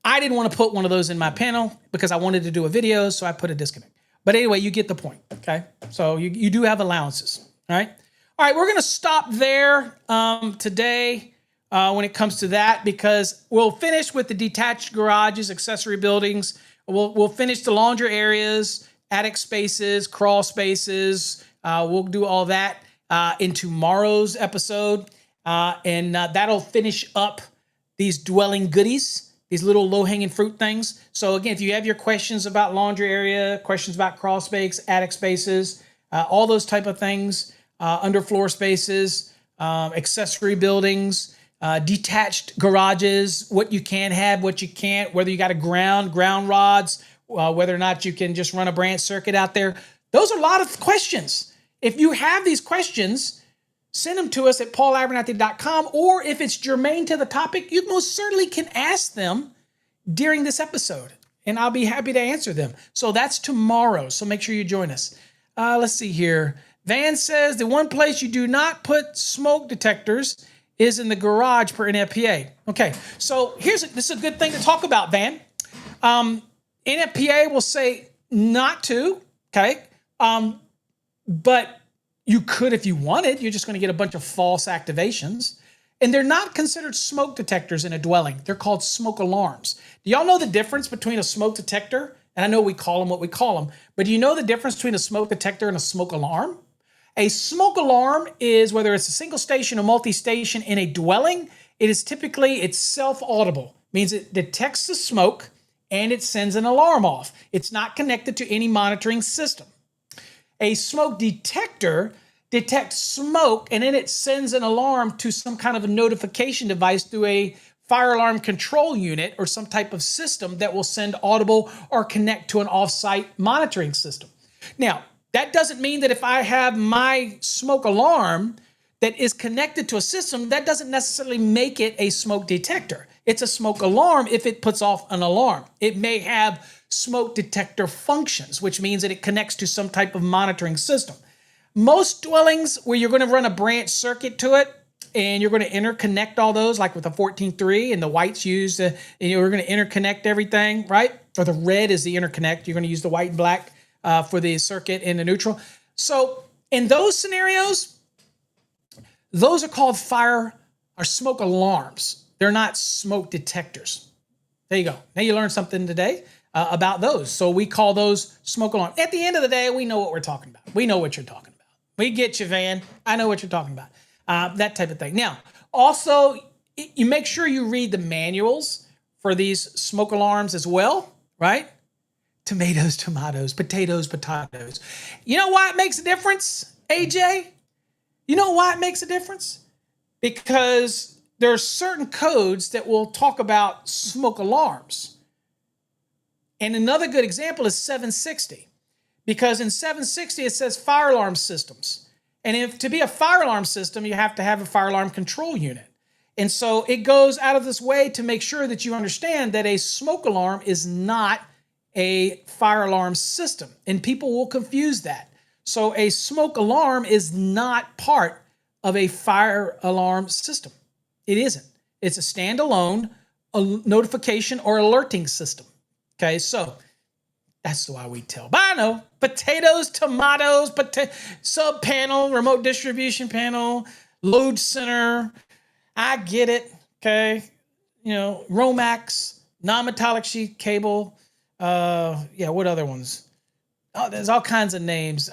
I didn't want to put one of those in my panel because I wanted to do a video, so I put a disconnect. But anyway, you get the point, okay? So you do have allowances, all right? All right, we're going to stop there today when it comes to that because we'll finish with the detached garages, accessory buildings. We'll finish the laundry areas, attic spaces, crawl spaces. We'll do all that in tomorrow's episode. And that'll finish up these dwelling goodies, these little low-hanging fruit things. So again, if you have your questions about laundry area, questions about crawl space, attic spaces, all those type of things, underfloor spaces, accessory buildings, detached garages, what you can have, what you can't, whether you got a ground rods, whether or not you can just run a branch circuit out there. Those are a lot of questions. If you have these questions, send them to us at paulabernathy.com, or if it's germane to the topic, you most certainly can ask them during this episode, and I'll be happy to answer them. So that's tomorrow, so make sure you join us. Let's see here. Van says the one place you do not put smoke detectors is in the garage per NFPA. Okay, so this is a good thing to talk about, Van. NFPA will say not to, okay? But you could if you wanted. You're just going to get a bunch of false activations. And they're not considered smoke detectors in a dwelling. They're called smoke alarms. Do y'all know the difference between a smoke detector? And I know we call them what we call them. But do you know the difference between a smoke detector and a smoke alarm? A smoke alarm is, whether it's a single station or multi-station in a dwelling, it's self-audible. Means it detects the smoke and it sends an alarm off. It's not connected to any monitoring system. A smoke detector detects smoke and then it sends an alarm to some kind of a notification device through a fire alarm control unit or some type of system that will send audible or connect to an off-site monitoring system. Now, that doesn't mean that if I have my smoke alarm that is connected to a system, that doesn't necessarily make it a smoke detector. It's a smoke alarm if it puts off an alarm. It may have smoke detector functions, which means that it connects to some type of monitoring system. Most dwellings where you're going to run a branch circuit to it, and you're going to interconnect all those, like with the 14.3 and the white's used, and you're going to interconnect everything, right? Or the red is the interconnect. You're going to use the white and black for the circuit and the neutral. So in those scenarios, those are called fire or smoke alarms. They're not smoke detectors. There you go. Now you learned something today about those. So we call those smoke alarms. At the end of the day, we know what we're talking about. We know what you're talking about. We get you, Van. I know what you're talking about. That type of thing. Now, also, you make sure you read the manuals for these smoke alarms as well, right? Tomatoes, tomatoes, potatoes, potatoes. You know why it makes a difference, AJ? You know why it makes a difference? Because there are certain codes that will talk about smoke alarms. And another good example is 760. Because in 760, it says fire alarm systems. And if to be a fire alarm system, you have to have a fire alarm control unit. And so it goes out of this way to make sure that you understand that a smoke alarm is not a fire alarm system. And people will confuse that. So a smoke alarm is not part of a fire alarm system. It isn't. It's a standalone notification or alerting system. Okay, so that's why we tell. But I know, potatoes, tomatoes, sub panel, remote distribution panel, load center. I get it. Okay, you know, Romax, non-metallic sheet cable. What other ones? Oh, there's all kinds of names.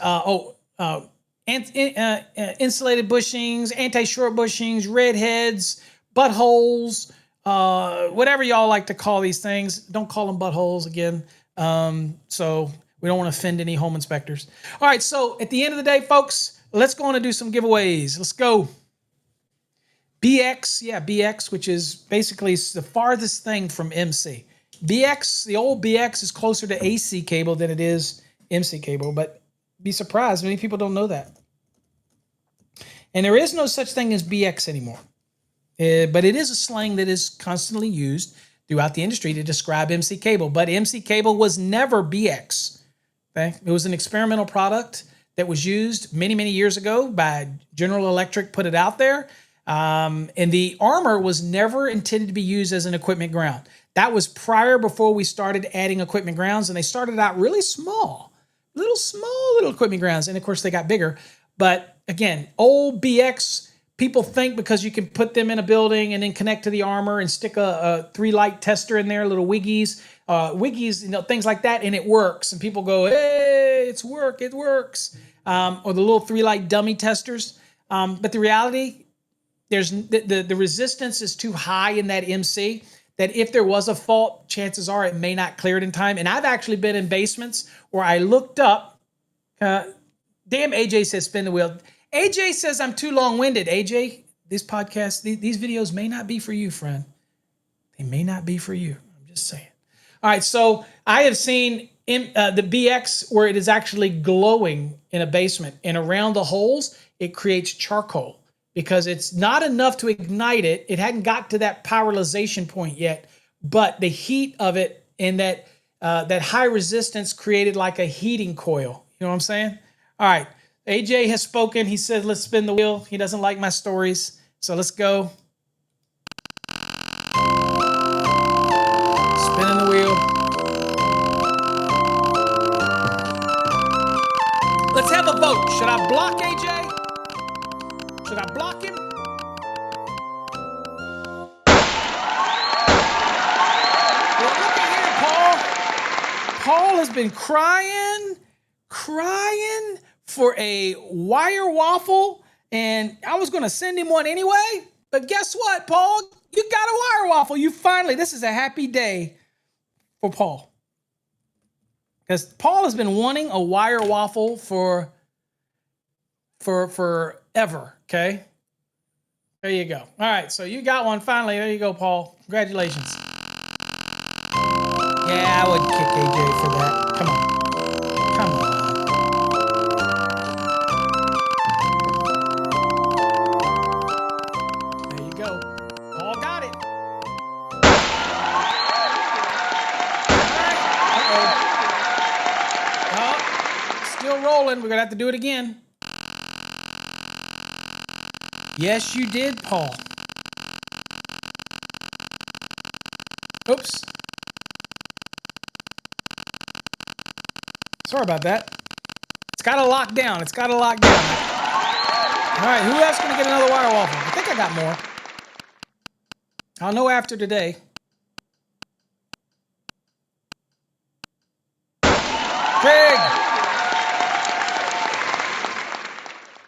Insulated bushings, anti-short bushings, red heads, buttholes, whatever y'all like to call these things. Don't call them buttholes again. So we don't want to offend any home inspectors. All right, so at the end of the day, folks, let's go on and do some giveaways. Let's go. BX, which is basically the farthest thing from MC. BX, the old BX is closer to AC cable than it is MC cable, but be surprised, many people don't know that. And there is no such thing as BX anymore. But it is a slang that is constantly used throughout the industry to describe MC cable. But MC cable was never BX. Okay? It was an experimental product that was used many, many years ago by General Electric, put it out there. And the armor was never intended to be used as an equipment ground. That was before we started adding equipment grounds, and they started out really small little equipment grounds. And of course they got bigger. But again, old BX, people think because you can put them in a building and then connect to the armor and stick a 3-light tester in there, little wiggies, things like that, and it works. And people go, hey, it works. Or the little 3-light dummy testers. But the reality, there's the resistance is too high in that MC that if there was a fault, chances are it may not clear it in time. And I've actually been in basements where I looked up, damn, AJ says spin the wheel. AJ says I'm too long-winded. AJ, this podcast, these videos may not be for you, friend. They may not be for you. I'm just saying. All right, so I have seen the BX where it is actually glowing in a basement, and around the holes, it creates charcoal because it's not enough to ignite it. It hadn't got to that powerization point yet, but the heat of it and that high resistance created like a heating coil. You know what I'm saying? All right. AJ has spoken. He said, let's spin the wheel. He doesn't like my stories. So let's go. Spinning the wheel. Let's have a vote. Should I block AJ? Should I block him? Well, look at here, Paul. Paul has been crying for a wire waffle, and I was going to send him one anyway. But guess what, Paul? You got a wire waffle. You finally, this is a happy day for Paul. Because Paul has been wanting a wire waffle for forever, okay? There you go. All right, so you got one finally. There you go, Paul. Congratulations. Yeah, I would kick AJ for that. Come on. Come on. There you go. Paul got it. All right. Uh-oh. Oh, still rolling. We're going to have to do it again. Yes, you did, Paul. Oops. Sorry about that. It's got to lock down. It's got to lock down. All right, who else going to get another wire waffle? I think I got more. I'll know after today. Greg!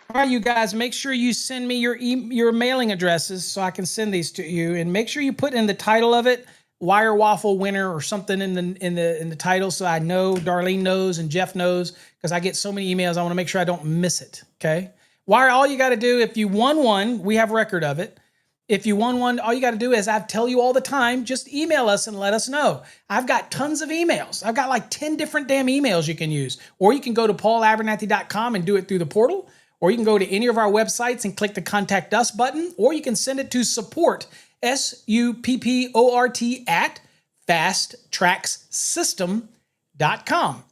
All right, you guys, make sure you send me your mailing addresses so I can send these to you, and make sure you put in the title of it wire waffle winner or something in the title, so I know, Darlene knows, and Jeff knows, because I get so many emails. I want to make sure I don't miss it. Okay, wire. All you got to do, if you won one, we have record of it. If you won one, all you got to do is, I tell you all the time, just email us and let us know. I've got tons of emails. I've got like 10 different damn emails you can use, or you can go to paulabernathy.com and do it through the portal. Or you can go to any of our websites and click the Contact Us button, or you can send it to support, SUPPORT, at fasttrackssystem.com.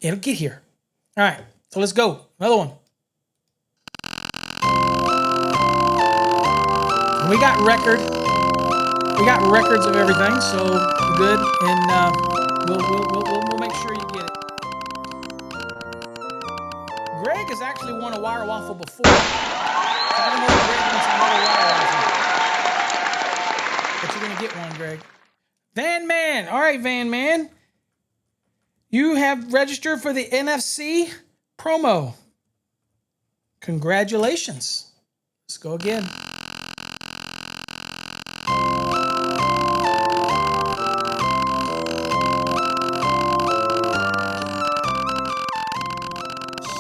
It'll get here. All right, so let's go. Another one. We got record. We got records of everything, so we're good, and we'll make sure you get it. Greg has actually won a wire waffle before. So I don't know if Greg wants another wire waffle. But you're going to get one, Greg. Van Man. All right, Van Man. You have registered for the NFC promo. Congratulations. Let's go again.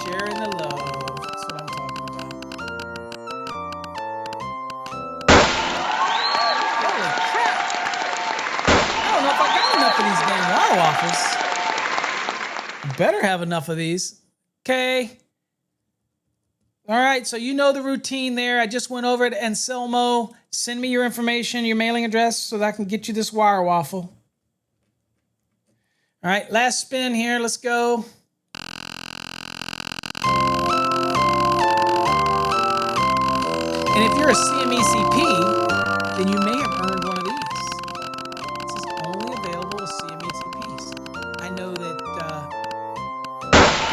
Sharing the love. That's what I'm talking about. Holy crap. I don't know if I got enough of these dang wire waffles. Better have enough of these. Okay. All right, so you know the routine there. I just went over to Anselmo. Send me your information, your mailing address, so that I can get you this wire waffle. All right, last spin here. Let's go. And if you're a CMECP, then you may have earned one of these. This is only available to CMECPs. I know that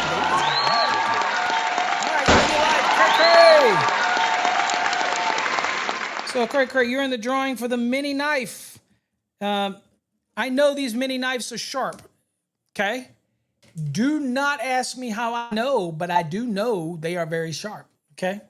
David's got one. All right, mini life, Cray. So, Cray, you're in the drawing for the mini knife. I know these mini knives are sharp, okay? Do not ask me how I know, but I do know they are very sharp, okay?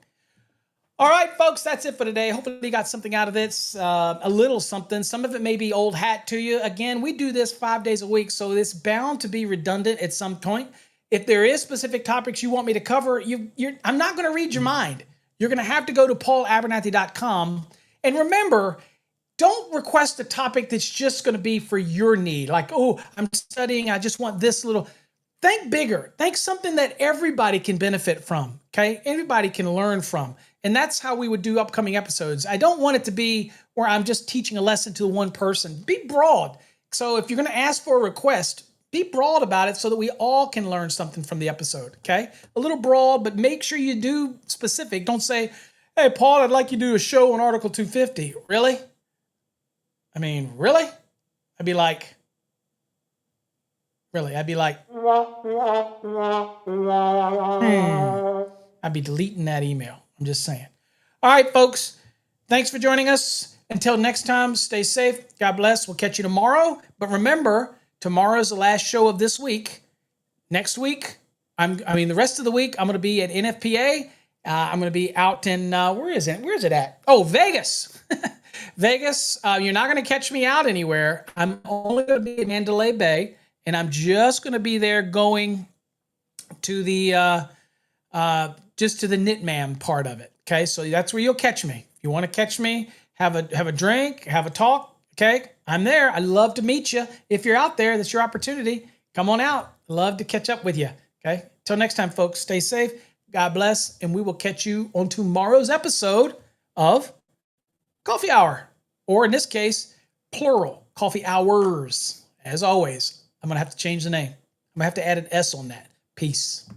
All right, folks, that's it for today. Hopefully you got something out of this, a little something. Some of it may be old hat to you. Again, we do this 5 days a week, so it's bound to be redundant at some point. If there is specific topics you want me to cover, I'm not going to read your mind. You're going to have to go to paulabernathy.com. And remember, don't request a topic that's just going to be for your need. Like, oh, I'm studying, I just want this little. Think bigger. Think something that everybody can benefit from, okay? Everybody can learn from. And that's how we would do upcoming episodes. I don't want it to be where I'm just teaching a lesson to one person. Be broad. So if you're going to ask for a request, be broad about it so that we all can learn something from the episode, okay? A little broad, but make sure you do specific. Don't say, hey, Paul, I'd like you to do a show on Article 250. Really? I mean, really? I'd be like, really? I'd be like, I'd be deleting that email. I'm just saying. All right, folks. Thanks for joining us. Until next time, stay safe. God bless. We'll catch you tomorrow. But remember, tomorrow is the last show of this week. Next week, I mean, the rest of the week, I'm going to be at NFPA. I'm going to be out in, where is it? Where is it at? Oh, Vegas. Vegas. You're not going to catch me out anywhere. I'm only going to be in Mandalay Bay, and I'm just going to be there going to the, just to the Knitman part of it. Okay. So that's where you'll catch me. If you want to catch me, have a drink, have a talk. Okay. I'm there. I'd love to meet you. If you're out there, that's your opportunity. Come on out. Love to catch up with you. Okay. Till next time, folks, stay safe. God bless. And we will catch you on tomorrow's episode of Coffee Hour, or in this case, plural, coffee hours. As always, I'm going to have to change the name. I'm going to have to add an S on that. Peace.